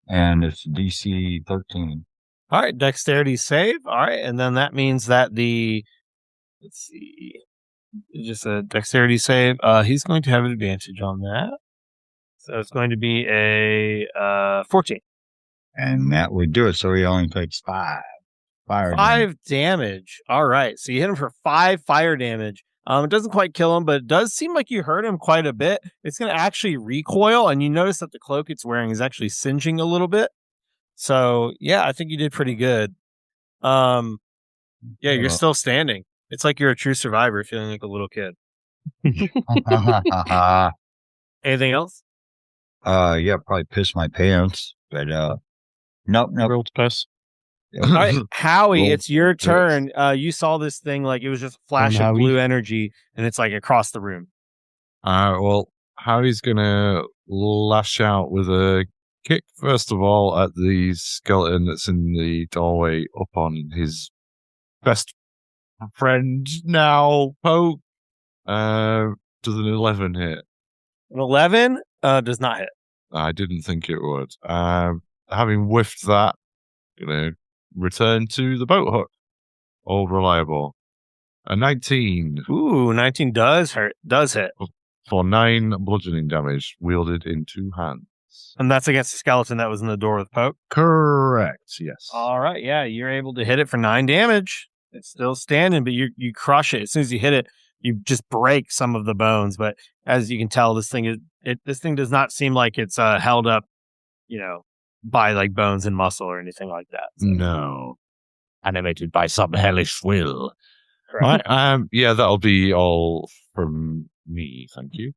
And it's DC 13. All right. Dexterity save. All right. And then that means that let's see, just a dexterity save. He's going to have an advantage on that. So it's going to be a 14. And that would do it. So he only takes 5 fire damage. 5 damage. All right. So you hit him for 5 fire damage. It doesn't quite kill him, but it does seem like you hurt him quite a bit. It's going to actually recoil, and you notice that the cloak it's wearing is actually singeing a little bit. So, yeah, I think you did pretty good. Yeah, you're still standing. It's like you're a true survivor feeling like a little kid. Anything else? Yeah, probably piss my pants. But nope. Real piss. All right, Howie, Roll it's your piss. turn. You saw this thing like it was just a flash of Howie. blue energy, and it's like across the room. Well, Harry's gonna lash out with a kick, first of all, at the skeleton that's in the doorway up on his best friend now, Poke. Does an 11 hit? An 11 does not hit. I didn't think it would. Having whiffed that, gonna return to the boat hook. All reliable. A 19 Ooh, 19 does hit. for 9 bludgeoning damage wielded in 2 hands. And that's against the skeleton that was in the door with Poke. Correct, yes. All right, yeah, you're able to hit it for 9 damage. It's still standing, but you crush it. As soon as you hit it, you just break some of the bones. But as you can tell, this thing does not seem like it's held up, by like bones and muscle or anything like that. So. No. Animated by some hellish will. Correct. Right, yeah, that'll be all from me, thank you.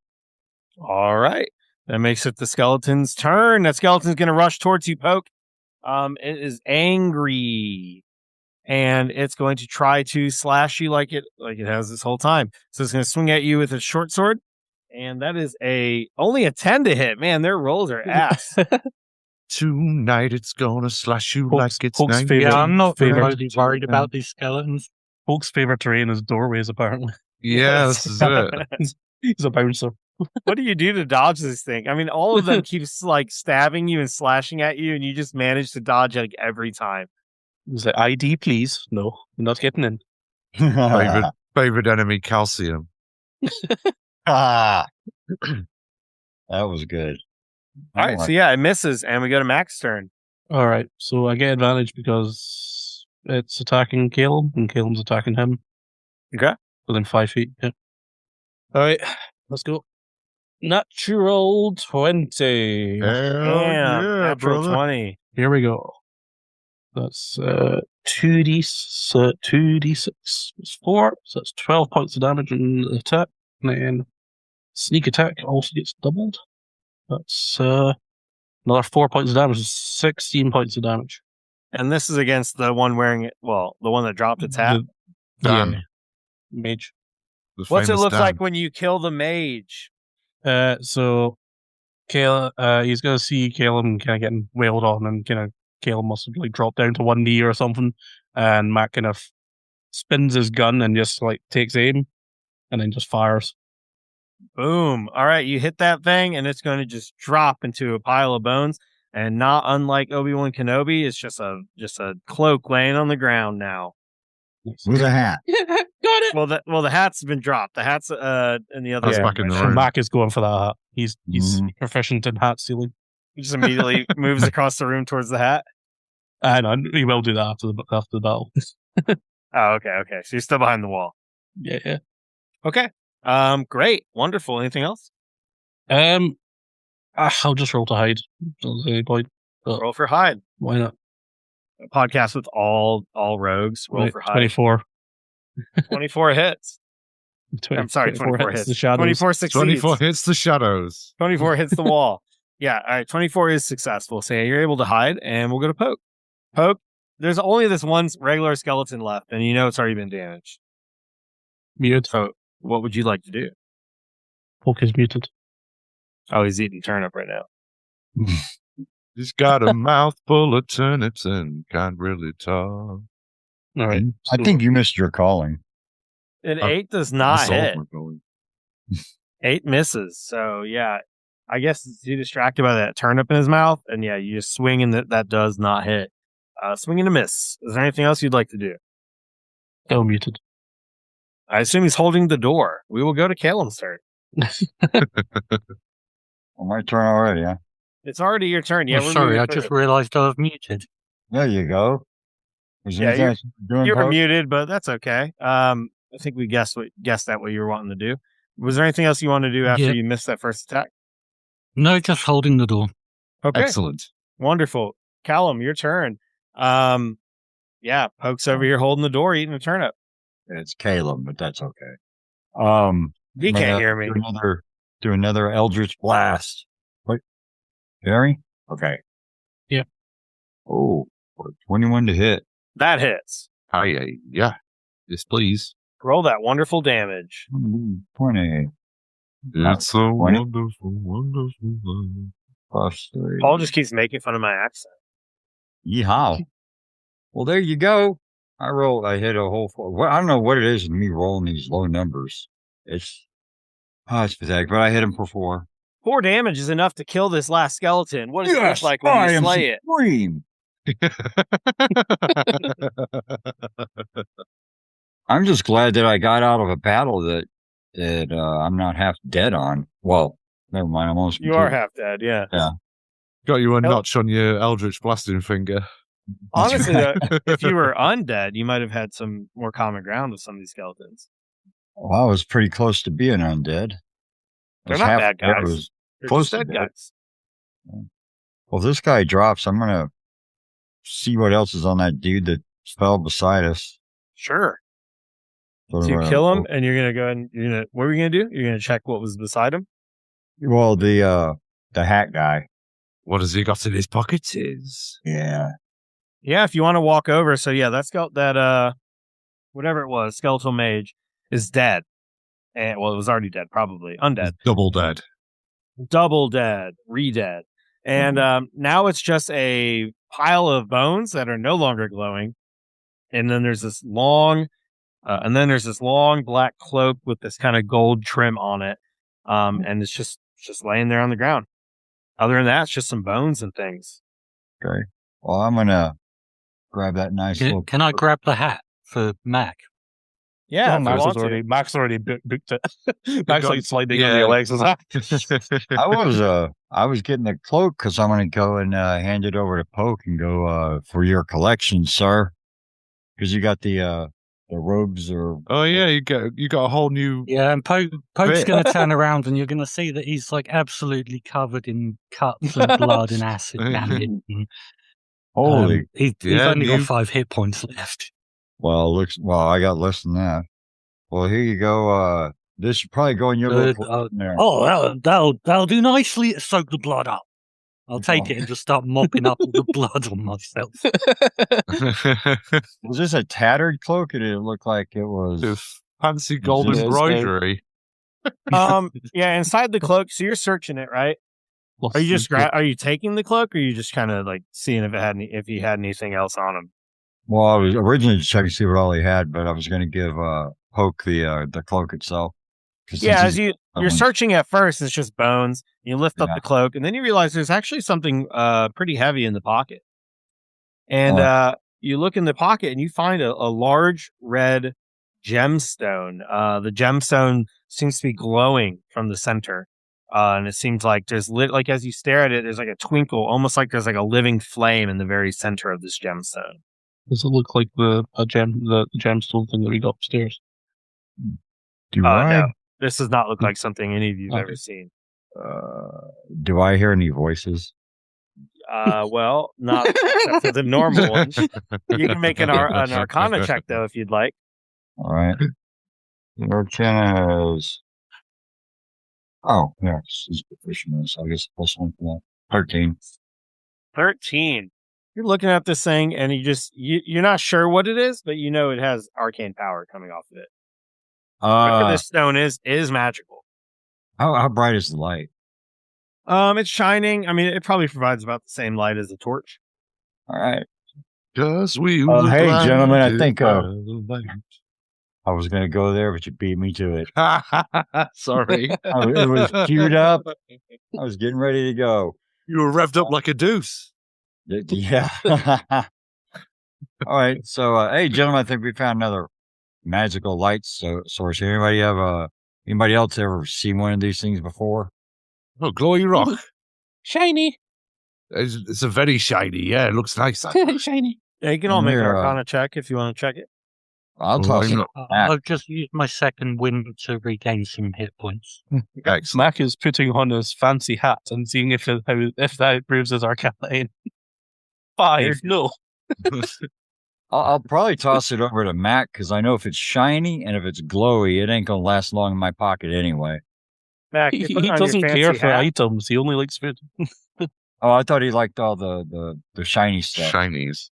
All right. That makes it the skeleton's turn. That skeleton's going to rush towards you, Poke. It is angry. And it's going to try to slash you like it has this whole time. So it's going to swing at you with a short sword. And that is only a 10 to hit. Man, their rolls are ass. Tonight it's gonna slash you Poke's- like it's Poke's 90. favorite- Yeah, I'm not favorite- really worried about these skeletons. Folks' favorite terrain is doorways, apparently. Yeah, this is it. He's a bouncer. What do you do to dodge this thing? I mean, all of them keeps like stabbing you and slashing at you, and you just manage to dodge like every time. He's like, ID, please. No, you're not getting in. Favorite enemy, calcium. Ah. That was good. All right, so yeah, it misses, and we go to Mac's turn. All right, so I get advantage because it's attacking Caleb, and Caleb's attacking him. Okay. Within 5 feet. Yeah. All right, let's go. Natural 20. Damn, natural 20. Here we go. That's 2d6 is 4, so that's 12 points of damage in the attack. And then sneak attack also gets doubled. That's 9 Another 4 points of damage. 16 points of damage. And this is against the one wearing it. Well, the one that dropped its hat. Dan. Yeah. Mage. The What's it famous look Dan. like when you kill the mage? So, Caleb, he's going to see Caleb kind of getting wailed on, and kind of Caleb must have like dropped down to one knee or something, and Mac kind of spins his gun and just like takes aim, and then just fires. Boom. All right, you hit that thing, and it's going to just drop into a pile of bones. And not unlike Obi-Wan Kenobi, it's just a cloak laying on the ground now. With a hat. Got it. Well, the hat's been dropped. The hat's in the other. That's room back in right the now. room. Mac is going for that hat. He's Mhm. proficient in hat stealing. He just immediately moves across the room towards the hat. I know he will do that after the battle. Oh, okay. So you're still behind the wall. Yeah. Okay. Great. Wonderful. Anything else? I'll just roll to hide. Doesn't say any point. But Roll for hide. why not? A podcast with all rogues. Roll for hide. 24. 24 hits. I'm sorry, 24 hits. The shadows. 24 succeeds. 24 hits the shadows. 24 hits the wall. Yeah, all right. 24 is successful. So yeah, you're able to hide, and we'll go to Poke. Poke, there's only this one regular skeleton left, and you know it's already been damaged. Muted. So what would you like to do? Poke is muted. Oh, he's eating turnip right now. He's got a mouth full of turnips and can't really talk. All right. I think you missed your calling. An Uh, 8 does not Assault hit. we're going. 8 misses. So yeah, I guess he's distracted by that turnip in his mouth, and yeah, you just swing and that does not hit. Swing and a miss. Is there anything else you'd like to do? Still muted. I assume he's holding the door. We will go to Caleb's turn. Well, my turn already, huh? It's already your turn. Yeah, Oh, we're sorry, moving I through. just realised I was muted. There you go. Was there Yeah, anything else you were doing, You were Poke? muted, but that's okay. I think we guessed at what you were wanting to do. Was there anything else you wanted to do after Yeah. you missed that first attack? No, just holding the door. Okay, Excellent. wonderful. Callum, your turn. Yeah, Poke's over here holding the door, eating a turnip. It's Caleb, but that's okay. He I'm can't gonna hear me. Do another Eldritch Blast. Wait. Barry? Okay. Yeah. Oh, 21 to hit. That hits. Yeah. Yes, please. Roll that wonderful damage. 20 It's a 20. wonderful, wonderful life. plus 3. Paul just keeps making fun of my accent. Yeehaw. Well, there you go. I hit a whole 4. Well, I don't know what it is with me rolling these low numbers. It's pathetic, but I hit him for 4. 4 damage is enough to kill this last skeleton. What does it look like when I you am slay it? supreme. I'm just glad that I got out of a battle that I'm not half dead on. Well, never mind. I'm almost You are half dead, yeah. Got you a Nope. notch on your Eldritch blasting finger. Honestly, if you were undead, you might have had some more common ground with some of these skeletons. Well, I was pretty close to being undead. They're not bad I guys. was They're close just to dead dead. guys. Well, if this guy drops, I'm gonna see what else is on that dude that fell beside us. Sure. Sort So of you a- kill him, and you're gonna go and what are you gonna do? You're gonna check what was beside him. Well, the hat guy. What has he got in his pockets? Is Yeah. Yeah, if you want to walk over. So yeah, that whatever it was, skeletal mage is dead. And well, it was already dead, probably undead, double dead. double dead, re-dead, and now it's just a pile of bones that are no longer glowing. And then there's this long black cloak with this kind of gold trim on it, and it's just laying there on the ground. Other than that, it's just some bones and things. Okay. Well, I'm gonna grab that nice little. Can I grab the hat for Mac? Yeah, if you Max want to. already booked it. Max got- like sliding yeah. on your legs. I was getting the cloak because I'm gonna go and hand it over to Poke and go for your collection, sir. Because you got the robes or Oh yeah, you got a whole new. Yeah, and Poke's Bit. going to turn around and you're going to see that he's like absolutely covered in cuts and blood and acid. And holy. he's Yeah, only new- got 5 hit points left. Well, I got less than that. Well, here you go. This should probably go in your little Good. cloak in there. Oh, that'll do nicely to soak the blood up. I'll take it and just start mopping up all the blood on myself. Was this a tattered cloak, or did it look like it was? With fancy gold It is, embroidery. Yeah, inside the cloak. So you're searching it, right? Are you just are you taking the cloak, or are you just kind of like seeing if he had anything else on him? Well, I was originally just checking to see what all he had, but I was going to give Poke the cloak itself. Yeah, as you're searching at first, it's just bones. You lift up Yeah. the cloak, and then you realize there's actually something pretty heavy in the pocket. And you look in the pocket, and you find a large red gemstone. The gemstone seems to be glowing from the center, and it seems like there's like as you stare at it, there's like a twinkle, almost like there's like a living flame in the very center of this gemstone. Does it look like the gemstone thing that we got upstairs? Do I? No, this does not look like something any of you've ever seen. Do I hear any voices? Well, not except for the normal ones. You can make an Arcana check though if you'd like. All right. Arcana has. Oh, yeah, she's proficient, so I guess +1 for that. 13. 13. You're looking at this thing, and you're not sure what it is, but you know it has arcane power coming off of it. Whatever this stone is magical. How bright is the light? It's shining. I mean, it probably provides about the same light as a torch. All right. Because we hey, gentlemen, I think I I was going to go there, but you beat me to it. Sorry. It was queued up. I was getting ready to go. You were revved up like a deuce. Yeah. All right. So, hey, gentlemen, I think we found another magical light source here. Anybody else ever seen one of these things before? Oh, glowy rock. Shiny. It's a very shiny. Yeah, it looks nice. Shiny. Yeah, you can all make an Arcana check if you want to check it. I'll toss it. I'll just use my second wind to regain some hit points. Excellent. Mac is putting on his fancy hat and seeing if that improves his Arcana. 5. No. I'll probably toss it over to Mac because I know if it's shiny and if it's glowy, it ain't gonna last long in my pocket anyway. Mac, He doesn't care for items. He only likes food. Oh, I thought he liked all the shiny stuff. Shinies.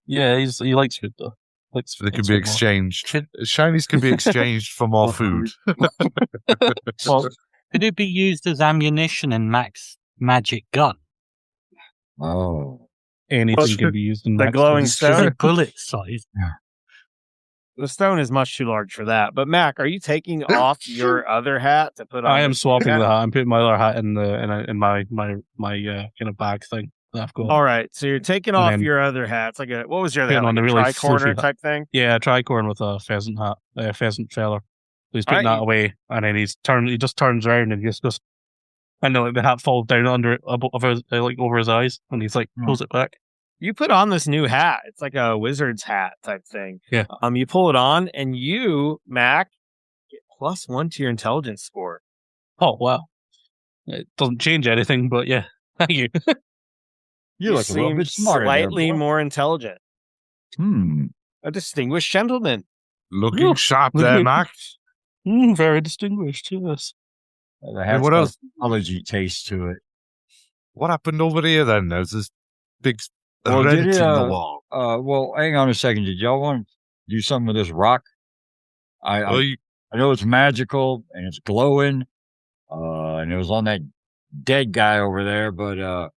Yeah, he likes food though. They can be exchanged. Shinies can be exchanged for more food. Well, could it be used as ammunition in Mac's magic gun? Oh. Anything can be used in the glowing stone. Bullet size. The stone is much too large for that. But Mac, are you taking off your other hat to put on? I am swapping the hat. I'm putting my other hat in my kind of bag thing that I've got. All right, so you're taking off your other hat. It's like what was your other hat? Like a really tricorner type thing? Yeah, tricorn with a pheasant hat, a pheasant feather. So he's putting that away, and then he just turns around and he just goes, and then like the hat falls down over his eyes, and he's like pulls it back. You put on this new hat. It's like a wizard's hat type thing. Yeah. You pull it on, and you, Mac, get +1 to your intelligence score. Oh wow! It doesn't change anything, but yeah, thank you. You look a little bit smarter. Slightly more intelligent. A distinguished gentleman. Looking sharp there, Mac. Very distinguished. Yes. What else? Allergy taste to it. What happened over here then? There's this big rent in the wall. Well, hang on a second. Did y'all want to do something with this rock? I know it's magical and it's glowing, and it was on that dead guy over there. But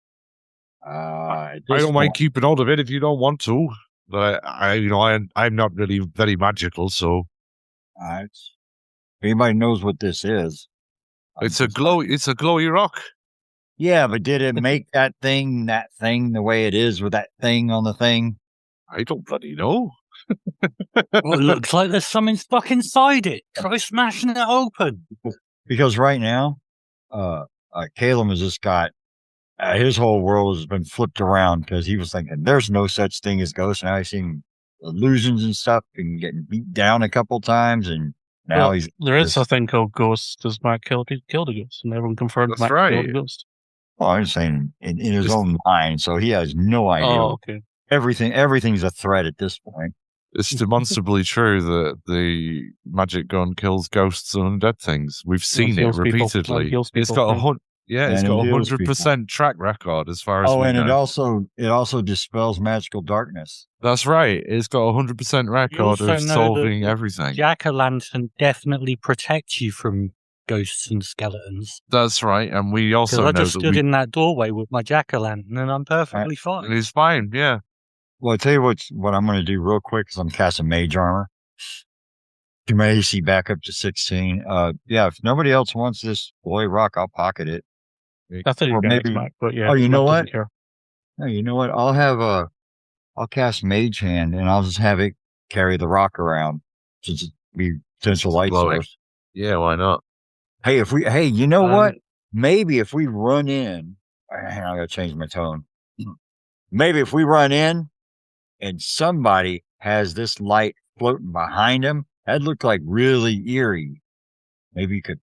I don't mind keeping hold of it if you don't want to. But I'm not really very magical, so. Anybody knows what this is? It's a glowy rock. Yeah, but did it make that thing the way it is with that thing on the thing? I don't bloody know. Well, it looks like there's something stuck inside it. Try smashing it open. Because right now, Caleb has just got his whole world has been flipped around because he was thinking there's no such thing as ghosts. Now he's seeing illusions and stuff and getting beat down a couple times, and now there is a thing called ghosts. Does Mac kill a ghost? And everyone confirmed Mac killed a ghost. Well, I'm saying in his own mind, so he has no idea. Oh, okay. Everything's a threat at this point. It's demonstrably true that the magic gun kills ghosts and undead things. We've seen it repeatedly. It's got Yeah, it's And got it a heals 100% track record as far as Oh, we and know. it also dispels magical darkness. That's right. It's got a 100% You record also of know solving that everything. jack-o'-lantern definitely protects you from ghosts and skeletons. That's right. And we Because also I know just that stood in that doorway with my jack-o'-lantern and I'm perfectly fine. it's fine. Yeah. Well, I'll tell you what I'm going to do real quick is I'm casting mage armor. To my AC back up to 16. Yeah, if nobody else wants this boy rock, I'll pocket it. I thought you Or were going maybe- to Mac, but yeah. Oh, you know Mac doesn't what? care. No, you know what? I'll cast mage hand and I'll just have it carry the rock around since it be potential light glowing. source. Yeah, why not? Hey, you know what? Maybe if we run in, hang on, I gotta change my tone. Maybe if we run in and somebody has this light floating behind them, that'd look like really eerie. Maybe you could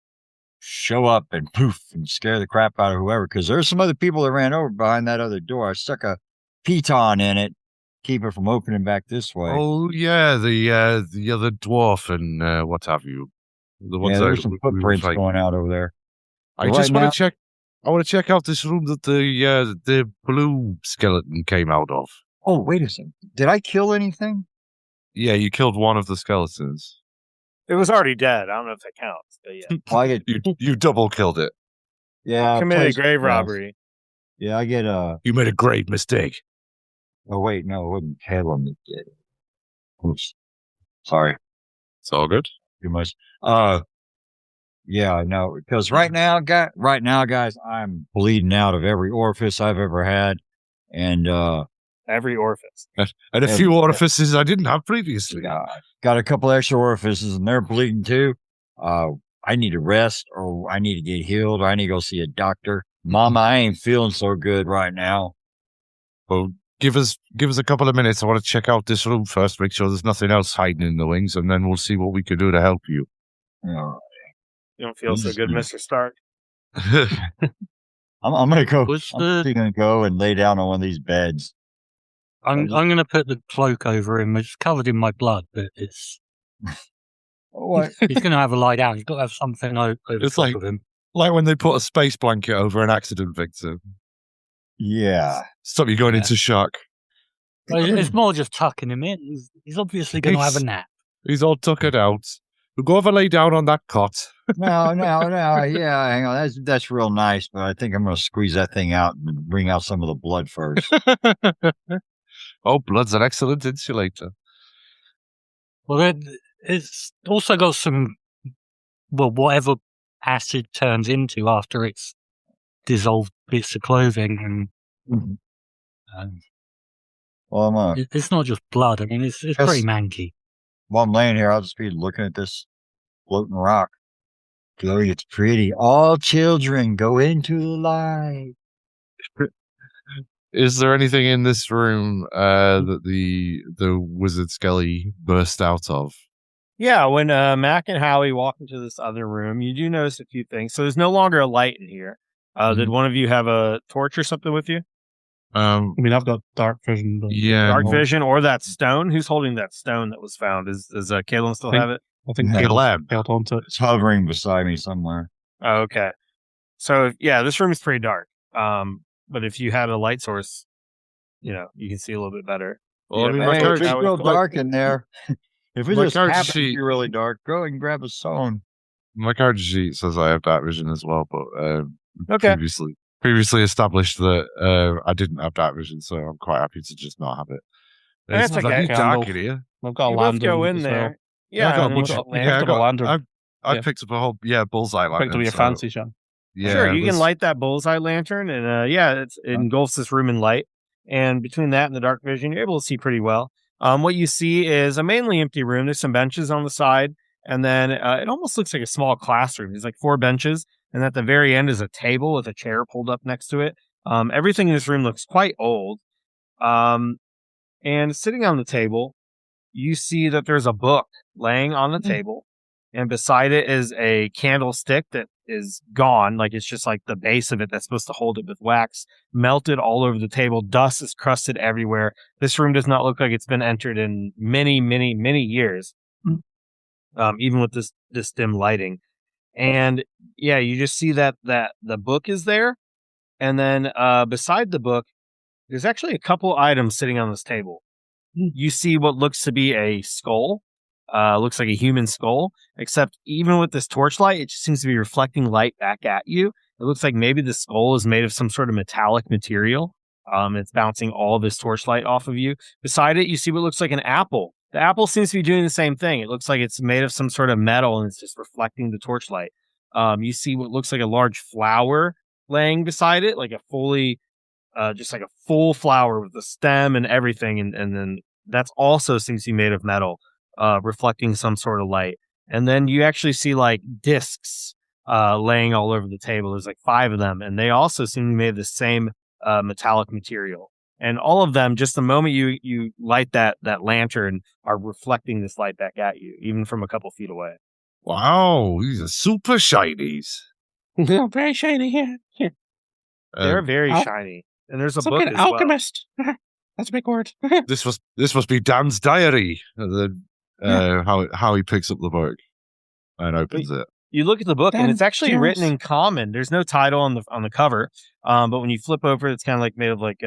show up and poof and scare the crap out of whoever. Because there's some other people that ran over behind that other door. I stuck a piton in it, keep it from opening back this way. Oh, yeah, the other dwarf and what have you. The ones yeah, that there's some we were footprints fighting. going out over there. I But just right want now- to check. I want to check out this room that the blue skeleton came out of. Oh, wait a second. Did I kill anything? Yeah, you killed one of the skeletons. It was already dead. I don't know if that counts. But yeah. Well, I get, You double killed it. yeah. Committed place- grave yeah. robbery. Yeah, I get You made a grave mistake. Oh wait, no, it wasn't Caleb that did it. Oops. Sorry, It's all good. too much. Yeah, I know. Because right now, guys, I'm bleeding out of every orifice I've ever had, and Every orifice. And a Yeah, few yeah. orifices I didn't have previously. got a couple extra orifices, and they're bleeding too. I need to rest, or I need to get healed, or I need to go see a doctor. Mama, I ain't feeling so good right now. Well, give us a couple of minutes. I want to check out this room first, make sure there's nothing else hiding in the wings, and then we'll see what we can do to help you. Yeah. You don't feel so good, Mr. Stark. I'm gonna go. Was I'm the- actually gonna go and lay down on one of these beds. I'm going to put the cloak over him. It's covered in my blood, but it's What? he's going to have a lie down. He's got to have something over It's top like- of him. Like when they put a space blanket over an accident victim. Yeah. Stop you going Yeah. into shock. Well, it's more just tucking him in. He's obviously going to have a nap. He's all tuckered out. We'll go over lay down on that cot. No. Yeah, hang on. That's real nice, but I think I'm gonna squeeze that thing out and bring out some of the blood first. Oh, blood's an excellent insulator. Well, it's also got some, well, whatever acid turns into after it's dissolved bits of clothing. And Well, it's not just blood. I mean, it's Yes. pretty manky. while I'm laying here, I'll just be looking at this floating rock. Chloe, it's pretty. All children go into the light. Is there anything in this room that the wizard Skelly burst out of? Yeah, when Mac and Howie walk into this other room, you do notice a few things. So there's no longer a light in here. Did one of you have a torch or something with you? I mean, I've got dark vision. But Yeah. Dark vision or that stone? Who's holding that stone that was found? Does Kalen still Think- have it? I think Yeah. Caleb held onto it. It's hovering beside me somewhere. Oh, okay. So yeah, this room is pretty dark. But if you had a light source, you can see a little bit better. Well, I Yeah, mean, hey, my Hey, if character, it's Howie, real go- dark in there, if it My just character happens to sheet- be really dark, go and grab a stone. my character sheet says I have dark vision as well, but Okay. previously established that I didn't have dark vision, so I'm quite happy to just not have it. That's It's okay. very dark Gandalf. in here. I've got a You both lantern go in as there. well. Yeah, I got a and bunch then of, you light- picked up a lantern. I Yeah. picked up a whole bullseye lantern. Picked up your so- fancy shot. Yeah, sure, you can there's- light that bullseye lantern, and it engulfs this room in light. And between that and the dark vision, you're able to see pretty well. What you see is a mainly empty room. There's some benches on the side, and then it almost looks like a small classroom. There's like 4 benches, and at the very end is a table with a chair pulled up next to it. Everything in this room looks quite old. And sitting on the table, you see that there's a book laying on the table, and beside it is a candlestick that is gone. Like, it's just like the base of it that's supposed to hold it with wax melted all over the table. Dust is crusted everywhere. This room does not look like it's been entered in many, many, many years, even with this dim lighting. And yeah, you just see that the book is there, and then beside the book, there's actually a couple items sitting on this table. You see what looks to be a skull. Looks like a human skull, except even with this torchlight, it just seems to be reflecting light back at you. It looks like maybe the skull is made of some sort of metallic material. It's bouncing all this torchlight off of you. Beside it, you see what looks like an apple. The apple seems to be doing the same thing. It looks like it's made of some sort of metal and it's just reflecting the torchlight. You see what looks like a large flower laying beside it, like a fully, just like a full flower with the stem and everything. And then that's also seems to be made of metal, reflecting some sort of light. And then you actually see like discs laying all over the table. There's like 5 of them, and they also seem to be made of the same metallic material. And all of them, just the moment you light that lantern, are reflecting this light back at you, even from a couple feet away. Wow, these are super shinies. They're very shiny here. They're very shiny. And there's a Some book kind of as well. alchemist. That's a big word. This must be Dan's diary. And then how he picks up the book and opens it. You look at the book, and it's actually Dangerous. written in common. There's no title on the cover, but when you flip over, it's kind of like made of like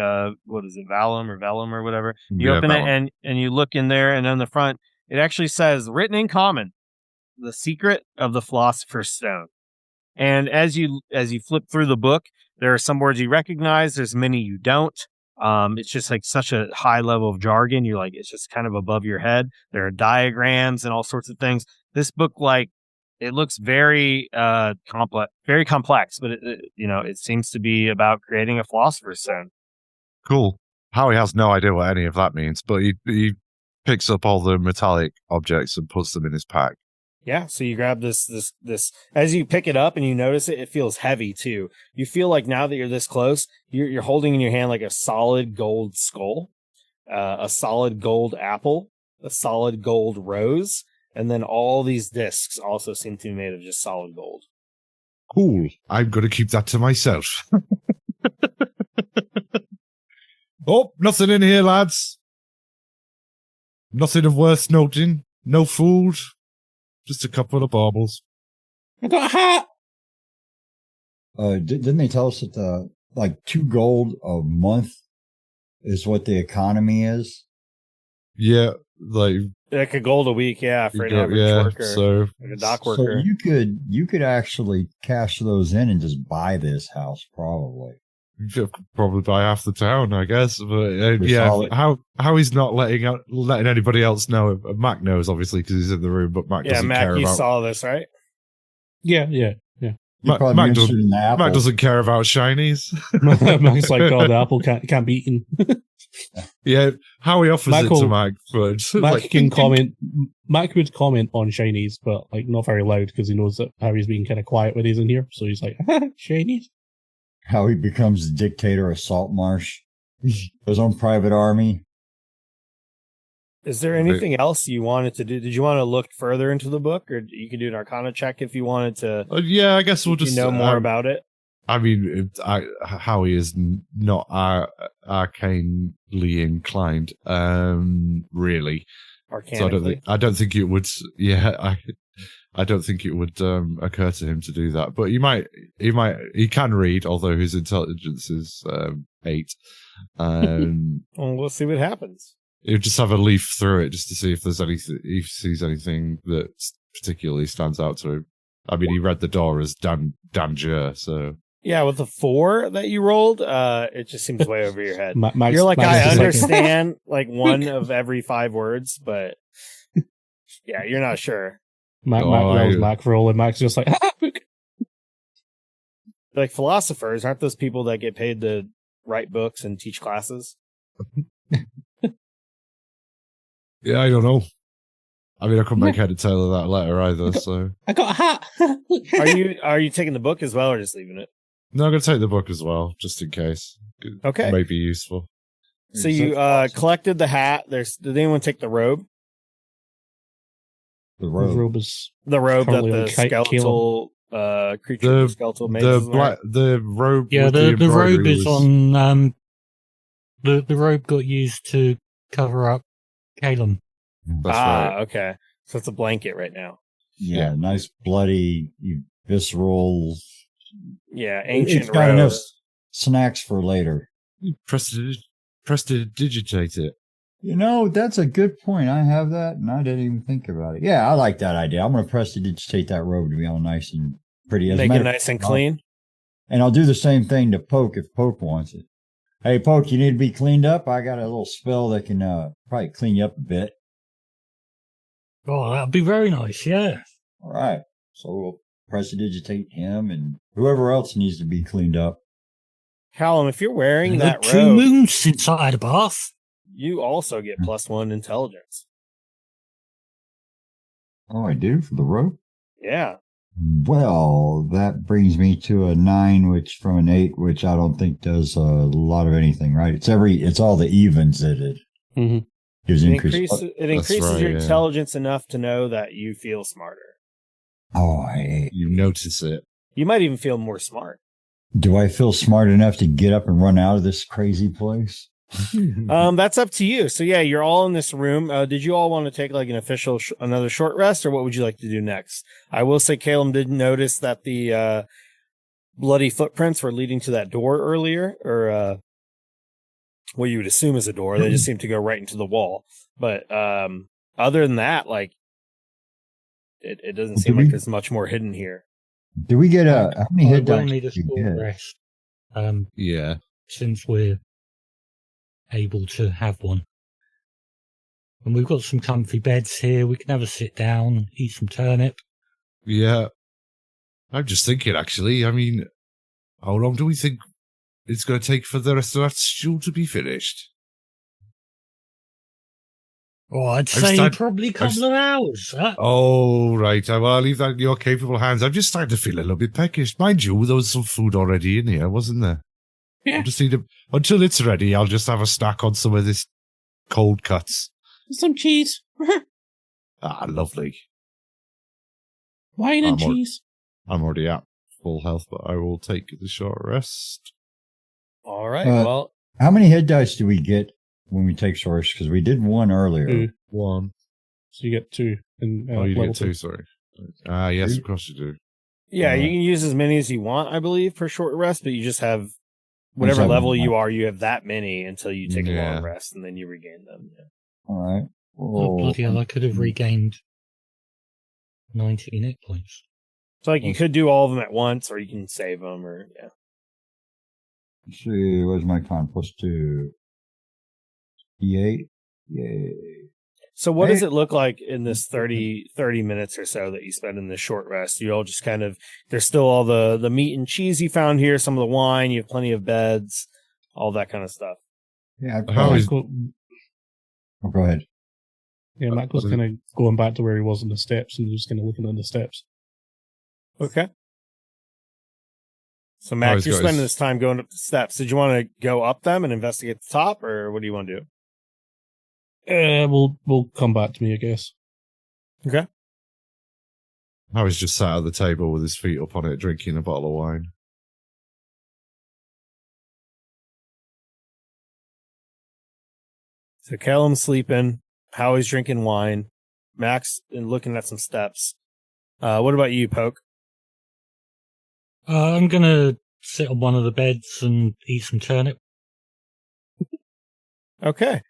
what is it, vellum or whatever. You open vellum. it and you look in there, and on the front, it actually says, "Written in common, the secret of the Philosopher's Stone." And as you flip through the book, there are some words you recognize. There's many you don't. It's just like such a high level of jargon. You're like, it's just kind of above your head. There are diagrams and all sorts of things. This book, like, it looks very complex, but it seems to be about creating a philosopher's stone. Cool. Howie has no idea what any of that means, but he picks up all the metallic objects and puts them in his pack. Yeah, so you grab this as you pick it up and you notice it, it feels heavy too. You feel like now that you're this close, you're holding in your hand like a solid gold skull, a solid gold apple, a solid gold rose, and then all these discs also seem to be made of just solid gold. Cool. I'm going to keep that to myself. Oh, nothing in here, lads. Nothing of worth noting. No food. Just a couple of baubles. I got a hat. Didn't they tell us that like 2 gold a month is what the economy is? Yeah, like a gold a week, yeah, for an average worker, so like a dock worker. So you could actually cash those in and just buy this house, probably. you probably buy half the town, I guess. But yeah, how he's not letting anybody else know? Mac knows obviously because he's in the room, but Mac doesn't care about. You saw this, right? Yeah. Mac doesn't care about shinies. Mac's like, oh, the apple can't be eaten. Yeah, Howie offers it to Mac, but Mac can comment. Mac would comment on shinies, but like not very loud because he knows that Howie's being kind of quiet when he's in here. So he's like, shinies. Howie becomes dictator of Saltmarsh, his own private army. Is there anything else you wanted to do? Did you want to look further into the book, or you can do an Arcana check if you wanted to? Yeah, I guess we'll just know more about it. I mean, Howie is not arcanely inclined, really. Arcanically. So I don't think it would. Yeah, I don't think it would occur to him to do that. But he can read, although his intelligence is 8. Well, we'll see what happens. He'll just have a leaf through it just to see if there's anything, if he sees anything that particularly stands out to him. I mean, he read the door as danger, so. Yeah, with the 4 that you rolled, it just seems way over your head. You're like, I understand like 1 of every 5 words, but yeah, you're not sure. Mac roll, and Mac's just like, book. Like philosophers, aren't those people that get paid to write books and teach classes? Yeah, I don't know. I mean, I couldn't make head or tail of that letter either. So I got a hat. Are you taking the book as well, or just leaving it? No, I'm going to take the book as well, just in case. Okay, it may be useful. So you collected the hat. Did anyone take the robe? The robe that the skeletal creature, the skeletal mazes the robe. Yeah, the robe is on. The robe got used to cover up Calum. That's right. Okay. So it's a blanket right now. Yeah, nice bloody visceral. Yeah, It's ancient got enough rose. snacks for later. Prestidigitate it. That's a good point. I have that, and I didn't even think about it. Yeah, I like that idea. I'm going to prestidigitate that robe to be all nice and pretty. Make it nice and clean. And I'll do the same thing to Poke if Poke wants it. Hey, Poke, you need to be cleaned up? I got a little spell that can probably clean you up a bit. Oh, that'd be very nice, yeah. All right. So we'll prestidigitate him and whoever else needs to be cleaned up. Callum, if you're wearing that 2 robe, moons since I had a bath. you also get +1 intelligence. Oh, I do for the rope? Yeah. Well, that brings me to a 9, which from an 8, which I don't think does a lot of anything, right? It's all the evens that it gives increase. It increases your intelligence enough to know that you feel smarter. Oh, you notice it. You might even feel more smart. Do I feel smart enough to get up and run out of this crazy place? That's up to you. So yeah, you're all in this room. Did you all want to take like an official another short rest, or what would you like to do next? I will say Caleb did notice that the bloody footprints were leading to that door earlier, or what you would assume is a door. They just seem to go right into the wall. But other than that, like it doesn't seem like there's much more hidden here. Do we get how many hit dice? We'll need a short rest. Yeah. Since we're able to have one. And we've got some comfy beds here. We can have a sit down, eat some turnip. Yeah. I'm just thinking, actually, I mean, how long do we think it's going to take for the rest of that stew to be finished? Oh, I'd say probably a couple of hours. Huh? Oh, right. Well, I'll leave that in your capable hands. I'm just starting to feel a little bit peckish. Mind you, there was some food already in here, wasn't there? Yeah. I'll just need until it's ready, I'll just have a snack on some of this cold cuts. Some cheese. Lovely. Wine and cheese. I'm already at full health, but I will take the short rest. All right. Well, how many hit dice do we get when we take short rest? Because we did 1 earlier. 2. 1. So you get 2. You get 2, sorry. Yes, of course you do. Yeah, you can use as many as you want, I believe, for short rest, but you just have whatever level you are, you have that many until you take a long rest, and then you regain them. Yeah. All right. Oh, bloody hell, I could have regained 19 hit points. So, like, you could do all of them at once, or you can save them, or, yeah. Let's see, where's my con? +2. E8? Yay. So what does it look like in this 30 minutes or so that you spend in this short rest? You all just kind of, there's still all the meat and cheese you found here, some of the wine, you have plenty of beds, all that kind of stuff. Yeah. Go ahead. Yeah, Mac was kind of going back to where he was on the steps and just kind of looking at the steps. Okay. So Mac, you're spending this time going up the steps. Did you want to go up them and investigate the top, or what do you want to do? We'll come back to me, I guess. Okay. Harry's just sat at the table with his feet up on it, drinking a bottle of wine. So Callum's sleeping. Howie's drinking wine. Max is looking at some steps. What about you, Poke? I'm going to sit on one of the beds and eat some turnip. Okay.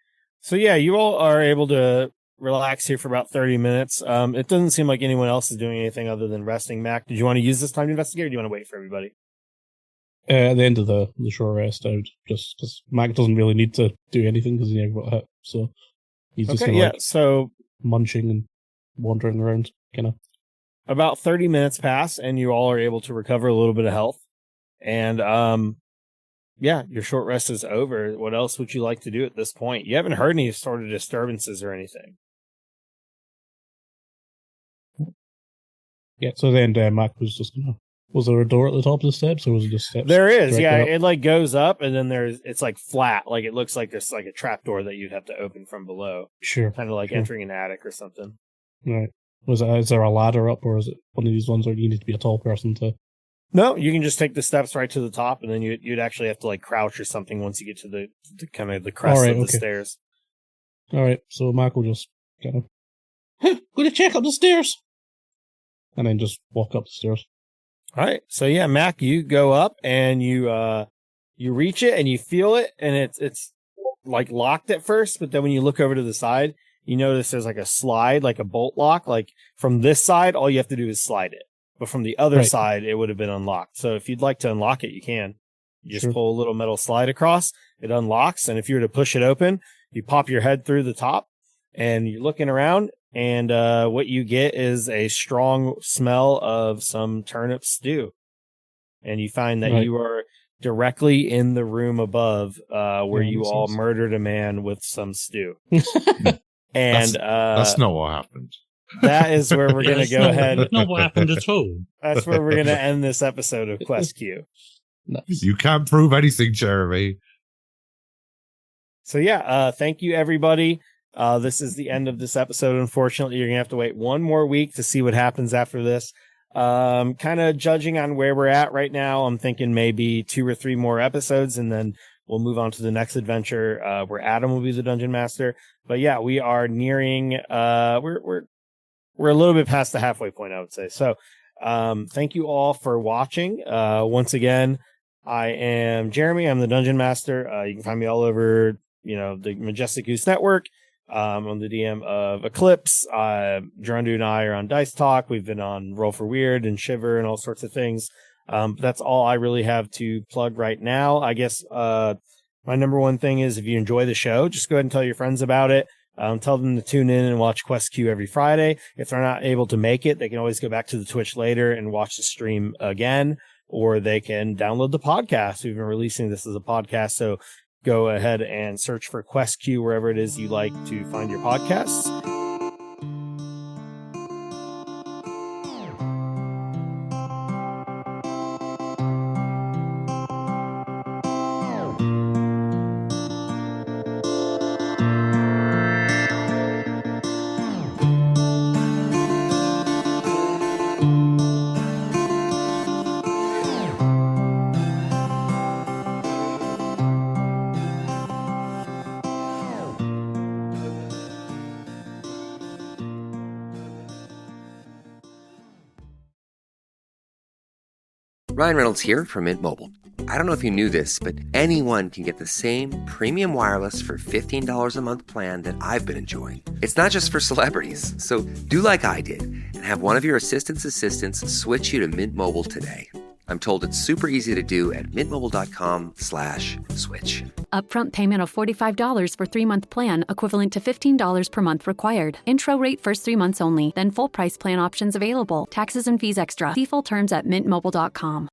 So yeah, you all are able to relax here for about 30 minutes. It doesn't seem like anyone else is doing anything other than resting. Mac, did you want to use this time to investigate, or do you want to wait for everybody? At the end of the short rest, I would just because Mac doesn't really need to do anything because he never got hit, so he's just so munching and wandering around, kind of. About 30 minutes pass, and you all are able to recover a little bit of health. And yeah, your short rest is over. What else would you like to do at this point? You haven't heard any sort of disturbances or anything. Yeah, so then Mac was just gonna. Was there a door at the top of the steps, or was it just steps? There is, yeah. It like goes up, and then it's like flat. Like it looks like there's like a trapdoor that you'd have to open from below. Sure. Kind of like entering an attic or something. Right. Is there a ladder up, or is it one of these ones where you need to be a tall person to? No, you can just take the steps right to the top, and then you'd actually have to like crouch or something once you get to the kind of the crest of the stairs. All right, so Mark will just kind of, gonna check up the stairs, and then just walk up the stairs. All right. So yeah, Mac, you go up and you reach it and you feel it, and it's like locked at first, but then when you look over to the side, you notice there's like a slide, like a bolt lock. Like from this side, all you have to do is slide it. But from the other side, it would have been unlocked. So if you'd like to unlock it, you can. You just pull a little metal slide across, it unlocks, and if you were to push it open, you pop your head through the top, and you're looking around, and what you get is a strong smell of some turnip stew. And you find that you are directly in the room above where you all murdered a man with some stew. And that's not what happened. That is where we're going to go ahead. That's not what happened at all. That's where we're going to end this episode of Quest Q. Nice. You can't prove anything, Jeremy. So yeah, thank you everybody. This is the end of this episode. Unfortunately, you're going to have to wait one more week to see what happens after this. Kind of judging on where we're at right now, I'm thinking maybe 2 or 3 more episodes, and then we'll move on to the next adventure, where Adam will be the dungeon master. But yeah, we are nearing, we're a little bit past the halfway point, I would say. So, thank you all for watching. Once again, I am Jeremy. I'm the dungeon master. You can find me all over, the Majestic Goose Network. I'm the DM of Eclipse. Gerundu and I are on Dice Talk. We've been on Roll for Weird and Shiver and all sorts of things. That's all I really have to plug right now. I guess my number one thing is if you enjoy the show, just go ahead and tell your friends about it. Tell them to tune in and watch Quest Q every Friday. If they're not able to make it, they can always go back to the Twitch later and watch the stream again, or they can download the podcast. We've been releasing this as a podcast, so go ahead and search for Quest Q wherever it is you like to find your podcasts. Ryan Reynolds here from Mint Mobile. I don't know if you knew this, but anyone can get the same premium wireless for $15 a month plan that I've been enjoying. It's not just for celebrities. So do like I did and have one of your assistants switch you to Mint Mobile today. I'm told it's super easy to do at mintmobile.com/switch. Upfront payment of $45 for 3-month plan, equivalent to $15 per month required. Intro rate first 3 months only, then full price plan options available. Taxes and fees extra. See full terms at mintmobile.com.